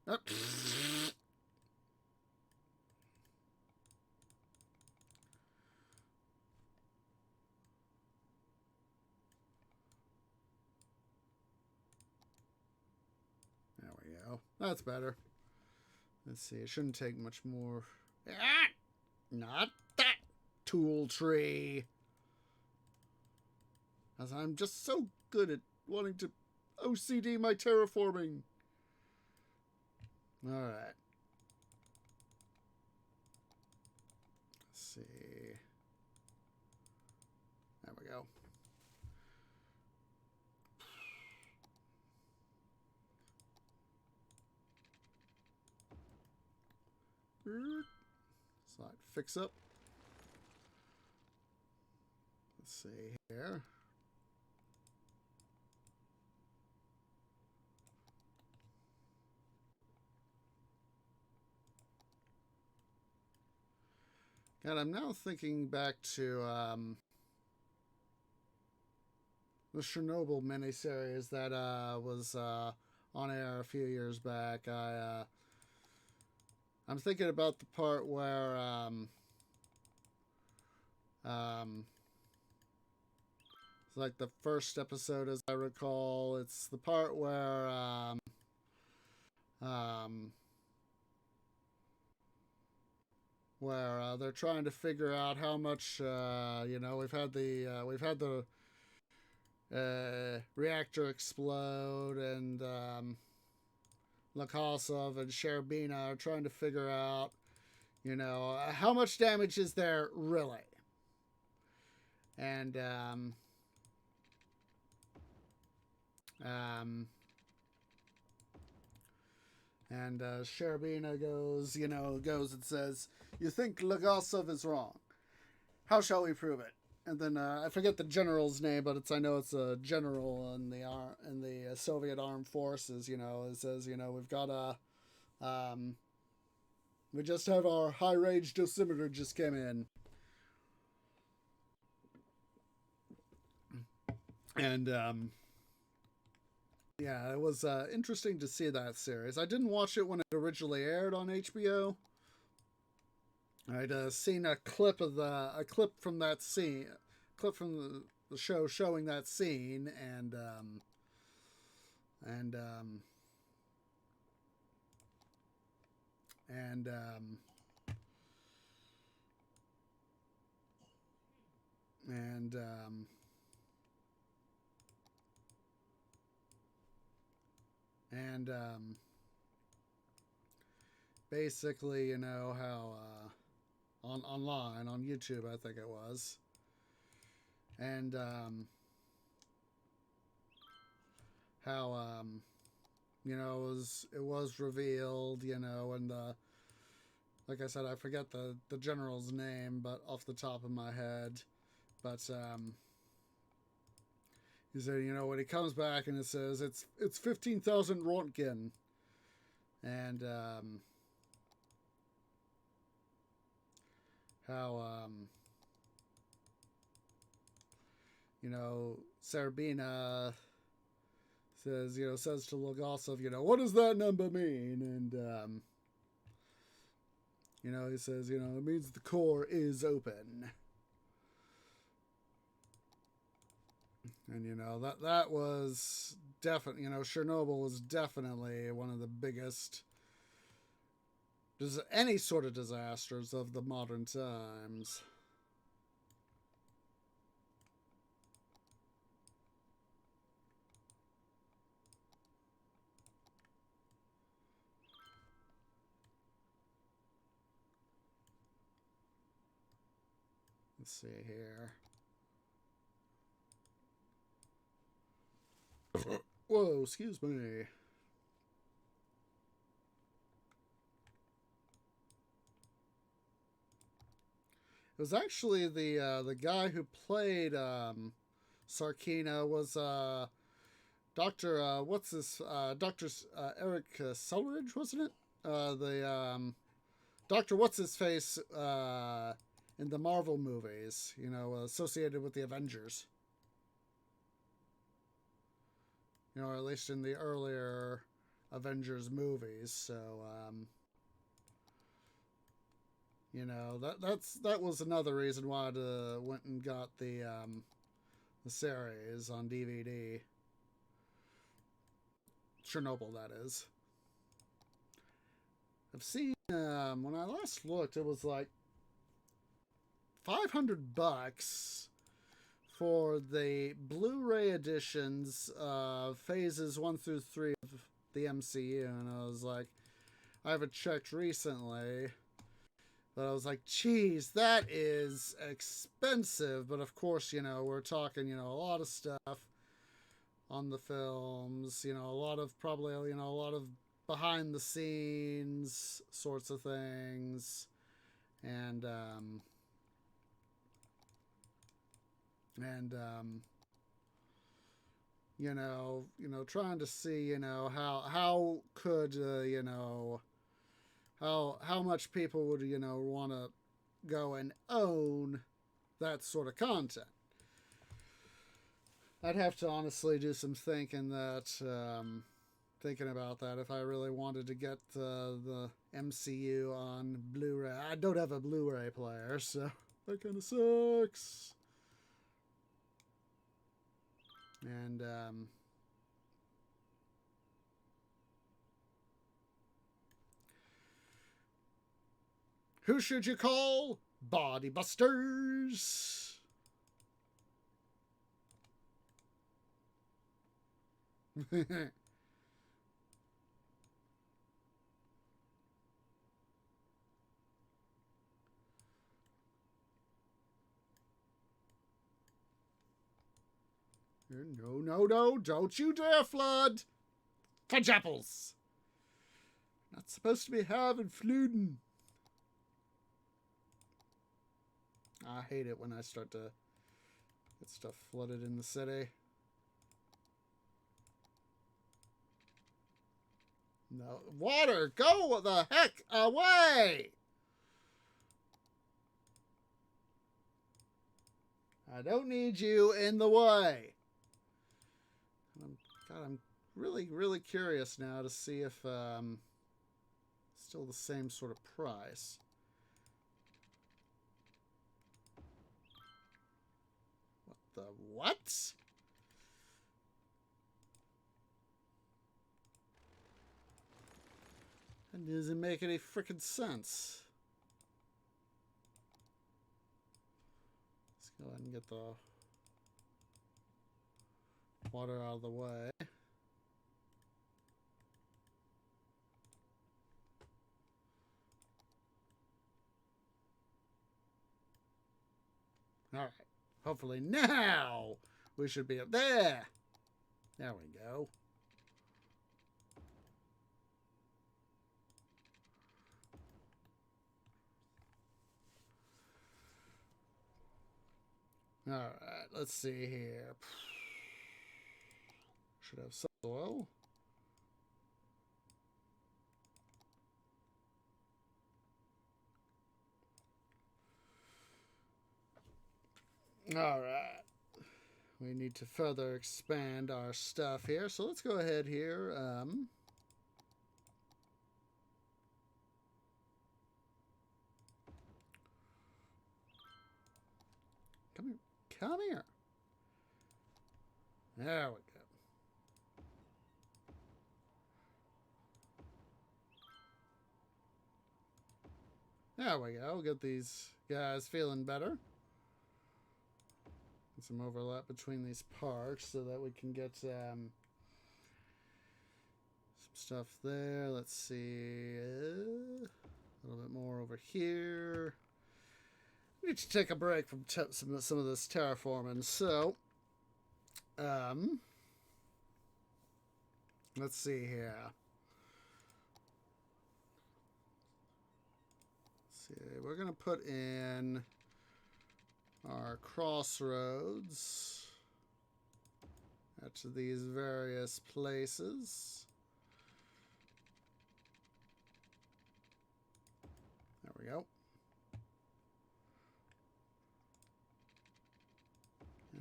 Oh. There we go. That's better. Let's see. It shouldn't take much more. Ah! Not that tool tree. As I'm just so good at wanting to OCD my terraforming. Alright. Let's see. There we go. Slide fix up. Let's see here. God, I'm now thinking back to the Chernobyl miniseries that was on air a few years back. I'm thinking about the part where it's like the first episode, as I recall. It's the part where they're trying to figure out how much you know, we've had the reactor explode, and Lakasov and Sherbina are trying to figure out, you know, how much damage is there really. And And Sherbina goes and says, "You think Legasov is wrong. How shall we prove it?" And then I forget the general's name, but I know it's a general in the Soviet armed forces. It says, we've got we just have our high range dosimeter just came in, and yeah, it was interesting to see that series. I didn't watch it when it originally aired on HBO. I'd seen a clip from that scene, clip from the show showing that scene, and and um, and um, and and basically, how online on YouTube, I think it was, and how it was revealed, and like I said, I forget the general's name, but off the top of my head, but he said, when he comes back and it says it's 15,000 Rontgen, and how Serbina says to Logosov, what does that number mean? And he says, it means the core is open. And that was definitely, Chernobyl was definitely one of the biggest any sort of disasters of the modern times. Let's see here. Whoa, excuse me. It was actually the guy who played Sarkina was Dr. Dr. Eric Selridge, wasn't it? The Dr. What's his face in the Marvel movies, associated with the Avengers. Or at least in the earlier Avengers movies. So, that was another reason why I went and got the series on DVD. Chernobyl, that is. I've seen when I last looked, it was like $500 for the Blu-ray editions of phases 1 through 3 of the MCU, and I was like, I haven't checked recently, but I was like, geez, that is expensive. But of course, we're talking, a lot of stuff on the films, a lot of probably, a lot of behind the scenes sorts of things, and trying to see, how could, how much people would, want to go and own that sort of content. I'd have to honestly do some thinking about that if I really wanted to get the MCU on Blu-ray. I don't have a Blu-ray player, so that kind of sucks. And who should you call? Bodybusters. No, no, no, don't you dare flood! Fudge apples! Not supposed to be having fluden. I hate it when I start to get stuff flooded in the city. No, water, go the heck away! I don't need you in the way. God, I'm really, really curious now to see if still the same sort of price. What the what? That doesn't make any freaking sense. Let's go ahead and get the water out of the way. Alright. Hopefully now we should be up there. There we go. Alright, let's see here. Should have some oil. Alright. We need to further expand our stuff here. So let's go ahead here. Come here. Come here. There we go. There we go. Get these guys feeling better. Get some overlap between these parks so that we can get some stuff there. Let's see. A little bit more over here. We need to take a break from some of this terraforming. So, let's see here. We're going to put in our crossroads at these various places. There we go.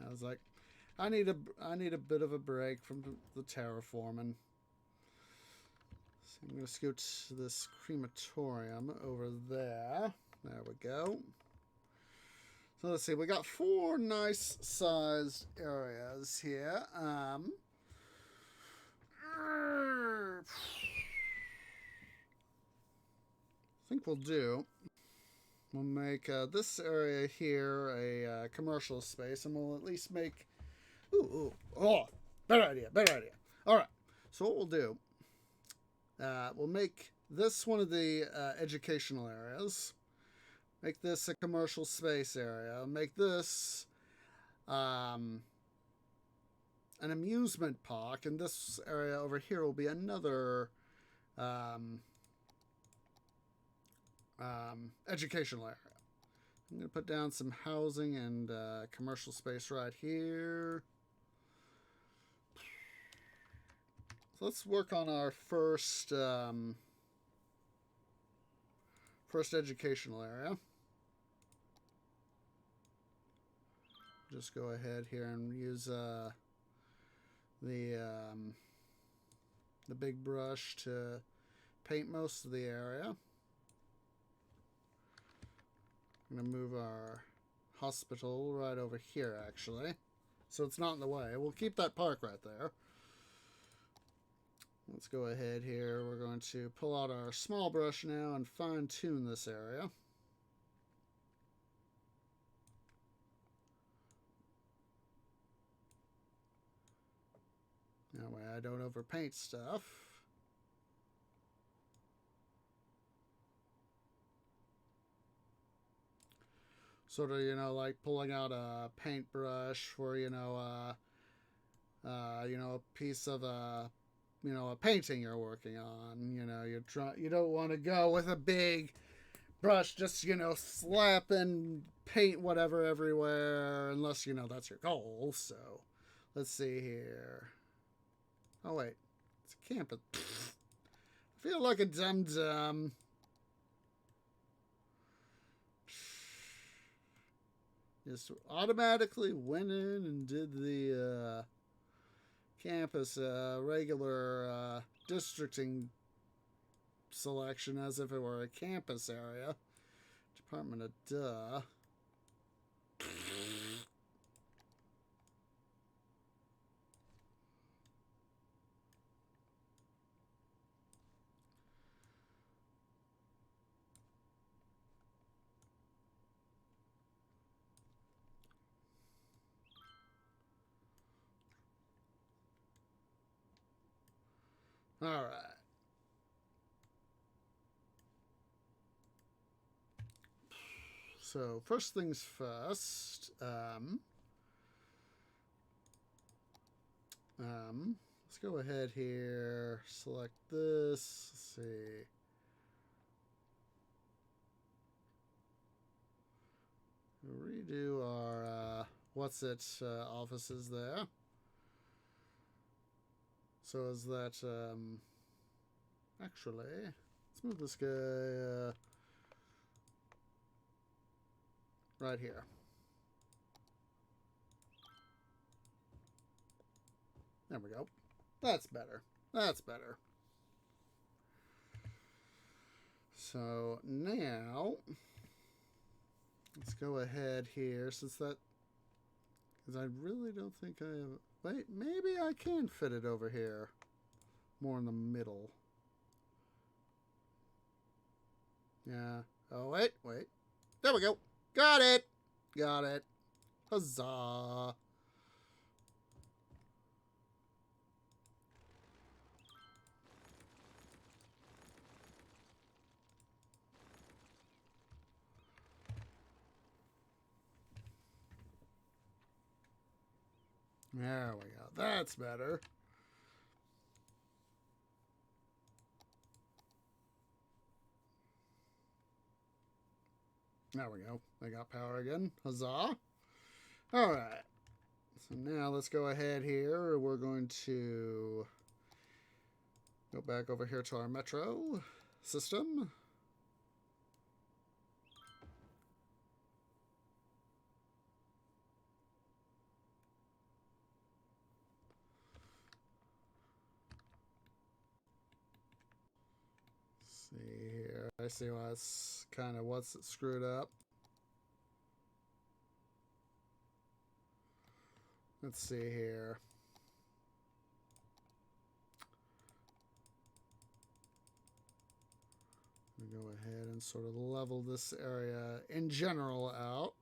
I was like, I need a bit of a break from the terraforming. I'm going to scoot this crematorium over there. There we go. So let's see. We got 4 nice sized areas here. I think we'll make this area here a commercial space, and we'll at least make... Oh, better idea. All right. So what we'll do... we'll make this one of the educational areas. Make this a commercial space area. Make this an amusement park. And this area over here will be another educational area. I'm going to put down some housing and commercial space right here. Let's work on our first educational area. Just go ahead here and use the big brush to paint most of the area. I'm going to move our hospital right over here, actually, so it's not in the way. We'll keep that park right there. Let's go ahead here. We're going to pull out our small brush now and fine-tune this area. That way I don't overpaint stuff. Sort of, like pulling out a paintbrush for, You know, a piece of a painting you're working on. You know, you don't want to go with a big brush, just slapping paint whatever everywhere, unless that's your goal. So, let's see here. Oh wait, it's a campus. I feel like a dum-dum. Just automatically went in and did the campus regular districting selection as if it were a campus area. Department of Duh. All right. So first things first. Let's go ahead here. Select this. Let's see. Redo our offices there. So is that actually, let's move this guy right here. There we go. That's better. That's better. So now let's go ahead here, since that, because I really don't think I have. Wait, maybe I can fit it over here, more in the middle. Yeah. Oh wait. There we go. Got it. Huzzah. There we go. That's better. There we go. I got power again. Huzzah. All right. So now let's go ahead here. We're going to go back over here to our metro system. See here. I see what's screwed up. Let's see here. We go ahead and sort of level this area in general out.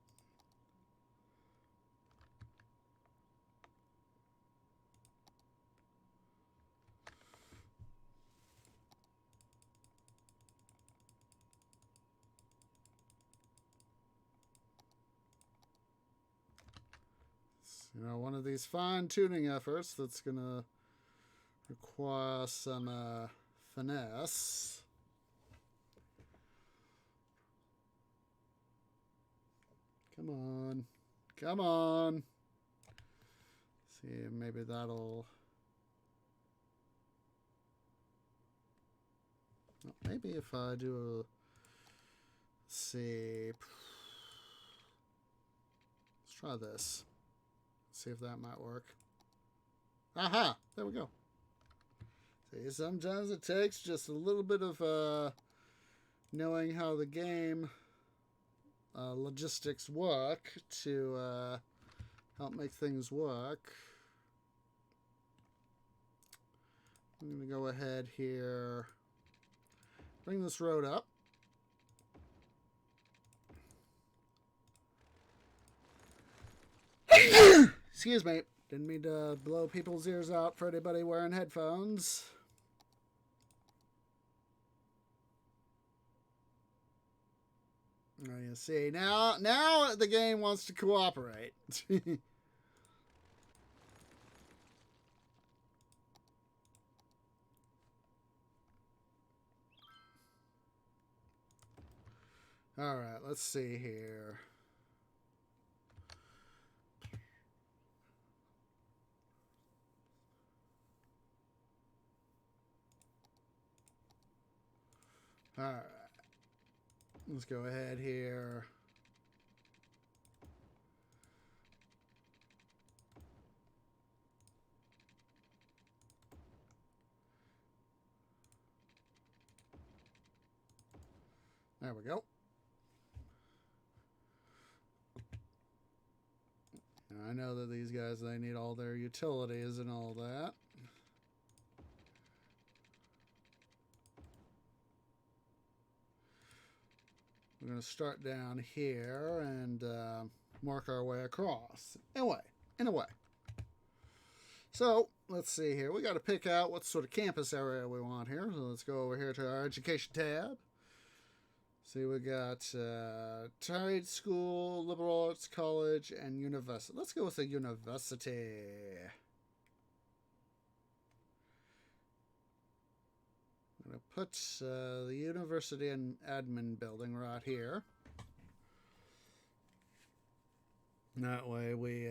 One of these fine-tuning efforts that's going to require some finesse. Come on. See, maybe that'll... Well, maybe if I do let's see. Let's try this. See if that might work. Aha! There we go. See, sometimes it takes just a little bit of knowing how the game logistics work to help make things work. I'm going to go ahead here, bring this road up. Excuse me. Didn't mean to blow people's ears out for anybody wearing headphones. Oh, you see, now the game wants to cooperate. All right, let's see here. All right, let's go ahead here. There we go. Now, I know that these guys, they need all their utilities and all that. We're going to start down here and work our way across. In a way. So, let's see here. We got to pick out what sort of campus area we want here. So let's go over here to our education tab. See, we got trade school, liberal arts college, and university. Let's go with the university. I'm going to put the university and admin building right here. That way we...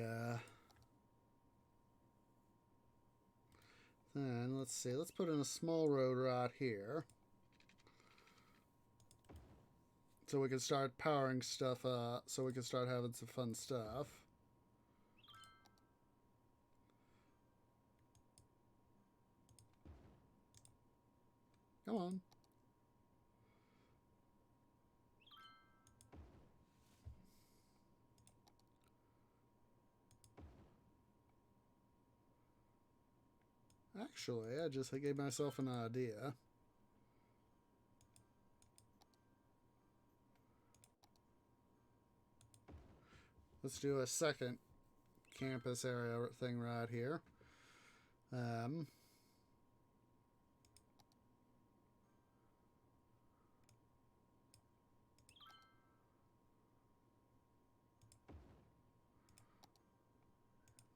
then, let's see. Let's put in a small road right here. So we can start powering stuff up. So we can start having some fun stuff. Come on. Actually, I gave myself an idea. Let's do a second campus area thing right here.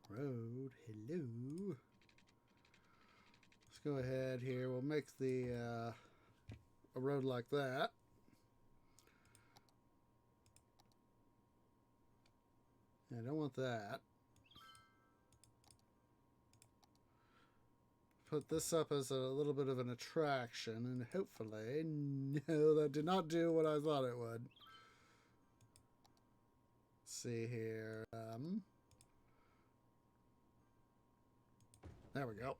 Road, hello. Let's go ahead here. We'll make the a road like that. I don't want that. Put this up as a little bit of an attraction, and hopefully, no, that did not do what I thought it would. Let's see here. There we go.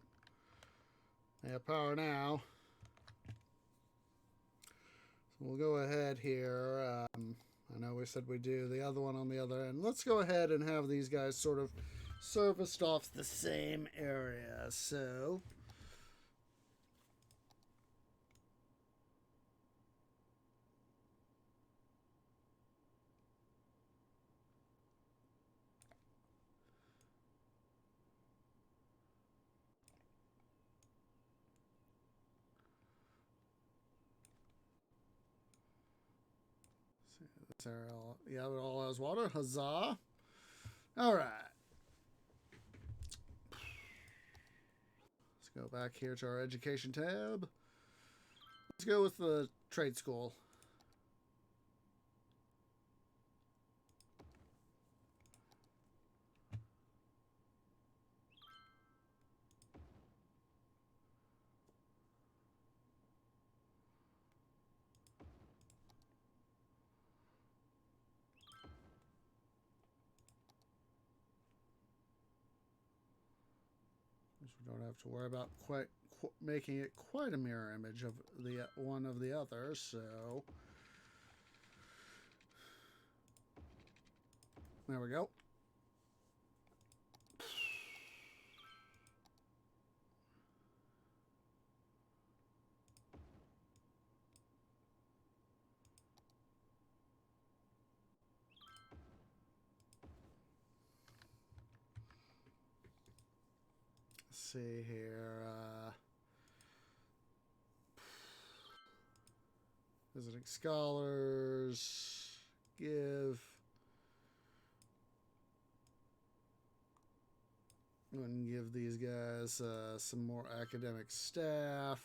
I have power now. So we'll go ahead here. I know we said we do the other one on the other end. Let's go ahead and have these guys sort of serviced off the same area. So... yeah, it all has water. Huzzah. All right. Let's go back here to our education tab. Let's go with the trade school. We don't have to worry about making it quite a mirror image of the one of the other, so there we go. See here. Visiting scholars. Give. And give these guys some more academic staff.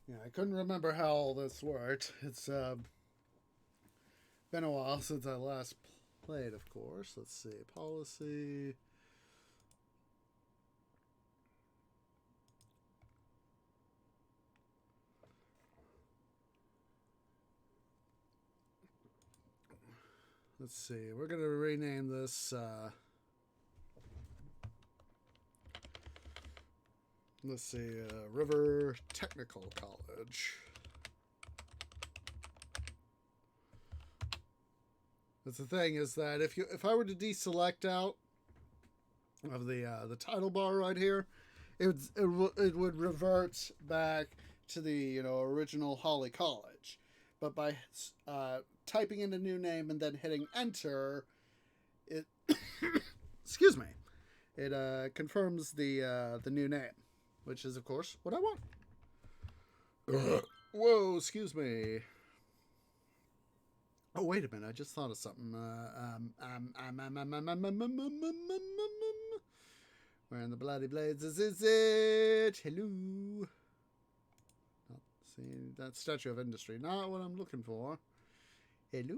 Yeah, I couldn't remember how all this worked. It's been a while since I last played, of course. Let's see. Policy. Let's see. We're going to rename this. Let's see. River Technical College. That's the thing, is that if I were to deselect out of the title bar right here, it would revert back to the original Holly College. But by typing in a new name and then hitting enter, it excuse me, it confirms the new name, which is of course what I want. Whoa, excuse me. Oh, wait a minute, I just thought of something. Where in the bloody blades is it? Hello. Not seeing that Statue of Industry. Not what I'm looking for. Hello.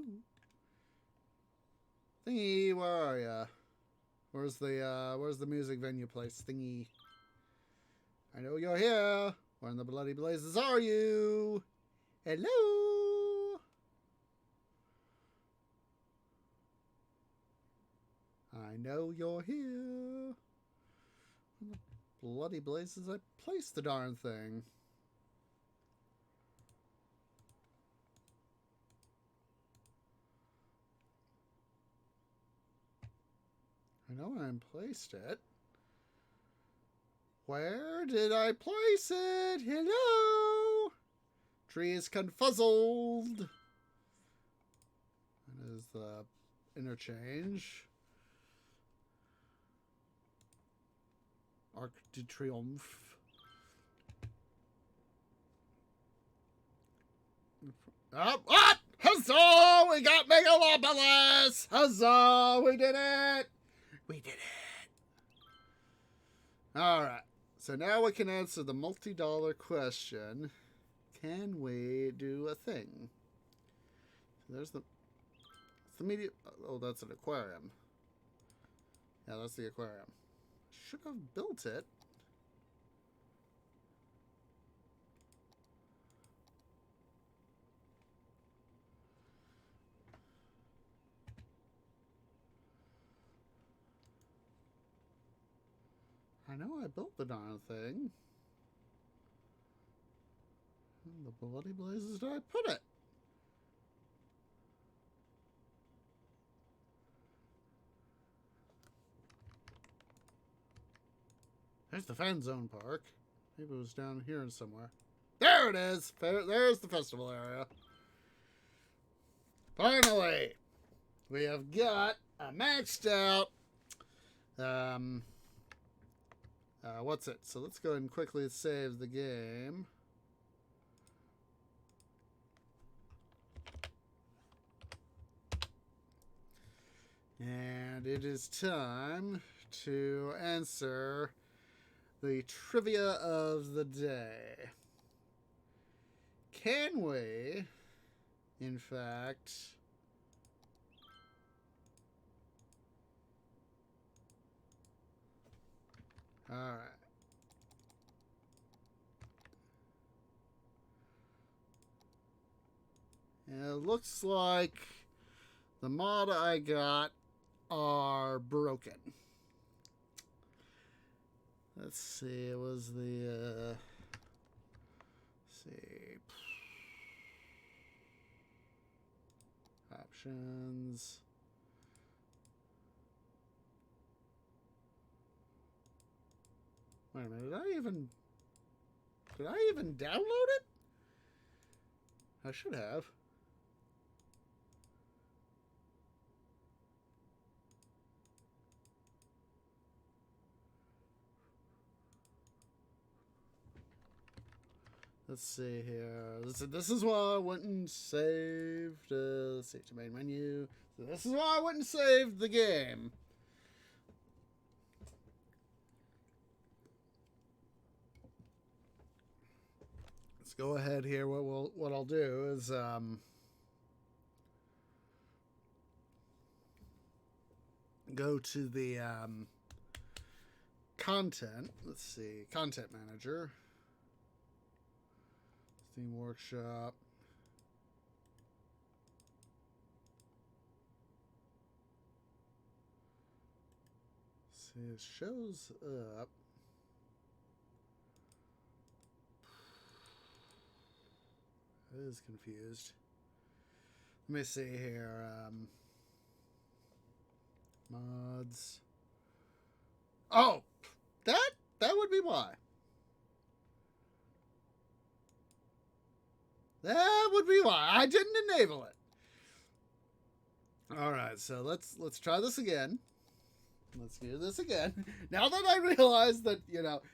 Thingy, where are ya? Where's the music venue place? Thingy. I know you're here. Where in the bloody blazes are you? Hello. I know you're here. Where the bloody blazes I placed the darn thing. I know I placed it. Where did I place it? Hello? Tree is confuzzled. That is the interchange. Arc de Triomphe. Up! Huzzah! We got Megalopolis! Huzzah! We did it! We did it! Alright. So now we can answer the multi-dollar question. Can we do a thing? So there's the media. Oh, that's an aquarium. Yeah, that's the aquarium. Should have built it. I know I built the darn thing. The bloody blazes did I put it? There's the fan zone park. Maybe it was down here somewhere. There it is! There's the festival area. Finally! We have got a maxed out what's it? So let's go ahead and quickly save the game. And it is time to answer the trivia of the day. Can we, in fact, alright. And it looks like the mod I got are broken. Let's see, it was the, let's see, options. Wait a minute, did I even download it? I should have. Let's see here. This is why I went and saved. Let's see, to main menu. So this is why I went and saved the game. Let's go ahead here. What I'll do is go to the content. Let's see, content manager, Steam Workshop. See, it shows up. I was confused. Let me see here. Mods. Oh, that would be why. That would be why I didn't enable it. All right, so let's try this again. Let's do this again. Now that I realize that,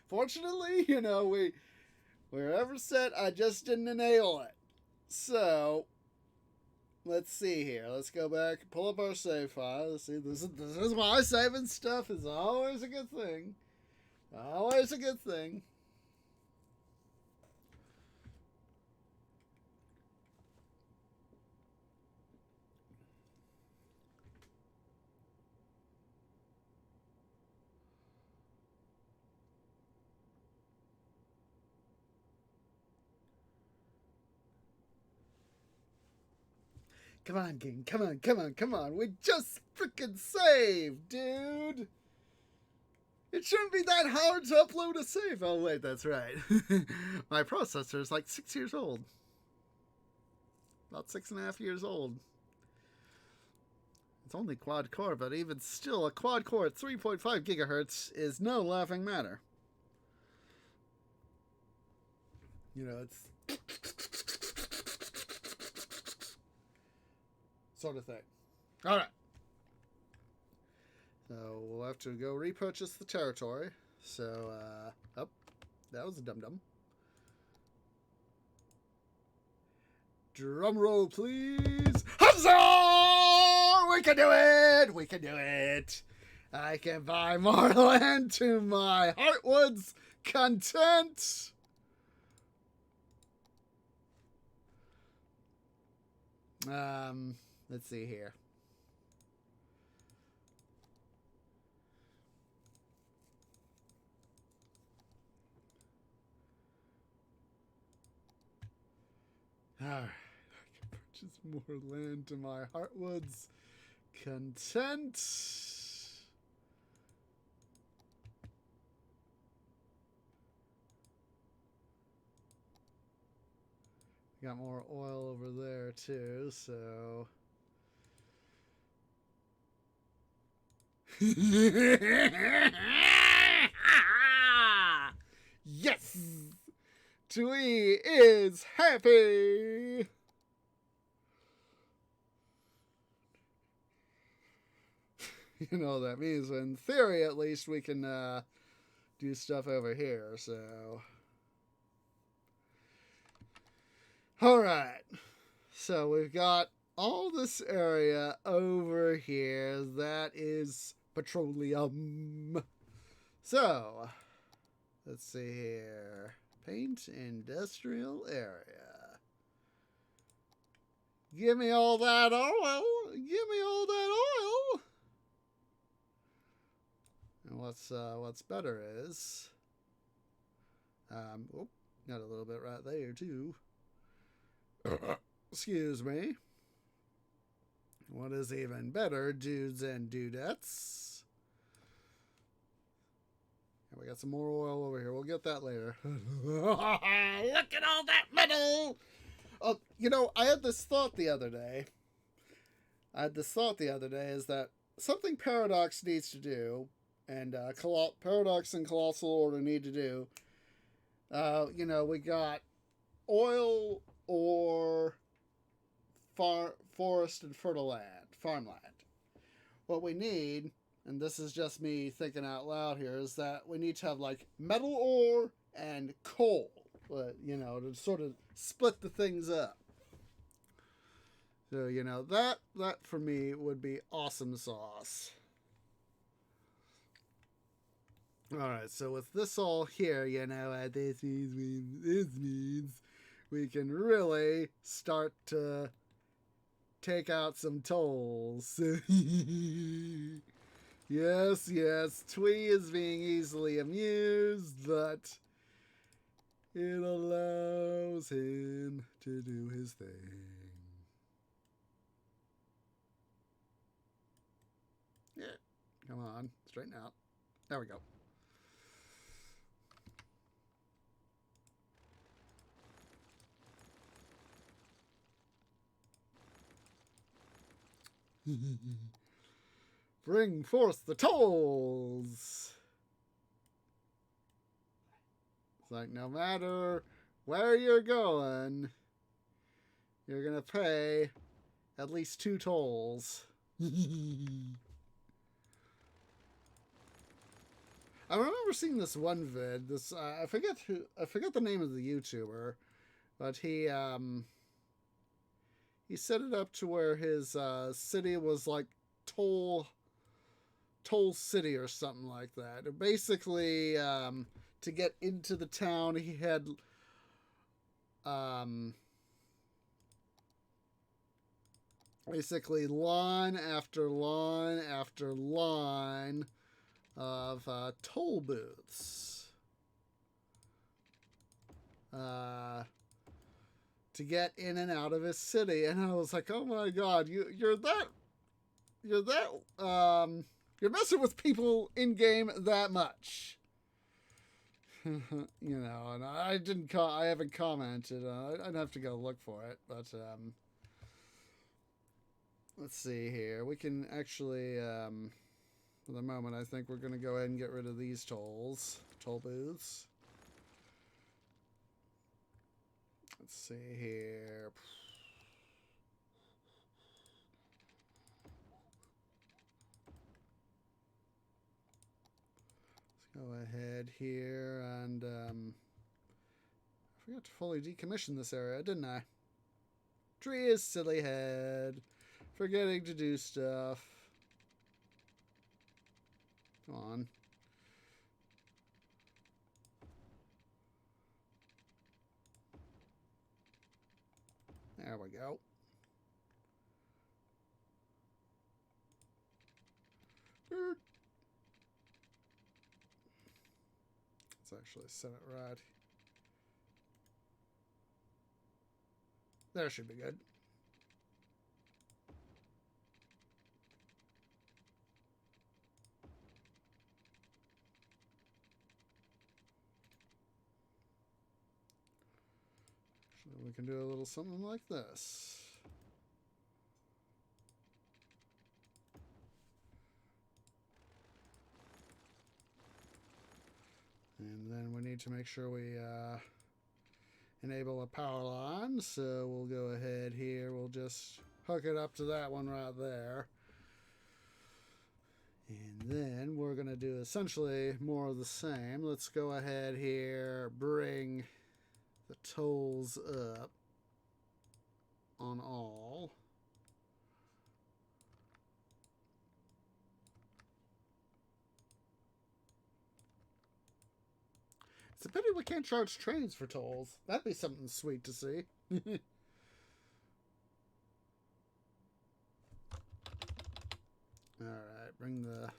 fortunately, we're ever set, I just didn't enable it. So, let's see here. Let's go back, pull up our save file. Let's see, this is why saving stuff is always a good thing. Always a good thing. Come on, game. Come on. We just freaking saved, dude. It shouldn't be that hard to upload a save. Oh, wait, that's right. My processor is like 6 years old. About 6.5 years old. It's only quad core, but even still, a quad core at 3.5 gigahertz is no laughing matter. It's sort of thing. All right. So we'll have to go repurchase the territory. So, that was a dum-dum. Drum roll, please. Huzzah! We can do it! We can do it! I can buy more land to my Heartwood's content! Let's see here. Alright, I can purchase more land to my Heartwood's content. Got more oil over there too, so... Yes! Twee is happy! You know what that means. In theory, at least, we can do stuff over here, so... Alright. So we've got all this area over here that is petroleum. So, let's see here. Paint industrial area. Give me all that oil. Give me all that oil. And what's better is, got a little bit right there too. Excuse me. What is even better, dudes and dudettes? And we got some more oil over here. We'll get that later. Look at all that metal! I had this thought the other day. Is that something Paradox needs to do, and Paradox and Colossal Order need to do. We got oil or forest and farmland. What we need, and this is just me thinking out loud here, is that we need to have like metal ore and coal, to sort of split the things up. So, that for me would be awesome sauce. Alright, so with this all here, what this means we can really start to take out some tolls. Yes, yes, Twee is being easily amused, but it allows him to do his thing. Yeah, come on, straighten out. There we go. Bring forth the tolls! It's like no matter where you're going, you're gonna pay at least 2 tolls. I remember seeing this one vid. This I forget the name of the YouTuber, but he set it up to where his city was like toll city or something like that. Basically, to get into the town, he had basically line after line after line of toll booths to get in and out of his city. And I was like, oh my god, you're messing with people in game that much. You know, and I haven't commented. I'd have to go look for it, but let's see here. We can actually, for the moment, I think we're going to go ahead and get rid of these toll booths. Let's see here. Let's go ahead here and I forgot to fully decommission this area, didn't I? Tree is silly head. Forgetting to do stuff. Come on. There we go. Let's actually set it right. There should be good. Actually, we can do a little something like this. And then we need to make sure we enable a power line. So we'll go ahead here. We'll just hook it up to that one right there. And then we're going to do essentially more of the same. Let's go ahead here, bring the tolls up on all. It's a pity we can't charge trains for tolls. That'd be something sweet to see. Alright, bring the...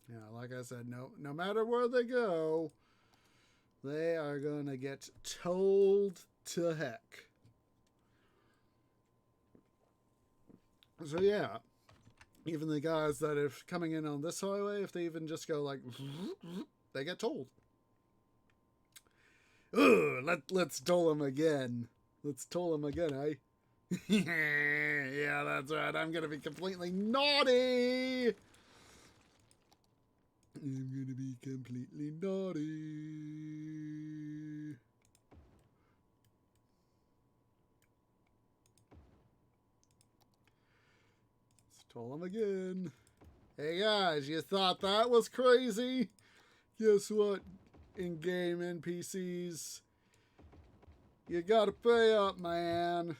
Yeah, like I said, no matter where they go, they are going to get tolled to heck. So yeah, even the guys that are coming in on this highway, if they even just go like, they get tolled. Ugh, let's toll them again. Let's toll them again, eh? Yeah, that's right. I'm going to be completely naughty. I'm going to be completely naughty. Let's toll them again. Hey guys, you thought that was crazy? Guess what? In-game NPCs, you gotta pay up, man.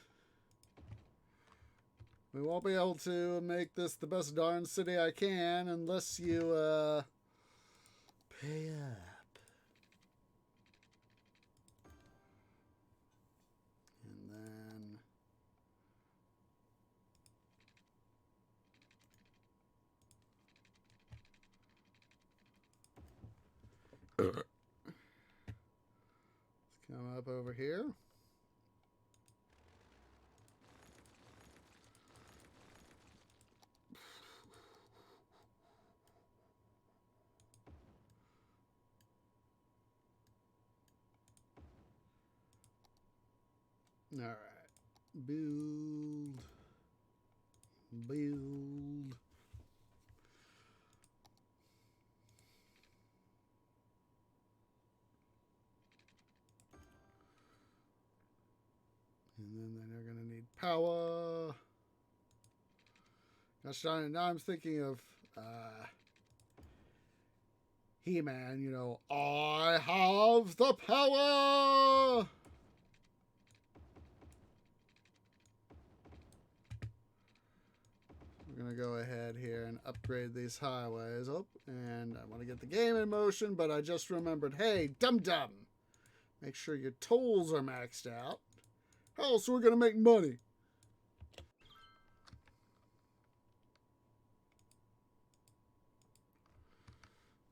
We won't be able to make this the best darn city I can unless you Way up. And then... let's come up over here. All right. Build. Build. And then they're going to need power. Gosh darn it, now I'm thinking of He-Man, you know, I have the power! We're going to go ahead here and upgrade these highways. Oh, and I want to get the game in motion, but I just remembered, hey, dum-dum, make sure your tolls are maxed out. How else are we going to make money?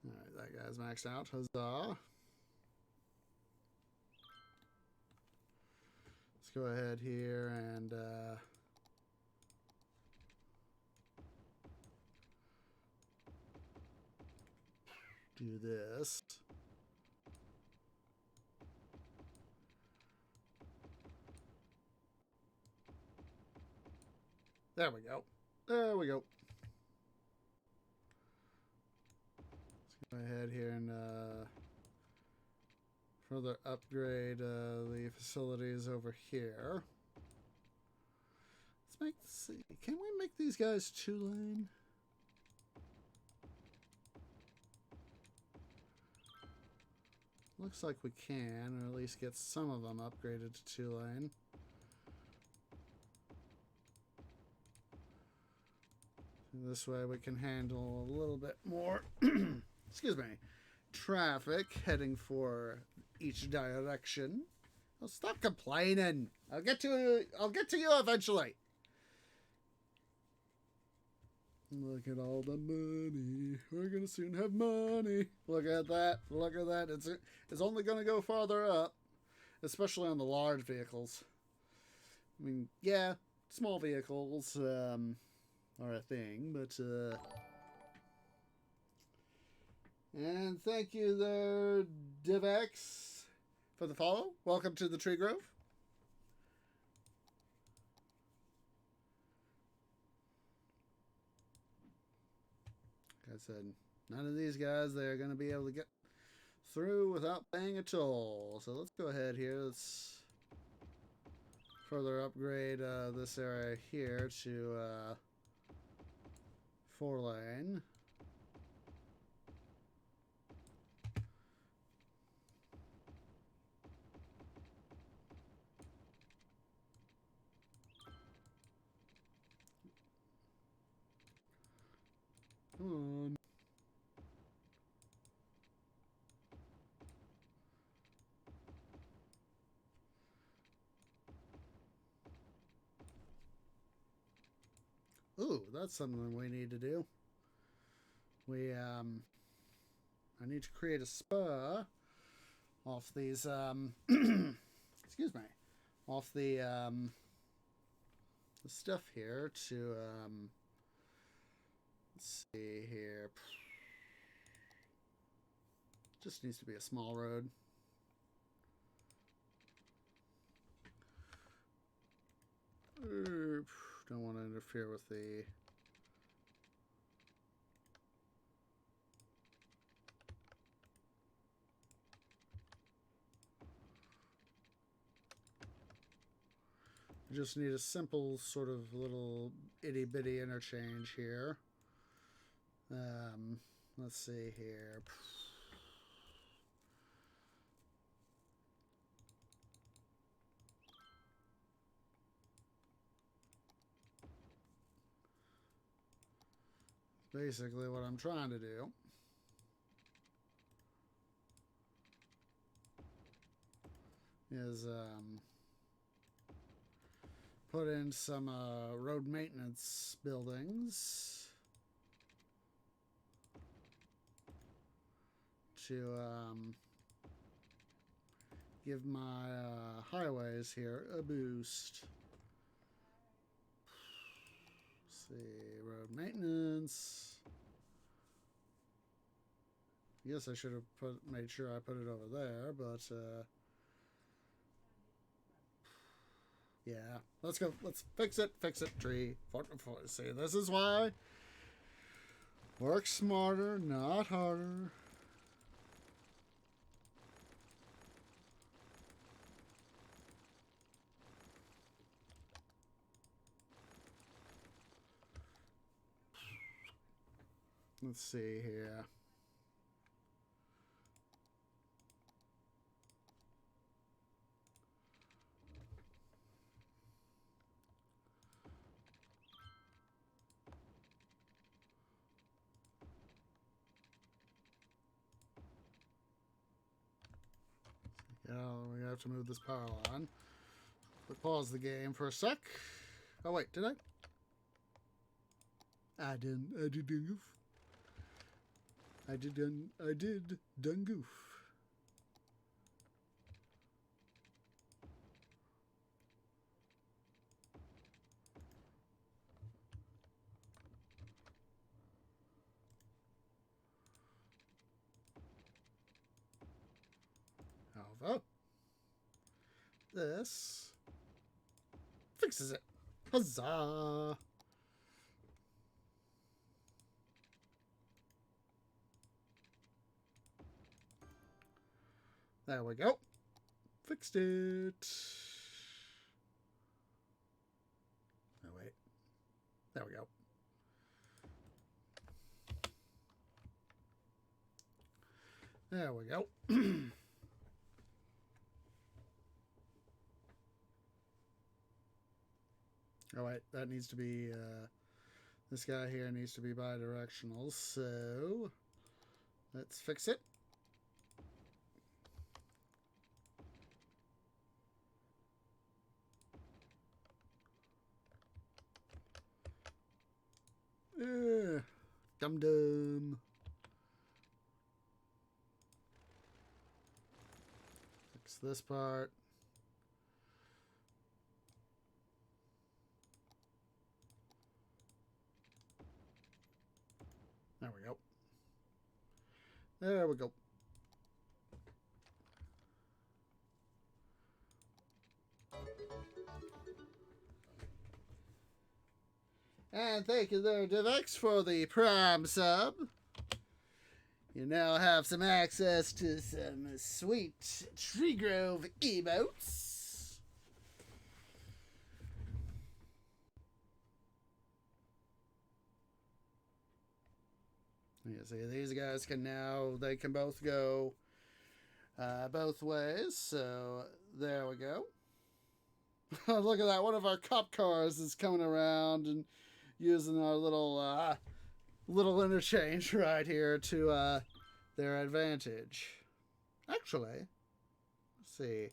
Alright, that guy's maxed out. Huzzah. Let's go ahead here and do this. There we go. There we go. Let's go ahead here and further upgrade the facilities over here. Let's make, see, can we make these guys 2-lane? Looks like we can, or at least get some of them upgraded to 2-lane. This way we can handle a little bit more, excuse me, traffic heading for each direction. Oh, stop complaining. I'll get to you eventually. Look at all the money. We're gonna soon have money. Look at that. Look at that. It's only gonna go farther up, especially on the large vehicles. I mean, yeah, small vehicles are a thing, but and thank you there, DivX, for the follow. Welcome to the Tree Grove. Like I said, none of these guys, they're going to be able to get through without paying a toll. So let's go ahead here. Let's further upgrade this area here to 4-lane. Come on. Ooh, that's something we need to do. I need to create a spur off these, excuse me, off the stuff here to, let's see here. Just needs to be a small road. Don't want to interfere with the... I just need a simple sort of little itty-bitty interchange here. Let's see here. Basically what I'm trying to do. is put in some road maintenance buildings to give my highways here a boost. Let's see, road maintenance. I guess I should have made sure I put it over there, but yeah, let's go. Let's fix it. Fix it. Tree. See, this is why. Work smarter, not harder. Let's see here. Yeah, we have to move this power line. But pause the game for a sec. Oh wait, did I? I did goof. I did done goof. However, this fixes it. Huzzah! There we go. Fixed it. Oh, wait. There we go. There we go. Oh, wait. That needs to be... this guy here needs to be bidirectional. So... let's fix it. Dum-dum. Fix this part. There we go. There we go. And thank you there, DivX, for the Prime sub. You now have some access to some sweet Tree Grove emotes. Yeah, see, these guys can now, they can both go both ways. So there we go. Look at that. One of our cop cars is coming around and using our little interchange right here to their advantage. Actually, let's see.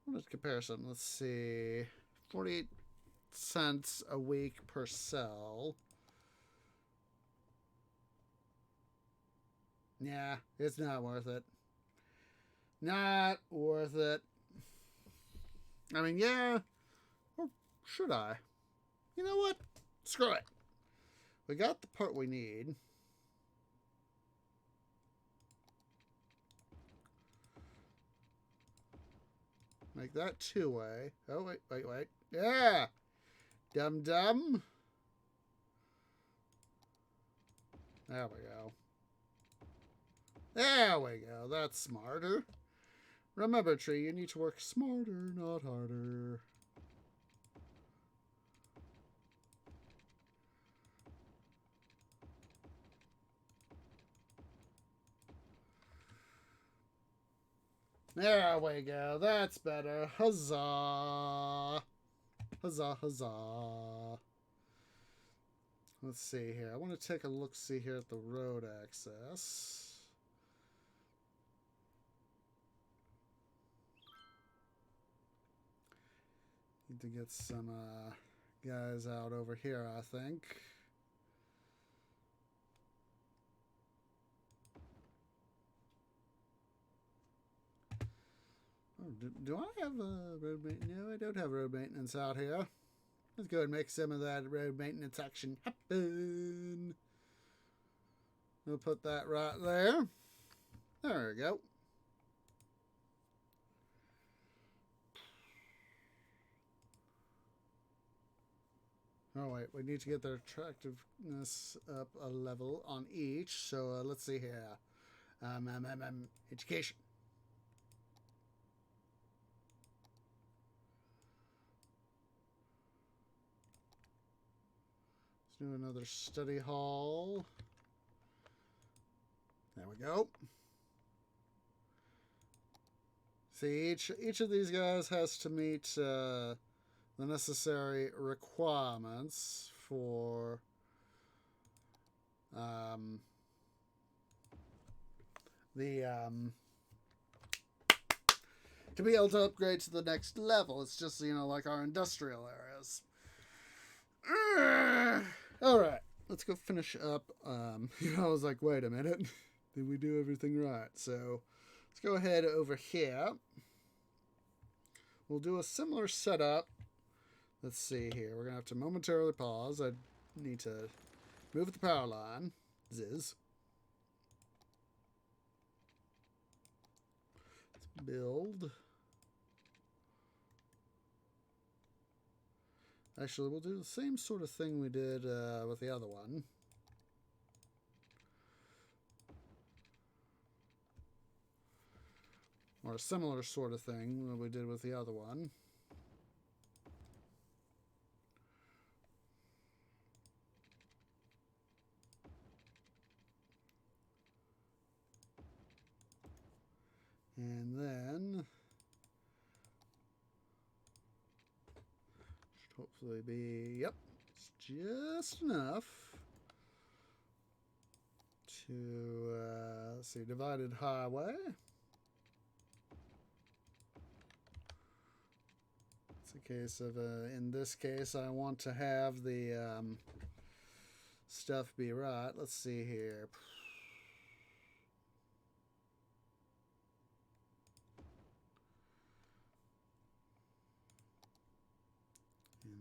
What is comparison? Let's see. 48 cents a week per cell. Yeah, it's not worth it. Not worth it. I mean, yeah. Or should I? You know what? Screw it. We got the part we need. Make that two-way. Oh, wait. Yeah! Dum-dum. There we go. There we go. That's smarter. Remember, Tree, you need to work smarter, not harder. There we go. That's better. Huzzah. Huzzah, huzzah. Let's see here. I want to take a look-see here at the road access. Need to get some guys out over here, I think. Oh, do I have a road maintenance? No, I don't have road maintenance out here. Let's go and make some of that road maintenance action happen. We'll put that right there. There we go. Oh wait, we need to get their attractiveness up a level on each. So let's see here. Education. Let's do another study hall. There we go. See, each of these guys has to meet the necessary requirements for to be able to upgrade to the next level. It's just, you know, like our industrial areas. All right, let's go finish up. You know, I was like, wait a minute, did we do everything right? So let's go ahead over here. We'll do a similar setup. Let's see here. We're gonna have to momentarily pause. I need to move the power line. Let's build. Actually, we'll do the same sort of thing we did with the other one. Or a similar sort of thing that we did with the other one. And then should hopefully be, yep, it's just enough to, let's see, divided highway. It's a case of, in this case, I want to have the stuff be right. Let's see here.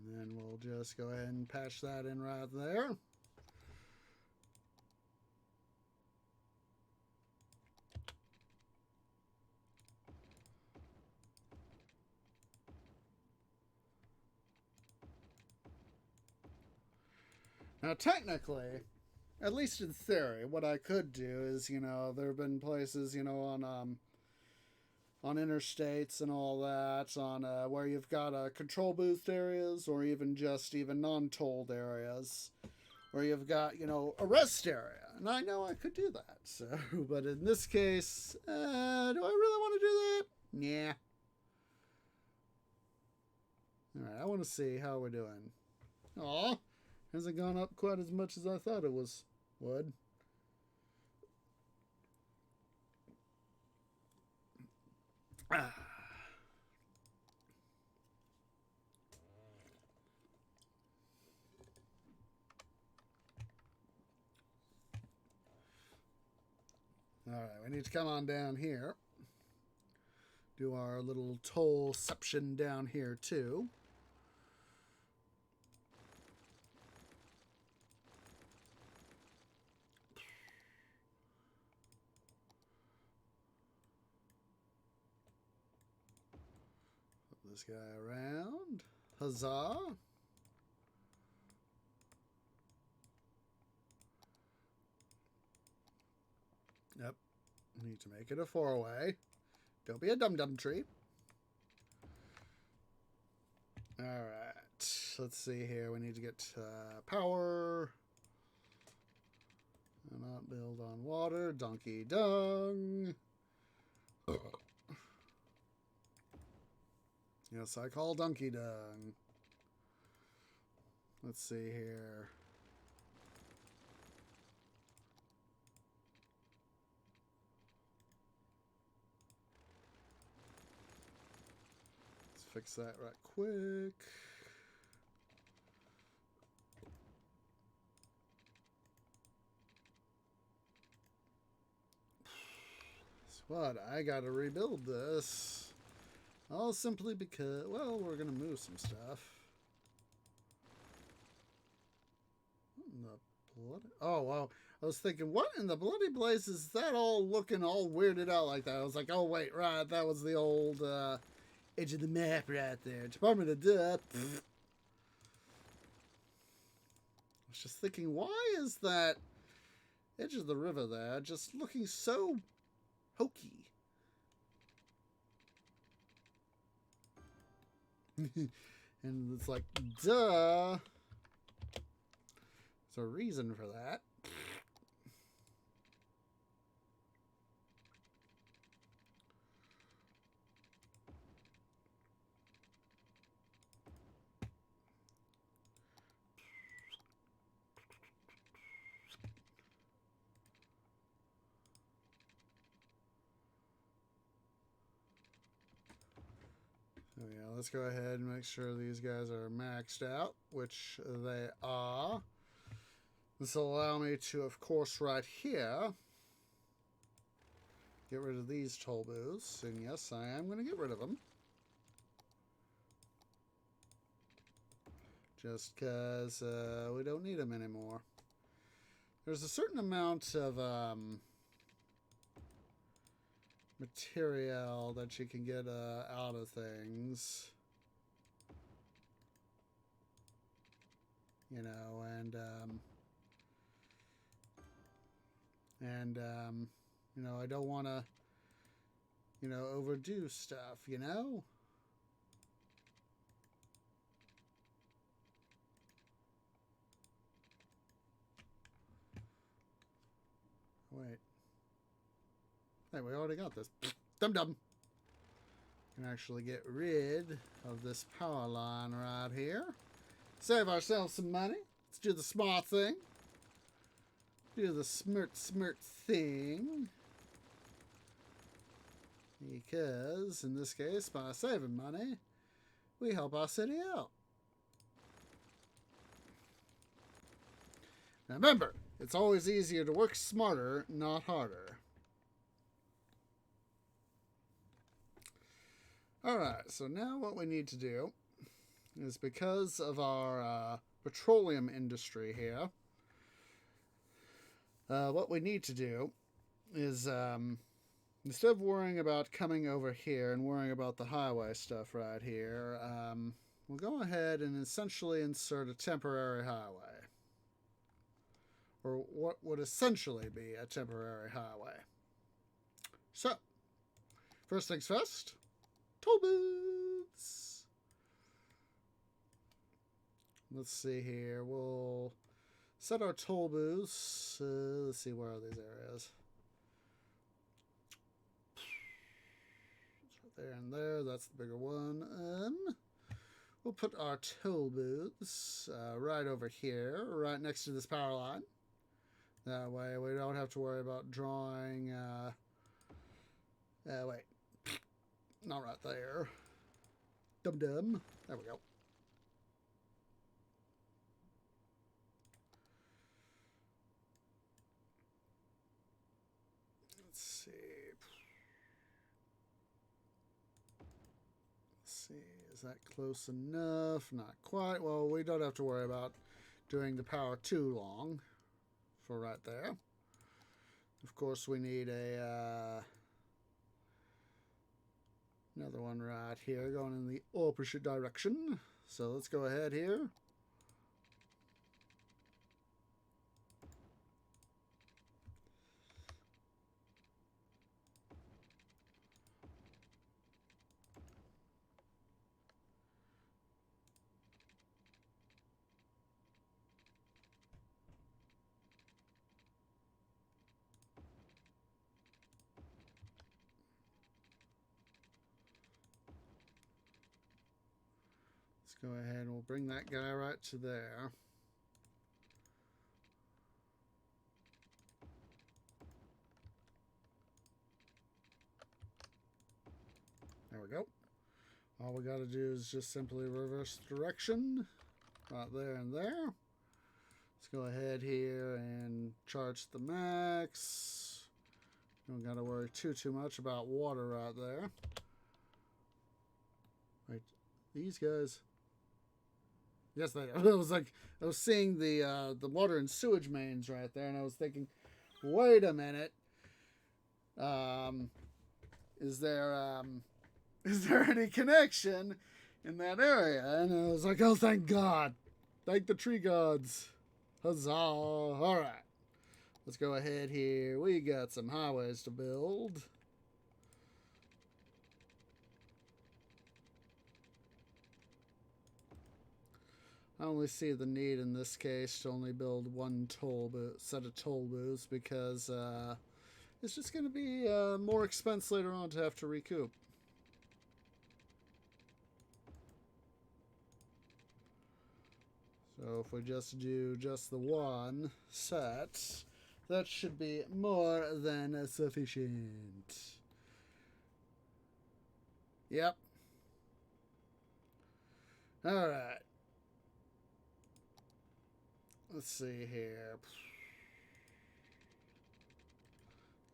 And then we'll just go ahead and patch that in right there. Now, technically, at least in theory, what I could do is, you know, there have been places, you know, on interstates and all that, on where you've got control booth areas, or even non-tolled areas, where you've got, you know, a rest area. And I know I could do that. So, but in this case, do I really want to do that? Yeah. All right, I want to see how we're doing. Aw, hasn't gone up quite as much as I thought it would. Ah. All right, we need to come on down here. Do our little tollception down here too. Put this guy around. Huzzah! Yep. Need to make it a four-way. Don't be a dum-dum tree. Alright. Let's see here. We need to get power. Not build on water. Donkey dung. Yes, I call donkey dung. Let's see here. fix that right quick. What? I gotta rebuild this. All simply because, well, we're gonna move some stuff. What in the bloody? Oh, wow. I was thinking, what in the bloody place is that all looking all weirded out like that? I was like, oh, wait, right. That was the old edge of the map right there. Department of Duh. I was just thinking, why is that edge of the river there just looking so hokey? And it's like, duh. There's a reason for that. So yeah, let's go ahead and make sure these guys are maxed out, which they are. This will allow me to, of course, right here, get rid of these toll booths. And yes, I am going to get rid of them. Just because we don't need them anymore. There's a certain amount of material that you can get out of things. You know, and you know, I don't want to, you know, overdo stuff, you know? Wait. Hey, we already got this. Dum-dum. Can actually get rid of this power line right here. Save ourselves some money. Let's do the smart thing. Do the smirt thing. Because, in this case, by saving money, we help our city out. Now remember, it's always easier to work smarter, not harder. Alright, so now what we need to do is, because of our petroleum industry here, what we need to do is, instead of worrying about coming over here and worrying about the highway stuff right here, we'll go ahead and essentially insert a temporary highway. Or what would essentially be a temporary highway. So, first things first, toll booths. Let's see here. We'll set our toll booths. Let's see, where are these areas? It's right there and there. That's the bigger one. We'll put our toll booths right over here, right next to this power line. That way we don't have to worry about drawing, wait, not right there. Dum-dum. There we go. Let's see. Let's see, is that close enough? Not quite. Well, we don't have to worry about doing the power too long. For right there. Of course, we need a another one right here going in the opposite direction. So let's go ahead here. Go ahead and we'll bring that guy right to there. There we go. All we got to do is just simply reverse direction. Right there and there. Let's go ahead here and charge the max. Don't got to worry too much about water right there. Right, these guys. Yes, they. I was seeing the water and sewage mains right there, and I was thinking, wait a minute. Is there any connection in that area? And I was like, oh, thank God. Thank the tree gods. Huzzah. All right. Let's go ahead here. We got some highways to build. I only see the need in this case to only build one set of toll booths because it's just going to be more expense later on to have to recoup. So if we just do just the one set, that should be more than sufficient. Yep. All right. Let's see here.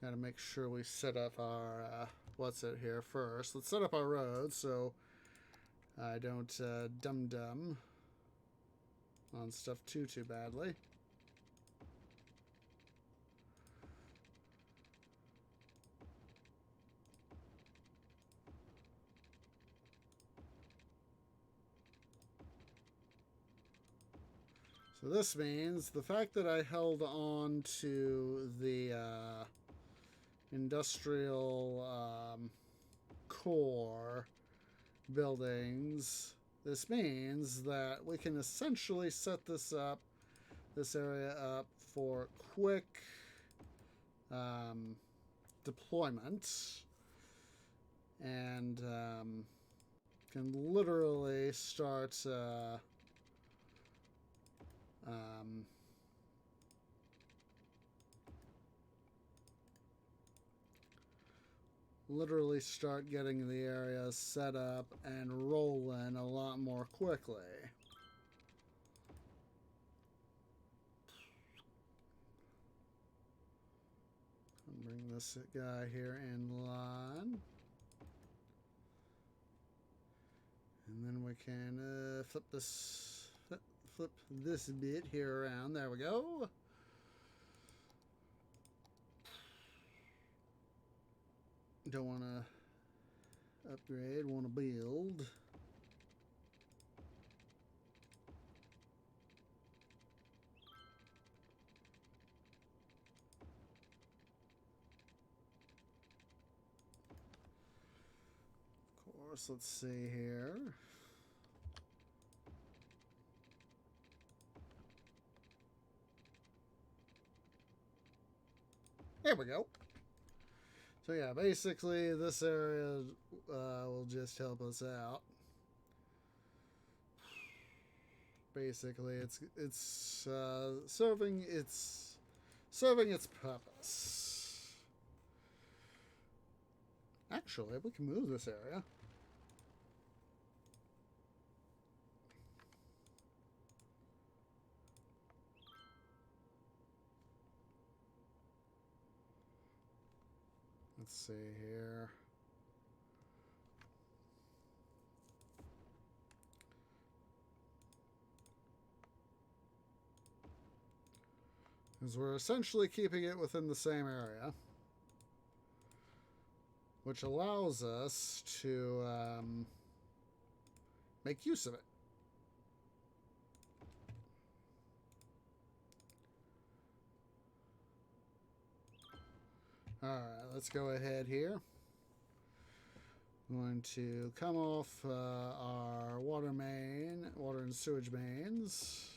Got to make sure we set up our, what's it here first. Let's set up our roads so I don't dum-dum on stuff too badly. So this means the fact that I held on to the industrial core buildings, this means that we can essentially set this area up for quick deployment, and can literally start getting the area set up and rolling a lot more quickly. Bring this guy here in line. And then we can flip this bit here around. There we go. Don't want to upgrade, want to build. Of course, let's see here. There we go. So yeah, basically this area will just help us out. Basically, it's serving its purpose. Actually, we can move this area. Let's see here. Because we're essentially keeping it within the same area, which allows us to make use of it. Alright, let's go ahead here. I'm going to come off our water and sewage mains.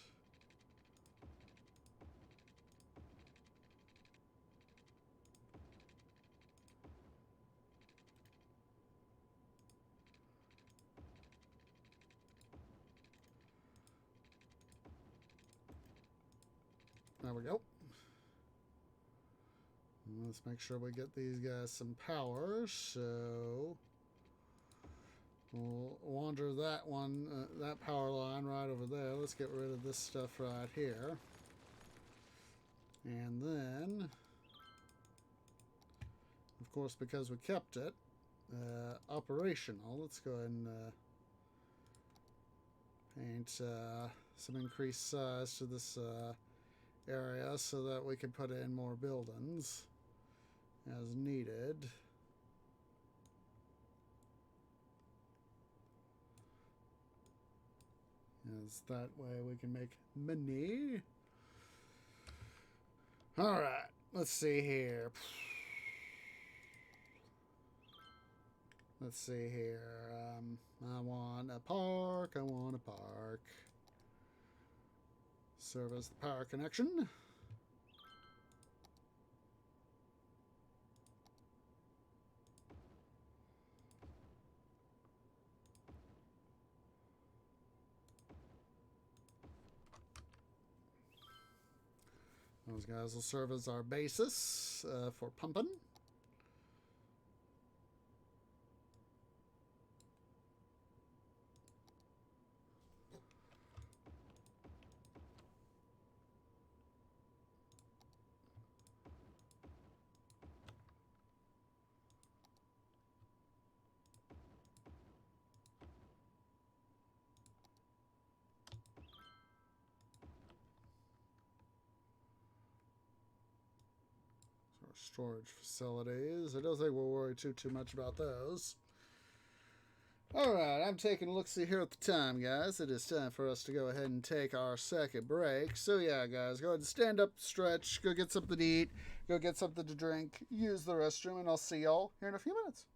There we go. Let's make sure we get these guys some power. So We'll wander that one, that power line right over there. Let's get rid of this stuff right here. And then, of course, because we kept it operational, let's go ahead and paint some increased size to this area so that we can put in more buildings as needed. As that way we can make money. Alright, let's see here. Let's see here. I want a park. I want a park. Service the power connection. Those guys will serve as our basis for pumping. Storage facilities. I don't think we'll worry too much about those. Alright, I'm taking a look-see here at the time, guys. It is time for us to go ahead and take our second break. So yeah, guys, go ahead and stand up, stretch, go get something to eat, go get something to drink, use the restroom, and I'll see y'all here in a few minutes.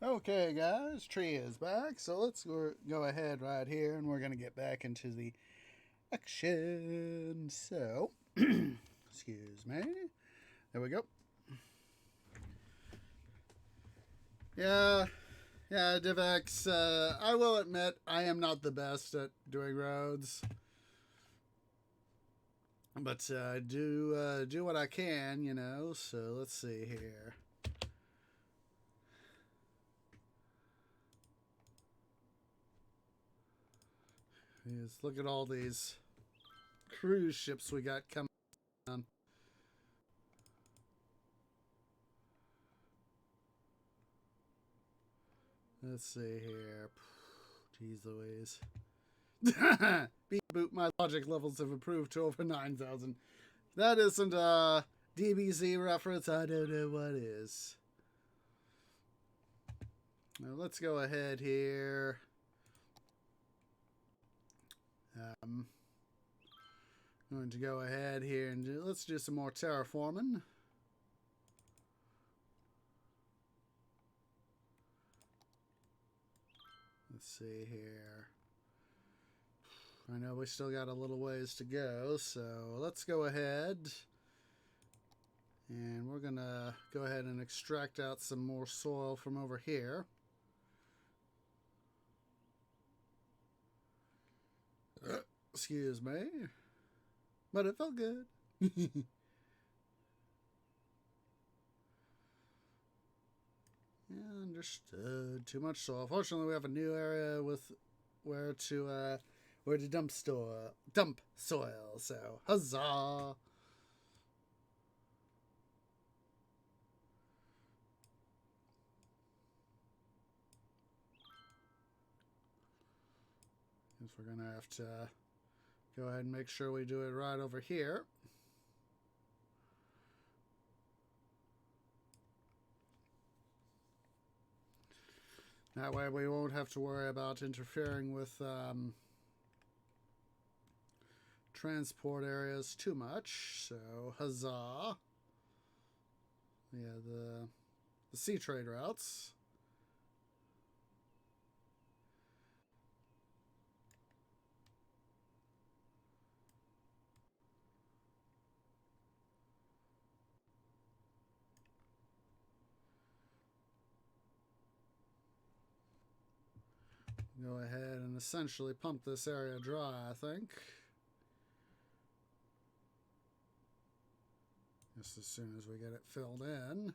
Okay, guys, tree is back. So let's go ahead right here, and we're gonna get back into the action. So, excuse me. There we go. Yeah, yeah, DivX. I will admit I am not the best at doing roads, but do what I can, you know. So let's see here. Just look at all these cruise ships we got coming on. Let's see here. Jeez Louise. Beep boop, my logic levels have improved to over 9,000. That isn't a DBZ reference. I don't know what is. Now let's go ahead here. I'm going to go ahead here and let's do some more terraforming. Let's see here. I know we still got a little ways to go, so let's go ahead. And we're going to go ahead and extract out some more soil from over here. Excuse me. But it felt good. Yeah, understood. Too much soil. Fortunately, we have a new area with where to dump soil. So, huzzah! Guess we're gonna have to go ahead and make sure we do it right over here. That way we won't have to worry about interfering with transport areas too much. So, huzzah. Yeah, the sea trade routes. Go ahead and essentially pump this area dry, I think. Just as soon as we get it filled in.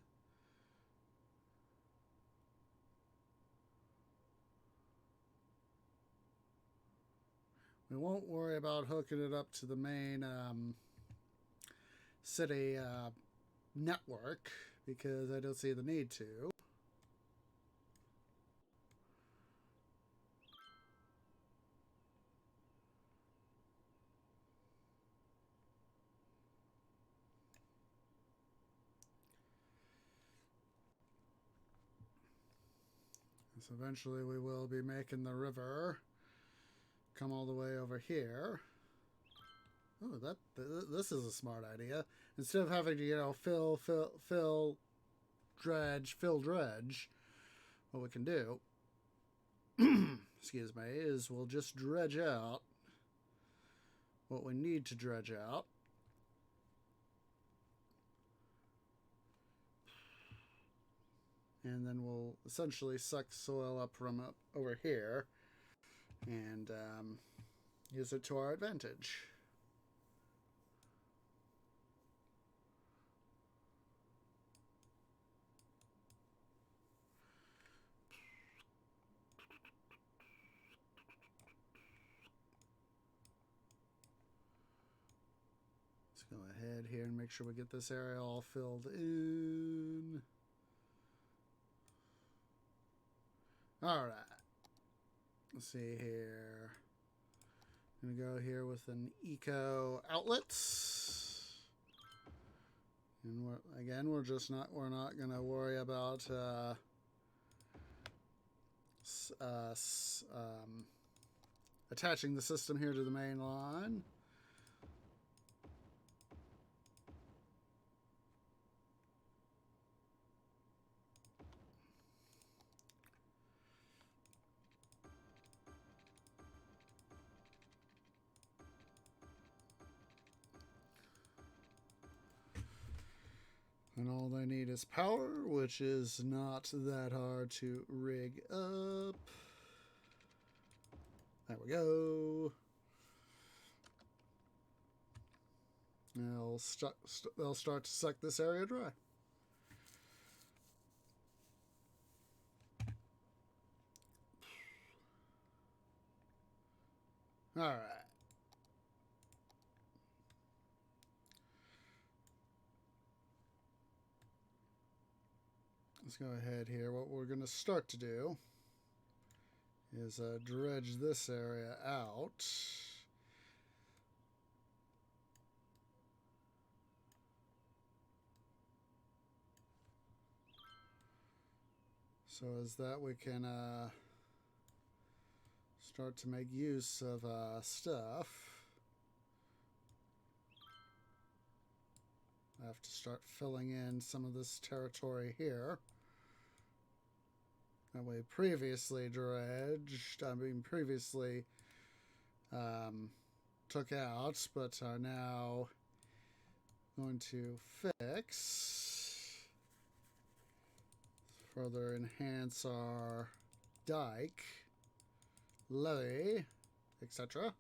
We won't worry about hooking it up to the main city network because I don't see the need to. So eventually we will be making the river come all the way over here. Oh, this is a smart idea. Instead of having to, you know, fill, dredge, what we can do, excuse me, is we'll just dredge out what we need to dredge out. And then we'll essentially suck soil up from up over here and use it to our advantage. Let's go ahead here and make sure we get this area all filled in. All right. Let's see here. I'm gonna go here with an eco outlets, and we're not gonna worry about attaching the system here to the main line. And all they need is power, which is not that hard to rig up. There we go. They'll start to suck this area dry. All right. Let's go ahead here. What we're going to start to do is dredge this area out. So as that we can start to make use of stuff. I have to start filling in some of this territory here that we previously dredged, previously took out, but are now going to fix, further enhance our dike, levee, etc.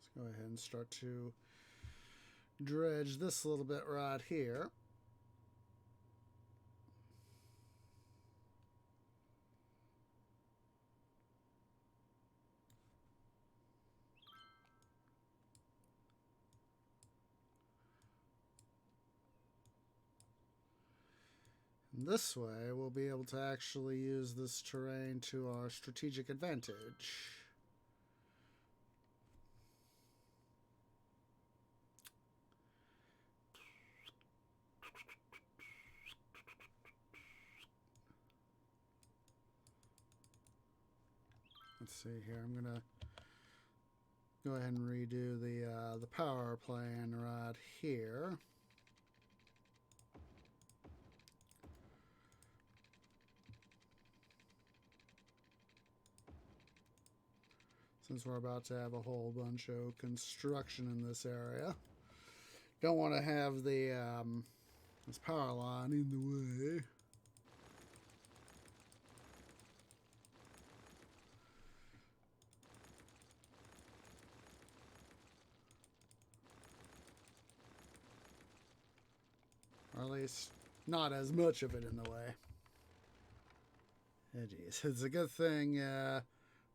Let's go ahead and start to dredge this little bit right here. And this way, we'll be able to actually use this terrain to our strategic advantage. Let's see here. I'm gonna go ahead and redo the power plan right here. Since we're about to have a whole bunch of construction in this area, don't want to have the this power line in the way. Or at least not as much of it in the way. Oh, geez. It's a good thing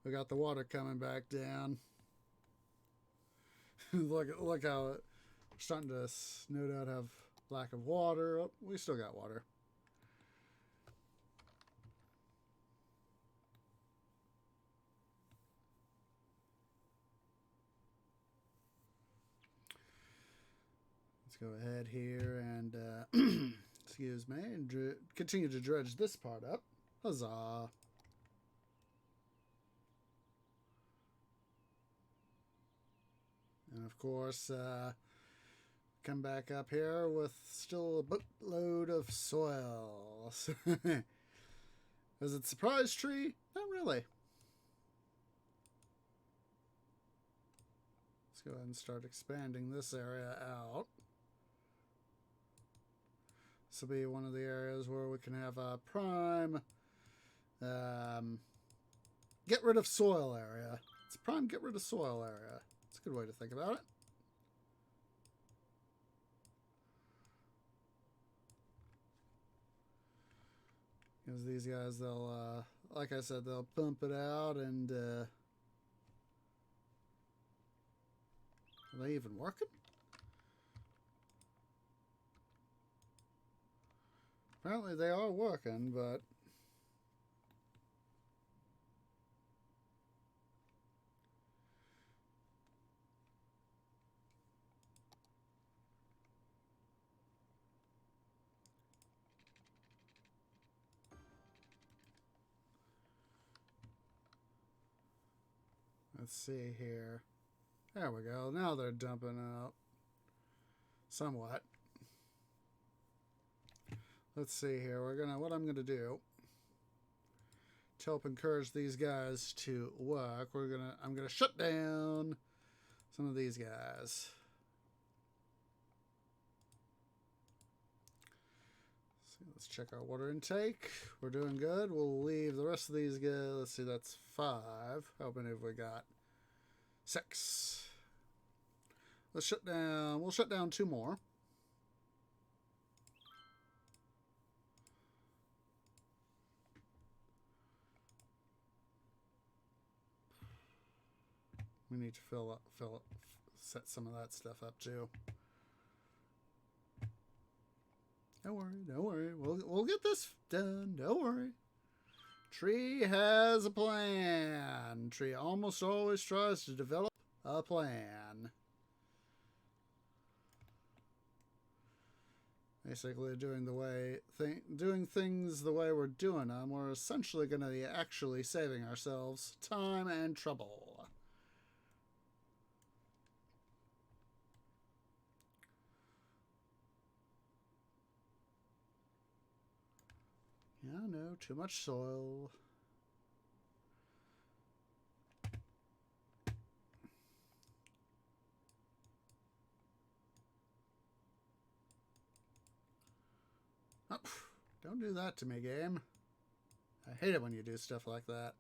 we got the water coming back down. look how we're starting to no doubt have lack of water. Oh, we still got water. Let's go ahead here and excuse me, and continue to dredge this part up. Huzzah! And of course, come back up here with still a boatload of soil. Is it surprise tree? Not really. Let's go ahead and start expanding this area out. This will be one of the areas where we can have a prime get rid of soil area. It's a prime get rid of soil area. It's a good way to think about it. Because these guys, they'll, like I said, they'll pump it out and, are they even working? Apparently they are working, but let's see here. There we go. Now they're dumping out somewhat. Let's see here. What I'm gonna do. to help encourage these guys to work, I'm gonna shut down some of these guys. Let's check our water intake. We're doing good. We'll leave the rest of these guys. Let's see, that's 5. How many have we got? 6. Let's shut down. We'll shut down 2 more. We need to set some of that stuff up too. Don't worry, don't worry. We'll get this done. Don't worry. Tree has a plan. Tree almost always tries to develop a plan. Basically, doing things the way we're doing them, we're essentially going to be actually saving ourselves time and trouble. Yeah, no, too much soil. Oh, don't do that to me, game. I hate it when you do stuff like that.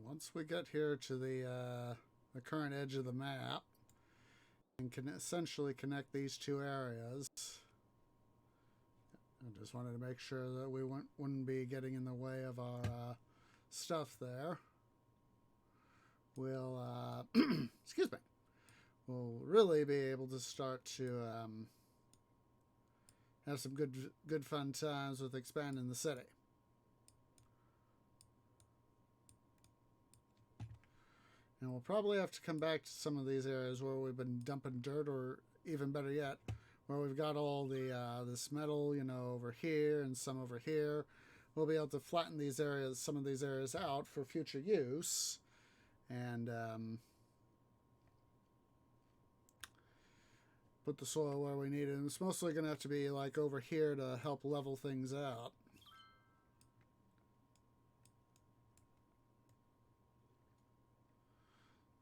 Once we get here to the current edge of the map, and can essentially connect these 2 areas. I just wanted to make sure that we wouldn't be getting in the way of our stuff there. We'll, excuse me, we'll really be able to start to have some good fun times with expanding the city. And we'll probably have to come back to some of these areas where we've been dumping dirt, or even better yet, where we've got all the this metal, you know, over here and some over here. We'll be able to flatten these areas, some of these areas out for future use, and put the soil where we need it. And it's mostly going to have to be like over here to help level things out.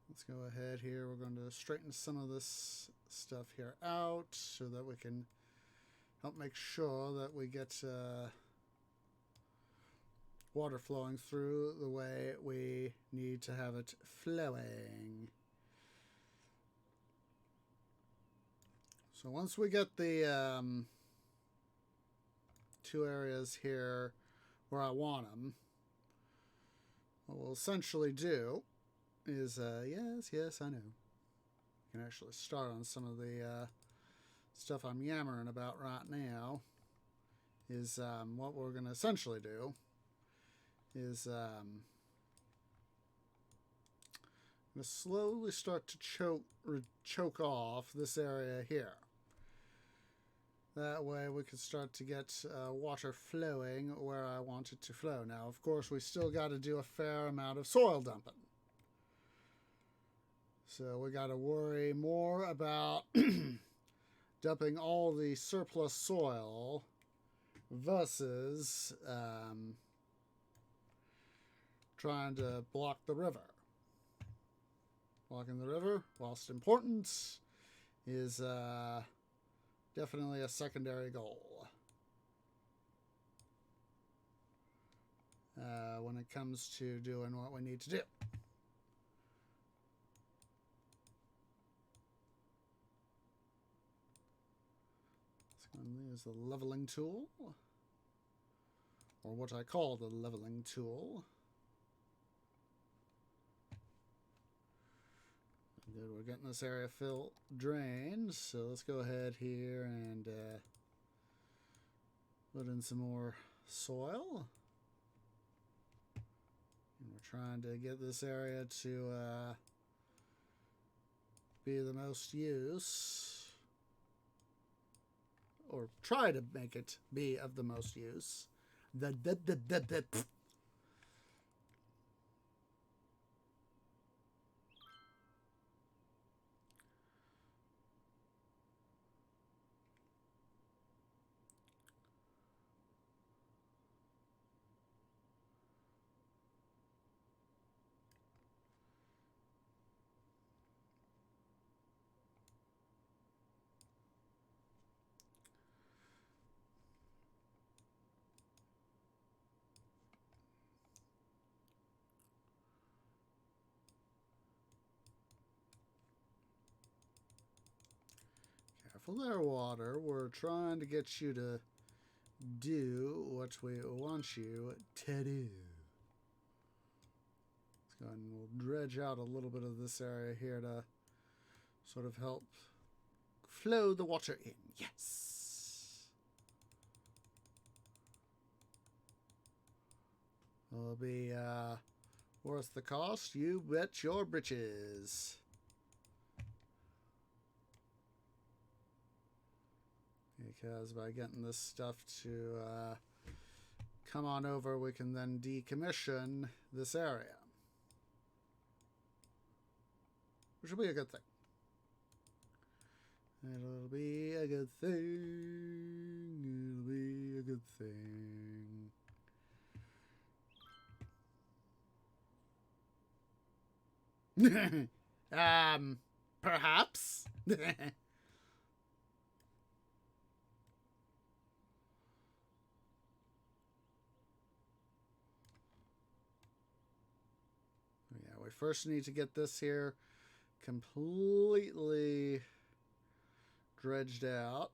Let's go ahead here. We're going to straighten some of this stuff here out so that we can help make sure that we get water flowing through the way we need to have it flowing. So once we get the 2 areas here where I want them, what we'll essentially do is, yes, I know. You can actually start on some of the stuff I'm yammering about right now. Is what we're going to essentially do is I'm going to slowly start to choke off this area here. That way we can start to get water flowing where I want it to flow. Now, of course, we still got to do a fair amount of soil dumping. So we got to worry more about dumping all the surplus soil versus trying to block the river. Blocking the river, whilst important, is definitely a secondary goal when it comes to doing what we need to do. There's the leveling tool, or what I call the leveling tool. Good, we're getting this area drained, so let's go ahead here and put in some more soil. And we're trying to get this area to be the most use, or try to make it be of the most use. Careful there, water. We're trying to get you to do what we want you to do. Let's go ahead and we'll dredge out a little bit of this area here to sort of help flow the water in. Yes! It'll be worth the cost. You bet your britches. Because by getting this stuff to come on over, we can then decommission this area. Which will be a good thing. It'll be a good thing. It'll be a good thing. Perhaps. We first need to get this here completely dredged out.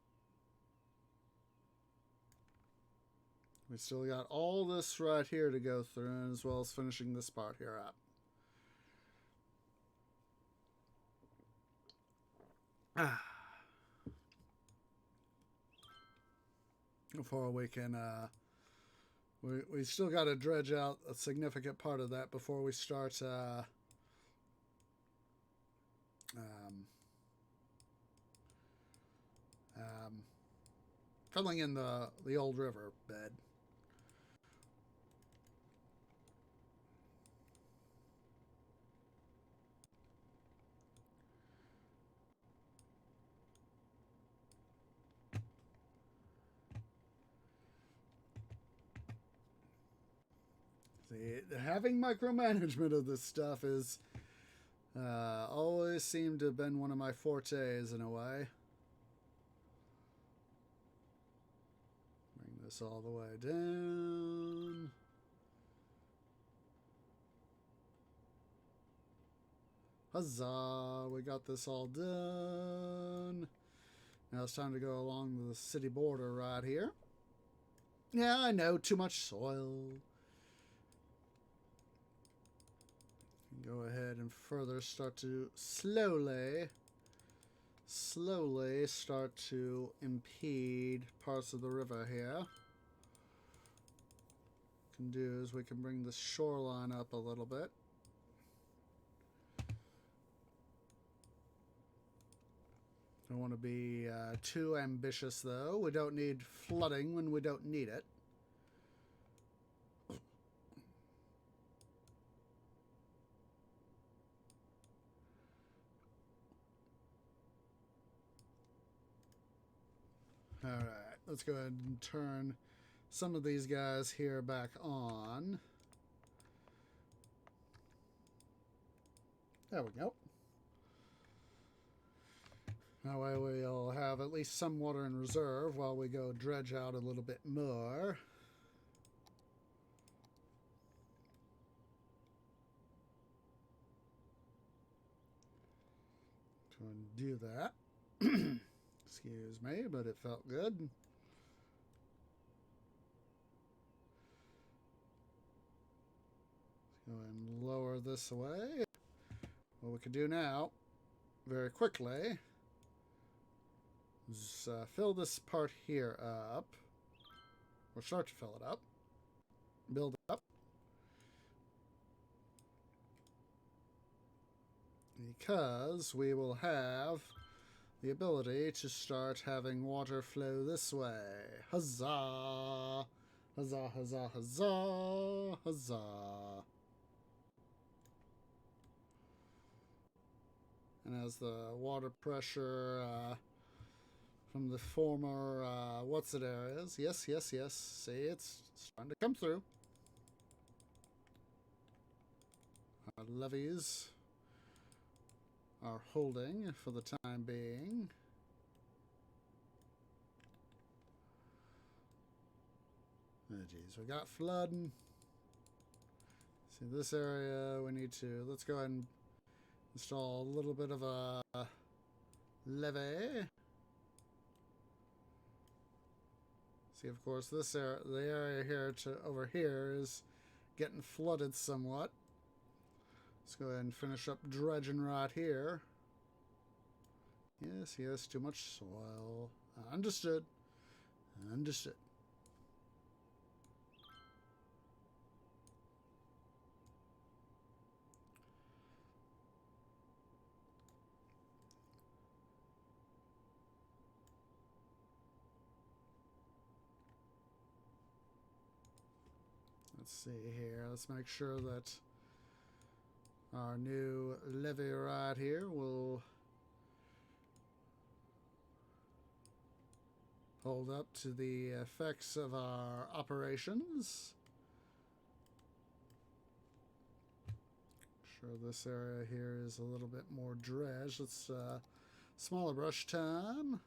We still got all this right here to go through, as well as finishing this part here up. Before we can we still got to dredge out a significant part of that before we start filling in the old river bed. See, having micromanagement of this stuff is always seemed to have been one of my fortes in a way. Bring this all the way down. Huzzah! We got this all done. Now it's time to go along the city border right here. Yeah, I know, too much soil. Go ahead and further start to slowly start to impede parts of the river here. What we can do is we can bring the shoreline up a little bit. Don't want to be too ambitious though. We don't need flooding when we don't need it. Alright, let's go ahead and turn some of these guys here back on. There we go. That way we'll have at least some water in reserve while we go dredge out a little bit more. Go and do that. Excuse me, but it felt good. Let's go and lower this away. What we can do now very quickly is fill this part here up. We'll start to fill it up. Build it up. Because we will have the ability to start having water flow this way. Huzzah! Huzzah, huzzah, huzzah, huzzah. And as the water pressure from the former what's it areas, yes, yes, yes, see, it's starting to come through. Our levees are holding for the time being. Oh geez, we got flooding. See this area, we need to, let's go ahead and install a little bit of a levee. See, of course, this area, the area here to over here is getting flooded somewhat. Let's go ahead and finish up dredging right here. Yes, yes, too much soil. Understood. Understood. Let's see here. Let's make sure that our new levee right here will hold up to the effects of our operations. Sure, this area here is a little bit more dredged. Let's smaller brush time,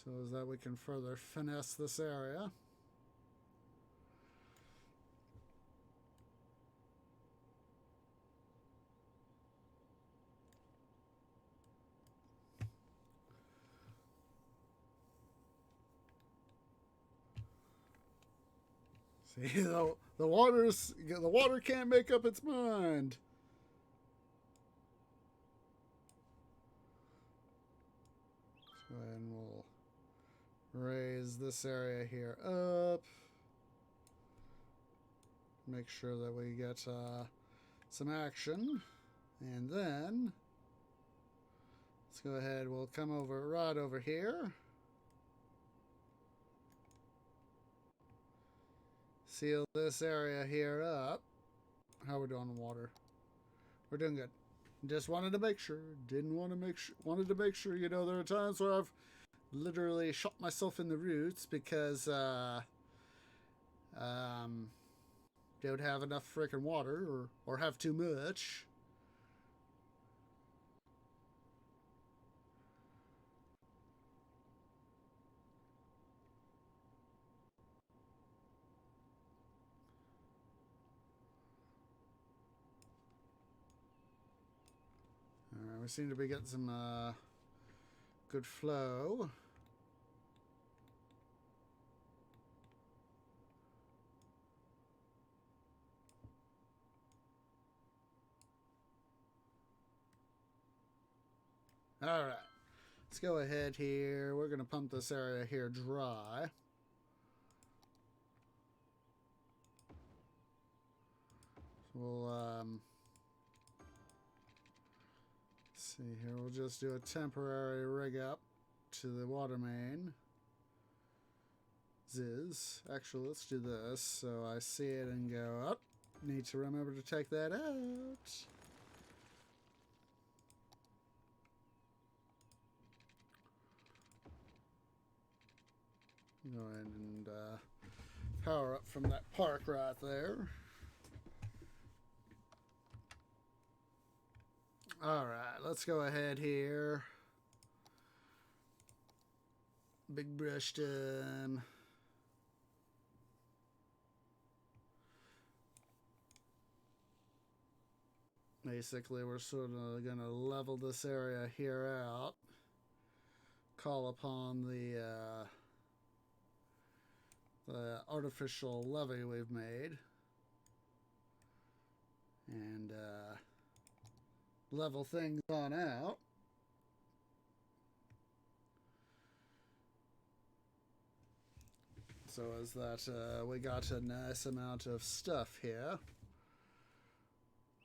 so as that we can further finesse this area. See, the water can't make up its mind. So and we'll raise this area here up. Make sure that we get some action, and then let's go ahead. We'll come over right over here. Seal this area here up. How we doing on water? We're doing good. Just wanted to make sure. Wanted to make sure. You know, there are times where I've literally shot myself in the roots because don't have enough freaking water or have too much. Alright, we seem to be getting some good flow. Alright, let's go ahead here. We're going to pump this area here dry. So we'll see here. We'll just do a temporary rig up to the water main. Actually, let's do this so I see it and go up. Need to remember to take that out. Go ahead and power up from that park right there. Alright, let's go ahead here. Big brush time. Basically, we're sort of going to level this area here out. Call upon the artificial levee we've made. And level things on out. So as that, we got a nice amount of stuff here.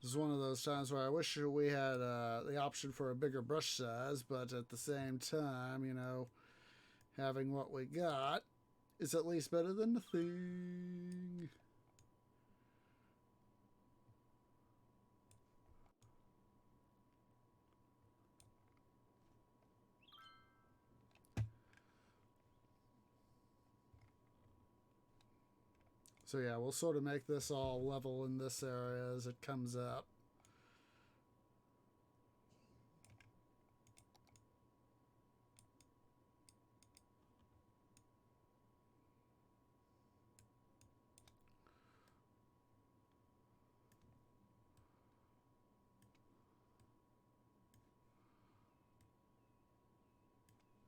This is one of those times where I wish we had the option for a bigger brush size, but at the same time, you know, having what we got is at least better than nothing. So yeah, we'll sort of make this all level in this area as it comes up.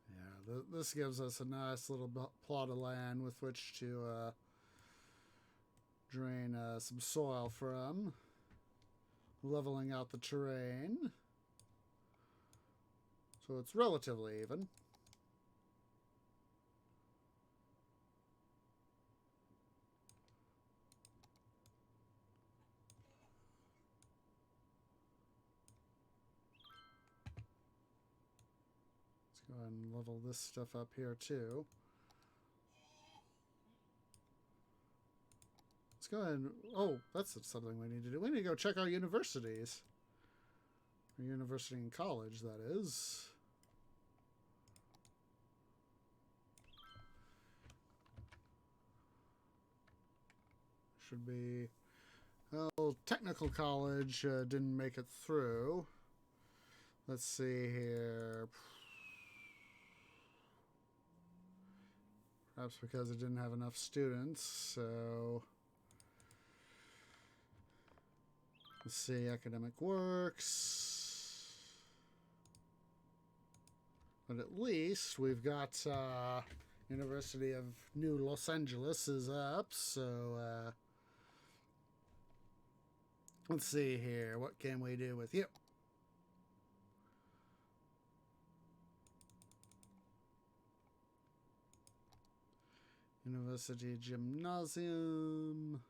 Yeah, this gives us a nice little plot of land with which to drain some soil from, leveling out the terrain. So it's relatively even. Let's go ahead and level this stuff up here too. Let's go ahead and... Oh, that's something we need to do. We need to go check our universities. Our university and college, that is. Should be... Well, technical college didn't make it through. Let's see here. Perhaps because it didn't have enough students, so... Let's see, academic works. But at least we've got University of New Los Angeles is up, so let's see here. What can we do with you? University Gymnasium.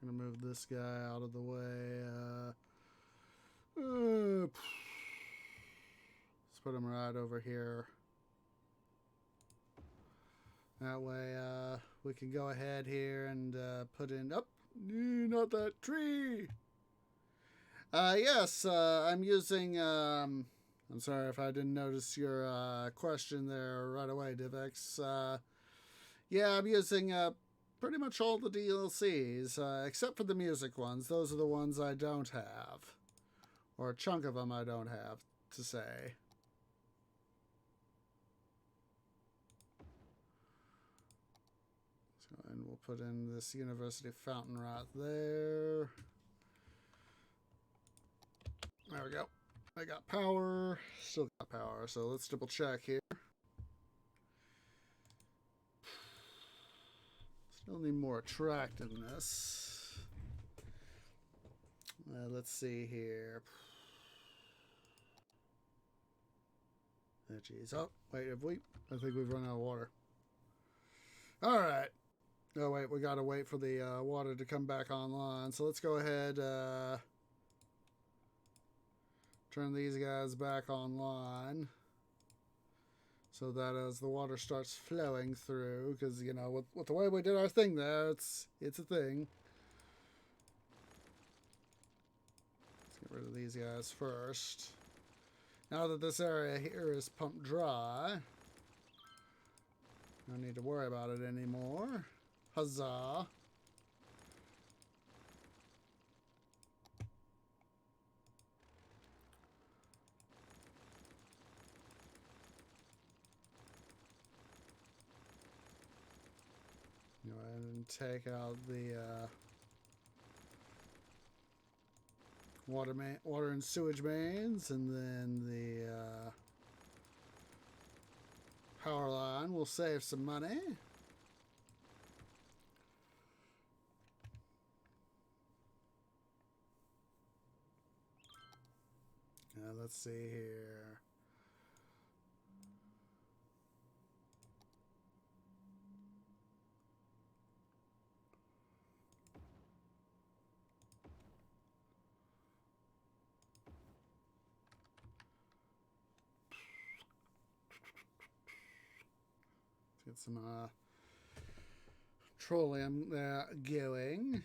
Gonna move this guy out of the way. Let's put him right over here. That way we can go ahead here and put in... Oh, not that tree! Yes, I'm using... I'm sorry if I didn't notice your question there right away, Divex. Yeah, I'm using pretty much all the DLCs, except for the music ones. Those are the ones I don't have. Or a chunk of them I don't have, to say. So, and we'll put in this university fountain right there. There we go. I got power. Still got power, so let's double check here. Still need more attractiveness. Let's see here. Oh, geez. Oh, wait, have we? I think we've run out of water. All right. Oh, wait, we got to wait for the water to come back online. So let's go ahead, turn these guys back online. So that as the water starts flowing through, because, you know, with the way we did our thing there, it's a thing. Let's get rid of these guys first. Now that this area here is pumped dry, no need to worry about it anymore. Huzzah. Go ahead and take out the water and sewage mains, and then the power line will save some money. Let's see here. Get some petroleum going.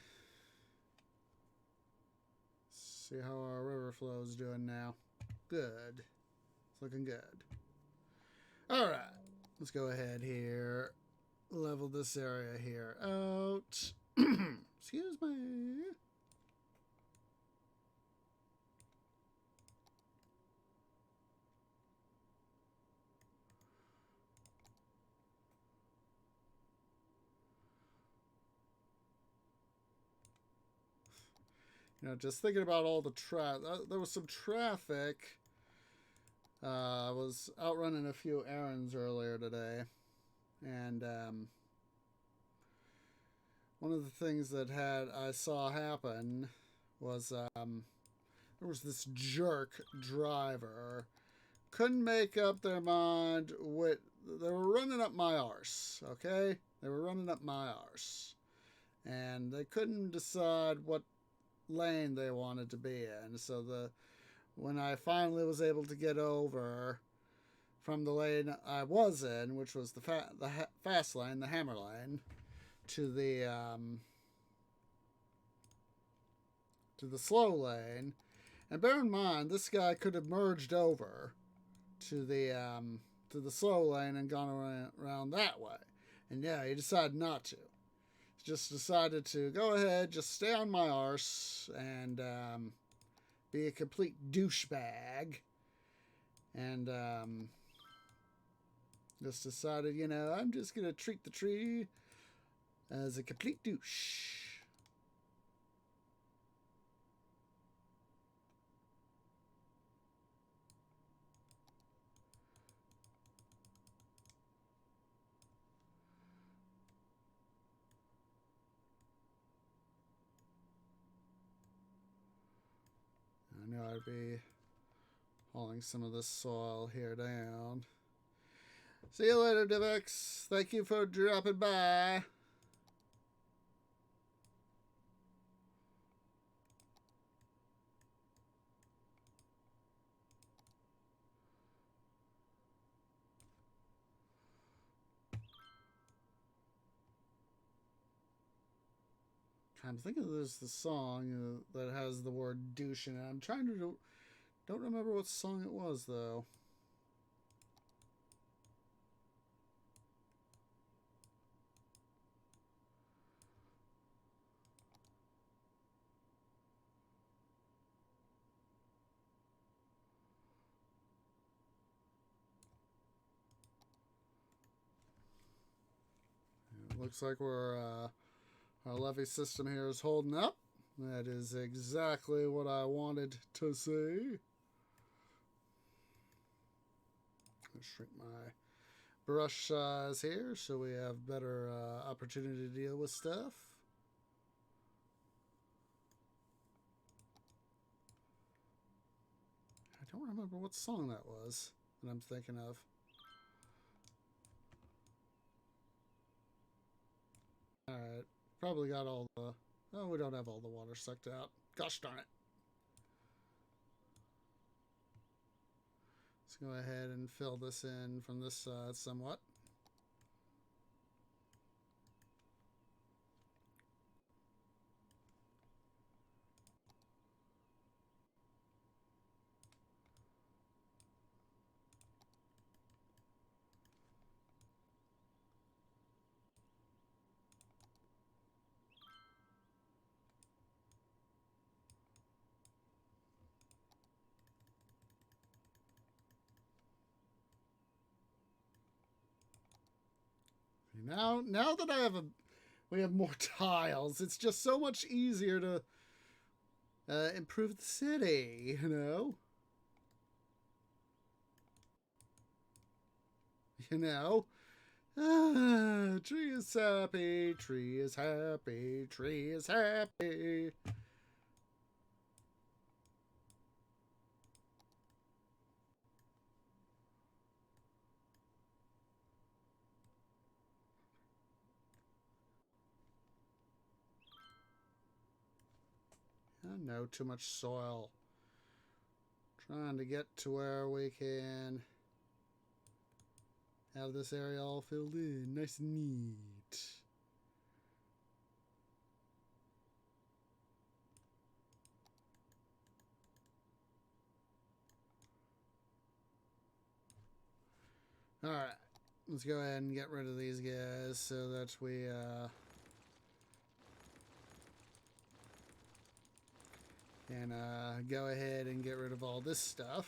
See how our river flow is doing now. Good. It's looking good. Alright. Let's go ahead here. Level this area here out. Excuse me. You know, just thinking about all the traffic. There was some traffic. I was out running a few errands earlier today. And one of the things that I saw happen was there was this jerk driver. Couldn't make up their mind with... They were running up my arse, okay? They were running up my arse. And they couldn't decide what lane they wanted to be in. So when I finally was able to get over from the lane I was in, which was the fast lane, the hammer lane, to the slow lane, and bear in mind this guy could have merged over to the slow lane and gone around that way, and yeah, he decided not to. Just decided to go ahead, just stay on my arse and be a complete douchebag. And just decided, you know, I'm just going to treat the tree as a complete douche. I know I'd be hauling some of this soil here down. See you later, Divx. Thank you for dropping by. I'm thinking there's the song that has the word douche in it. I'm trying to don't remember what song it was though. It looks like our levee system here is holding up. That is exactly what I wanted to see. I'll shrink my brush size here so we have better opportunity to deal with stuff. I don't remember what song that was that I'm thinking of. Alright, probably got all the... Oh, we don't have all the water sucked out. Gosh darn it. Let's go ahead and fill this in from this side somewhat. Now that we have more tiles, it's just so much easier to improve the city, you know? You know? Tree is happy, tree is happy, tree is happy. Oh no, too much soil. Trying to get to where we can have this area all filled in. Nice and neat. Alright. Let's go ahead and get rid of these guys so that we can go ahead and get rid of all this stuff.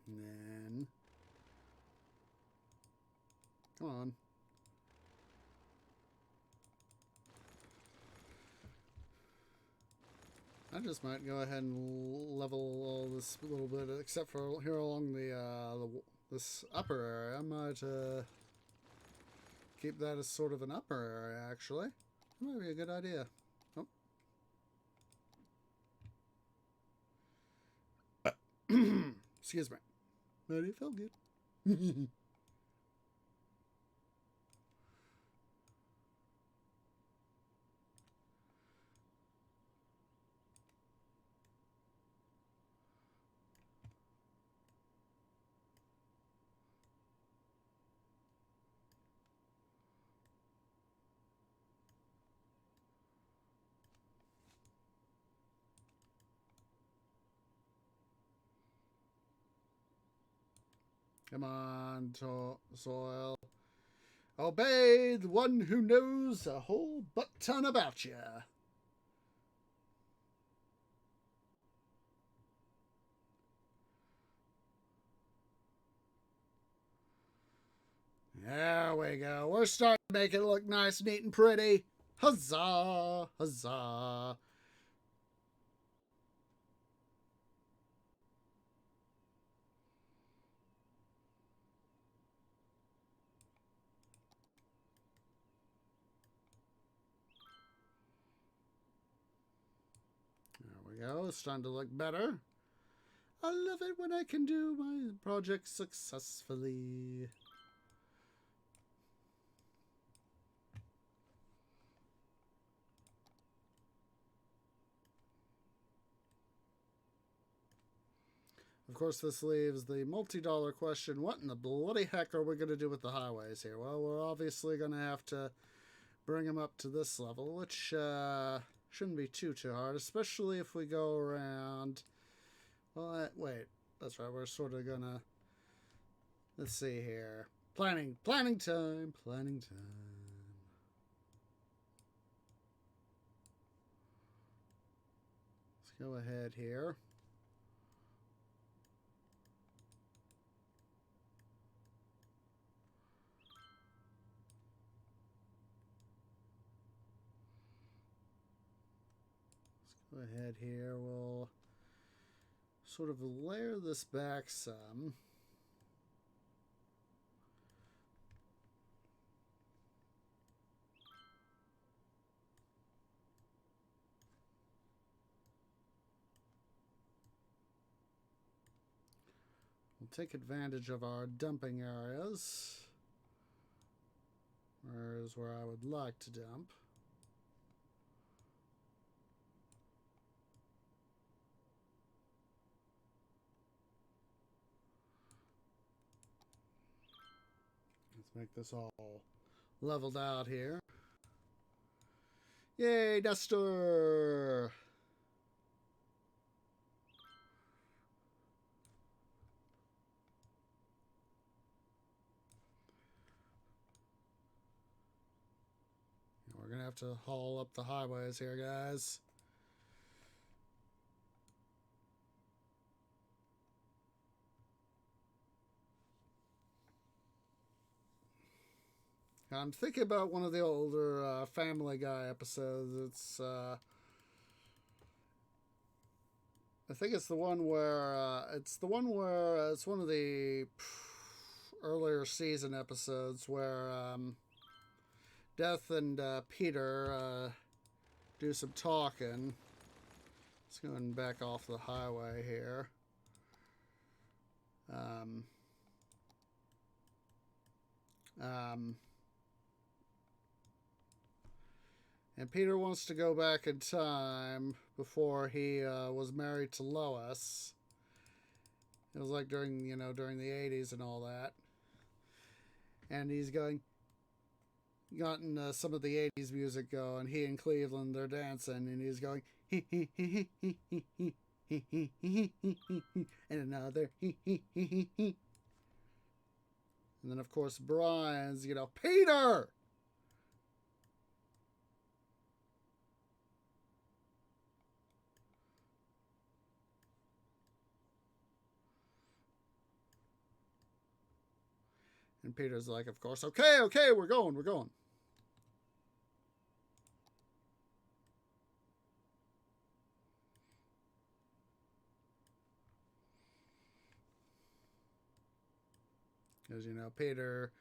And then, come on. I just might go ahead and level all this a little bit, except for here along this upper area. I might keep that as sort of an upper area, actually. That might be a good idea. Oh. Excuse me. But it felt good. Come on, soil. Obey the one who knows a whole butt-ton about you. There we go. We're starting to make it look nice, neat, and pretty. Huzzah! Huzzah! There we go. It's starting to look better. I love it when I can do my project successfully. Of course, this leaves the multi-dollar question. What in the bloody heck are we going to do with the highways here? Well, we're obviously going to have to bring them up to this level, which shouldn't be too hard, especially if we go around. Well, wait, that's right. We're sort of going to, let's see here. Planning time. Let's go ahead here. Go ahead here. We'll sort of layer this back some. We'll take advantage of our dumping areas. Where's where I would like to dump. Let's make this all leveled out here. Yay, Duster! We're going to have to haul up the highways here, guys. I'm thinking about one of the older Family Guy episodes. It's, I think it's the one where, it's one of the earlier season episodes where, Death and Peter do some talking. Let's go and back off the highway here. And Peter wants to go back in time before he was married to Lois. It was like during the 80s and all that. And he's gotten some of the 80s music going. He and Cleveland, they're dancing, and he's going, and another, and then of course Brian's, Peter! And Peter's like, of course, okay, we're going. Because, Peter,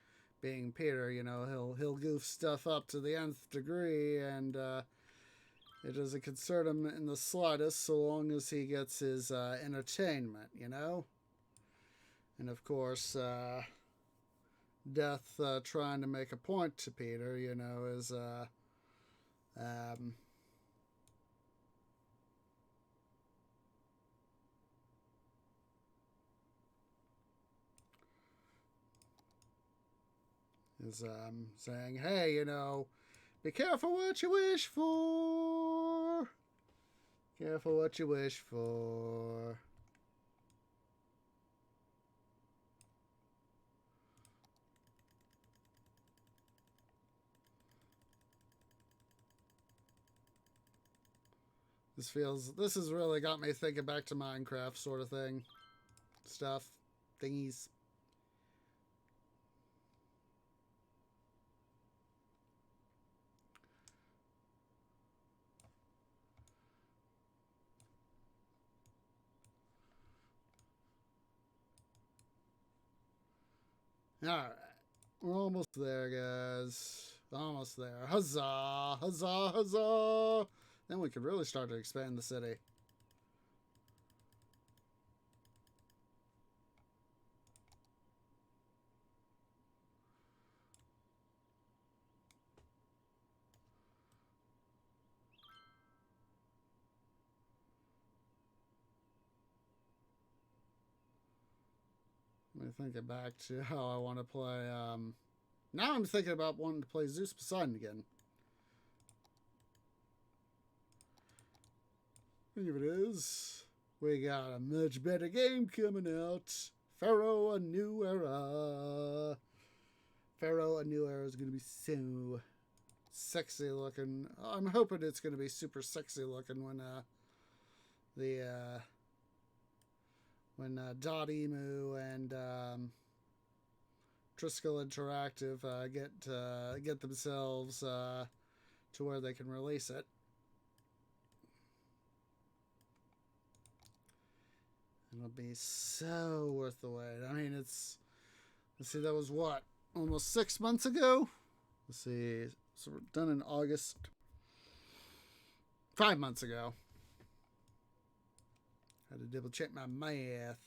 being Peter, he'll goof stuff up to the nth degree, and it doesn't concern him in the slightest so long as he gets his entertainment, And of course, Death trying to make a point to Peter, is saying, hey, be careful what you wish for. Careful what you wish for. This has really got me thinking back to Minecraft sort of thing. Stuff. Thingies. Alright. We're almost there, guys. Almost there. Huzzah! Huzzah! Huzzah! Then we could really start to expand the city. Let me think it back to how I want to play. Now I'm thinking about wanting to play Zeus Poseidon again. Think of it is. We got a much better game coming out. Pharaoh, a new era. Pharaoh, a new era is going to be so sexy looking. I'm hoping it's going to be super sexy looking when Dotemu and Triskel Interactive get themselves to where they can release it. It'll be so worth the wait. I mean, let's see, that was what? Almost 6 months ago? Let's see. So we're done in August. 5 months ago. Had to double check my math.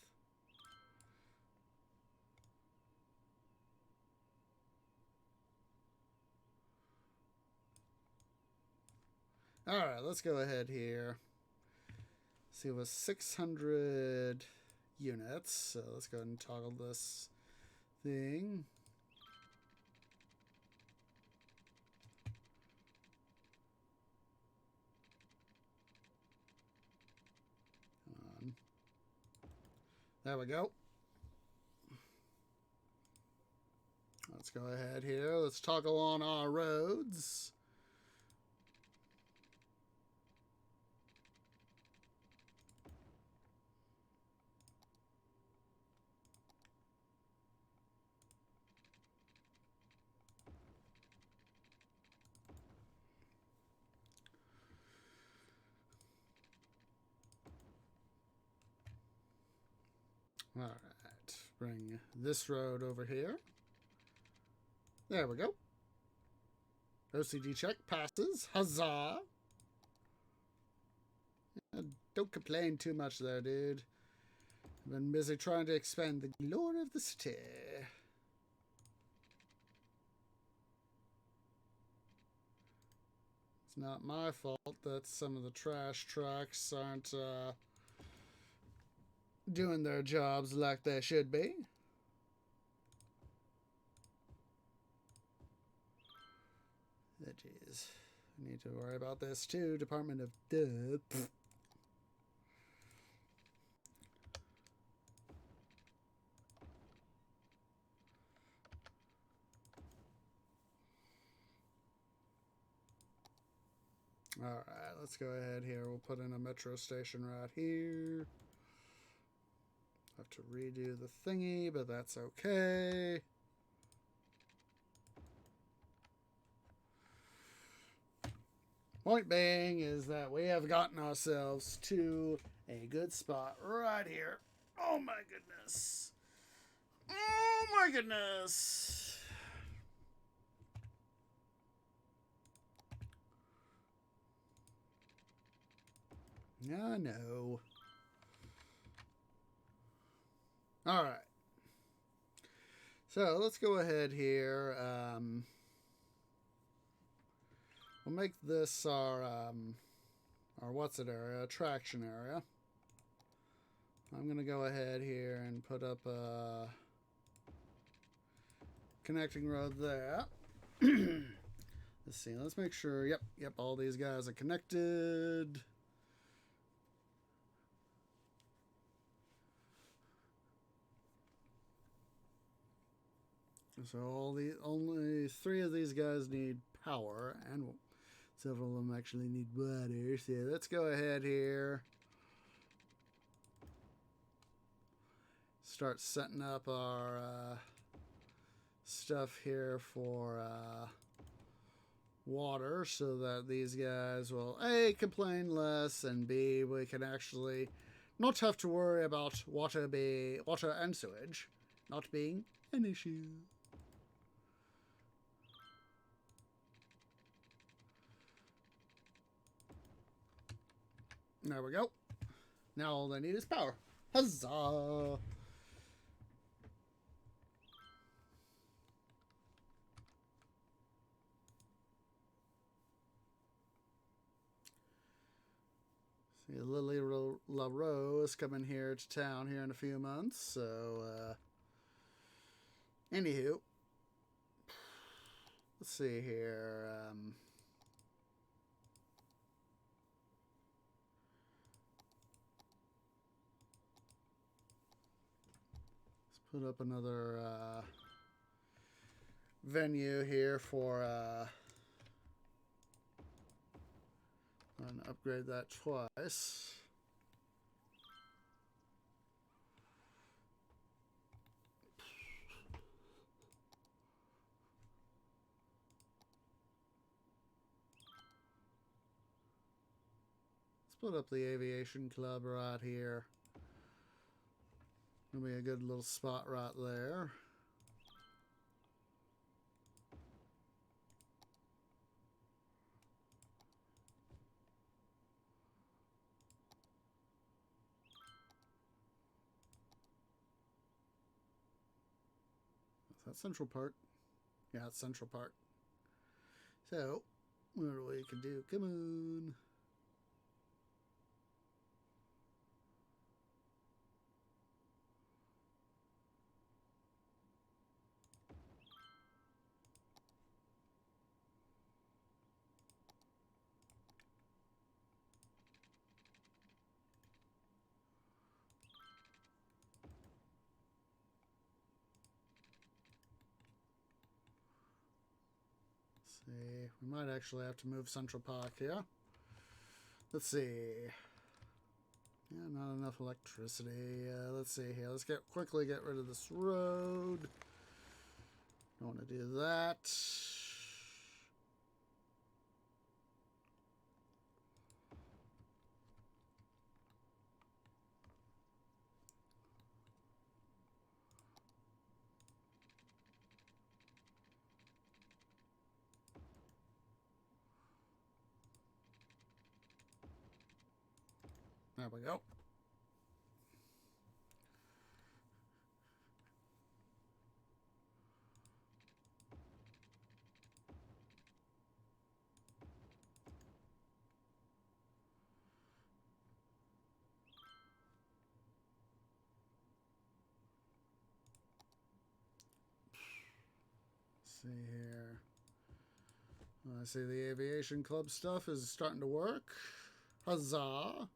Alright, let's go ahead here. See, it was 600 units. So let's go ahead and toggle this thing. There we go. Let's go ahead here. Let's toggle on our roads. All right, bring this road over here. There we go. OCD check passes. Huzzah! Don't complain too much there, dude. I've been busy trying to expand the glory of the city. It's not my fault that some of the trash trucks aren't doing their jobs like they should be. Oh, jeez. I need to worry about this too. Department of Duh. Alright, let's go ahead here. We'll put in a metro station right here. Have to redo the thingy, but that's okay. Point being is that we have gotten ourselves to a good spot right here. Oh my goodness. Oh my goodness. I know. Alright. So let's go ahead here. We'll make this our what's it area, attraction area. I'm going to go ahead here and put up a connecting road there. Let's see, let's make sure, yep, all these guys are connected. So only 3 of these guys need power, and several of them actually need water. So let's go ahead here. Start setting up our stuff here for water so that these guys will A, complain less, and B, we can actually not have to worry about water and sewage not being an issue. There we go. Now all they need is power. Huzzah! See, Lily LaRoe is coming here to town here in a few months, so, anywho. Let's see here, put up another venue here for and upgrade that twice. Let's put up the aviation club right here. It'll be a good little spot right there. Is that Central Park? Yeah, it's Central Park. So, what we can do? Come on. See, we might actually have to move Central Park here. Let's see. Yeah, not enough electricity. Let's see here. Let's quickly get rid of this road. Don't want to do that. There we go. see here. I see the aviation club stuff is starting to work. Huzzah!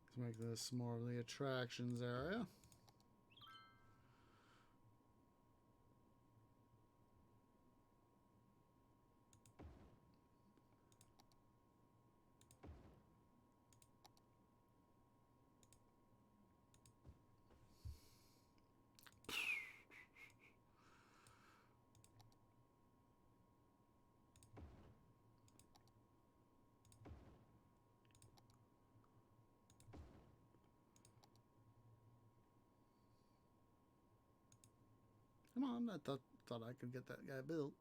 Let's make this more of the attractions area. Come on, I thought I could get that guy built.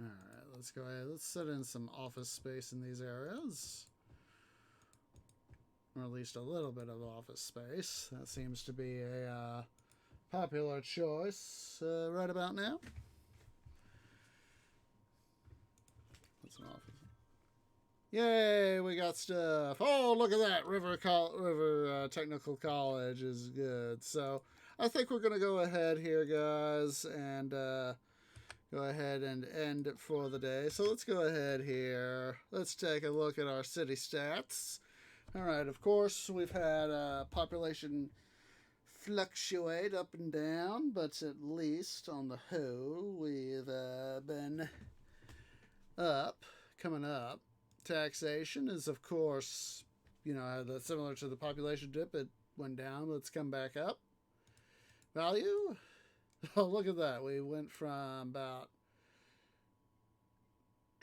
Alright, let's go ahead. Let's set in some office space in these areas. Or at least a little bit of office space. That seems to be a popular choice right about now. That's an office. Yay, we got stuff. Oh, look at that. River Technical College is good. So I think we're going to go ahead here, guys, and go ahead and end it for the day. So let's go ahead here. Let's take a look at our city stats. All right, of course, we've had population fluctuate up and down, but at least on the whole, we've been up, coming up. Taxation is, of course, you know, similar to the population dip. It went down. Let's come back up. Value. Oh, look at that. We went from about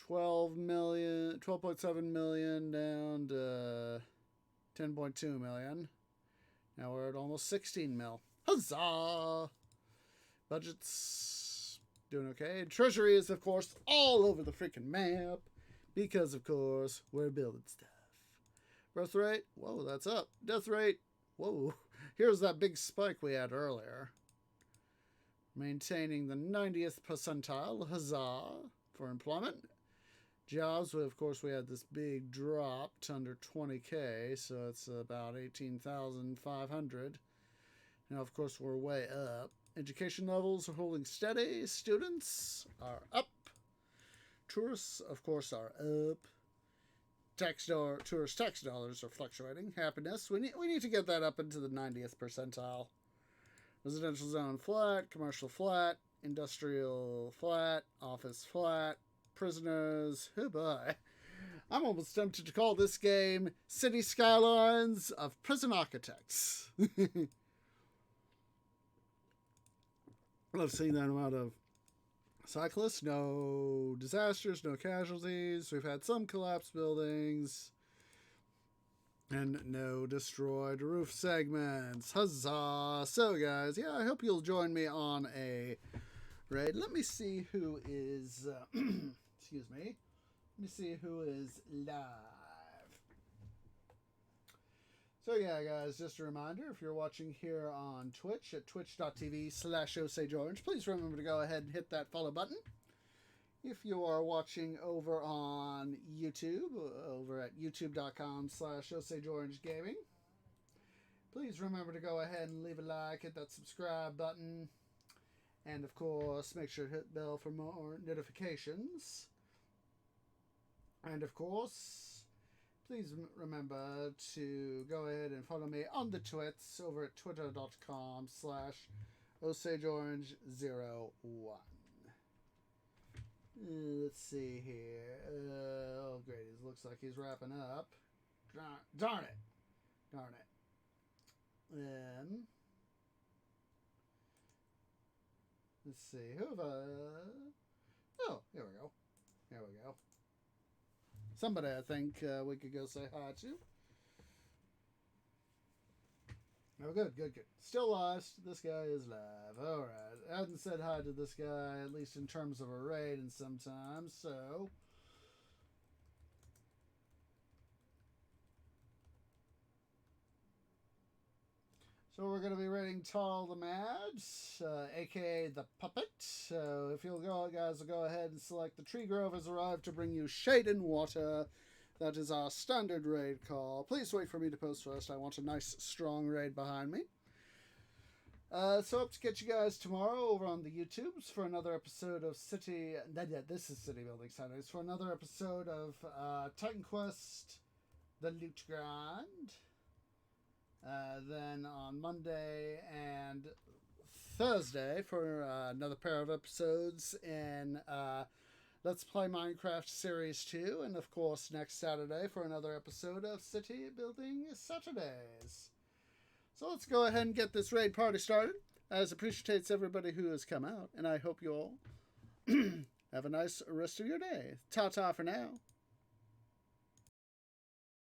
12.7 million down to 10.2 million. Now we're at almost 16 mil. Huzzah! Budget's doing okay. Treasury is, of course, all over the freaking map because, of course, we're building stuff. Birth rate, whoa, that's up. Death rate, whoa. Here's that big spike we had earlier. Maintaining the 90th percentile, huzzah, for employment. Jobs, of course, we had this big drop to under 20K, so it's about 18,500. Now, of course, we're way up. Education levels are holding steady. Students are up. Tourists, of course, are up. Tourist tax dollars are fluctuating. Happiness, we need to get that up into the 90th percentile. Residential zone flat, commercial flat, industrial flat, office flat, prisoners, oh boy. I'm almost tempted to call this game City Skylines of Prison Architects. I've seen that amount of cyclists, no disasters, no casualties. We've had some collapsed buildings. And no destroyed roof segments. Huzzah! So, guys, yeah, I hope you'll join me on a raid. Let me see who is... excuse me. Let me see who is live. So, yeah, guys, just a reminder, if you're watching here on Twitch at twitch.tv/OsageOrange, please remember to go ahead and hit that follow button. If you are watching over on YouTube, over at youtube.com/OsageOrangeGaming, please remember to go ahead and leave a like, hit that subscribe button, and of course, make sure to hit the bell for more notifications. And of course, please remember to go ahead and follow me on the twits over at twitter.com/OsageOrange01. Let's see here. Oh, great. It looks like he's wrapping up. Darn it. Let's see. Who have Oh, here we go. Somebody I think we could go say hi to. Oh, good. Still lost. This guy is live. Alright. I haven't said hi to this guy, at least in terms of a raid in some time, so... So we're going to be raiding Tall the Mad, aka the Puppet. So if you'll go, guys, will go ahead and select the Tree Grove has arrived to bring you shade and water. That is our standard raid call. Please wait for me to post first. I want a nice, strong raid behind me. So hope to catch you guys tomorrow over on the YouTubes for another episode of this is City Building Saturdays, for another episode of Titan Quest, The Loot Grind. Then on Monday and Thursday for another pair of episodes in Let's Play Minecraft Series 2. And of course next Saturday for another episode of City Building Saturdays. So let's go ahead and get this raid party started. As appreciates everybody who has come out. And I hope you all have a nice rest of your day. Ta-ta for now.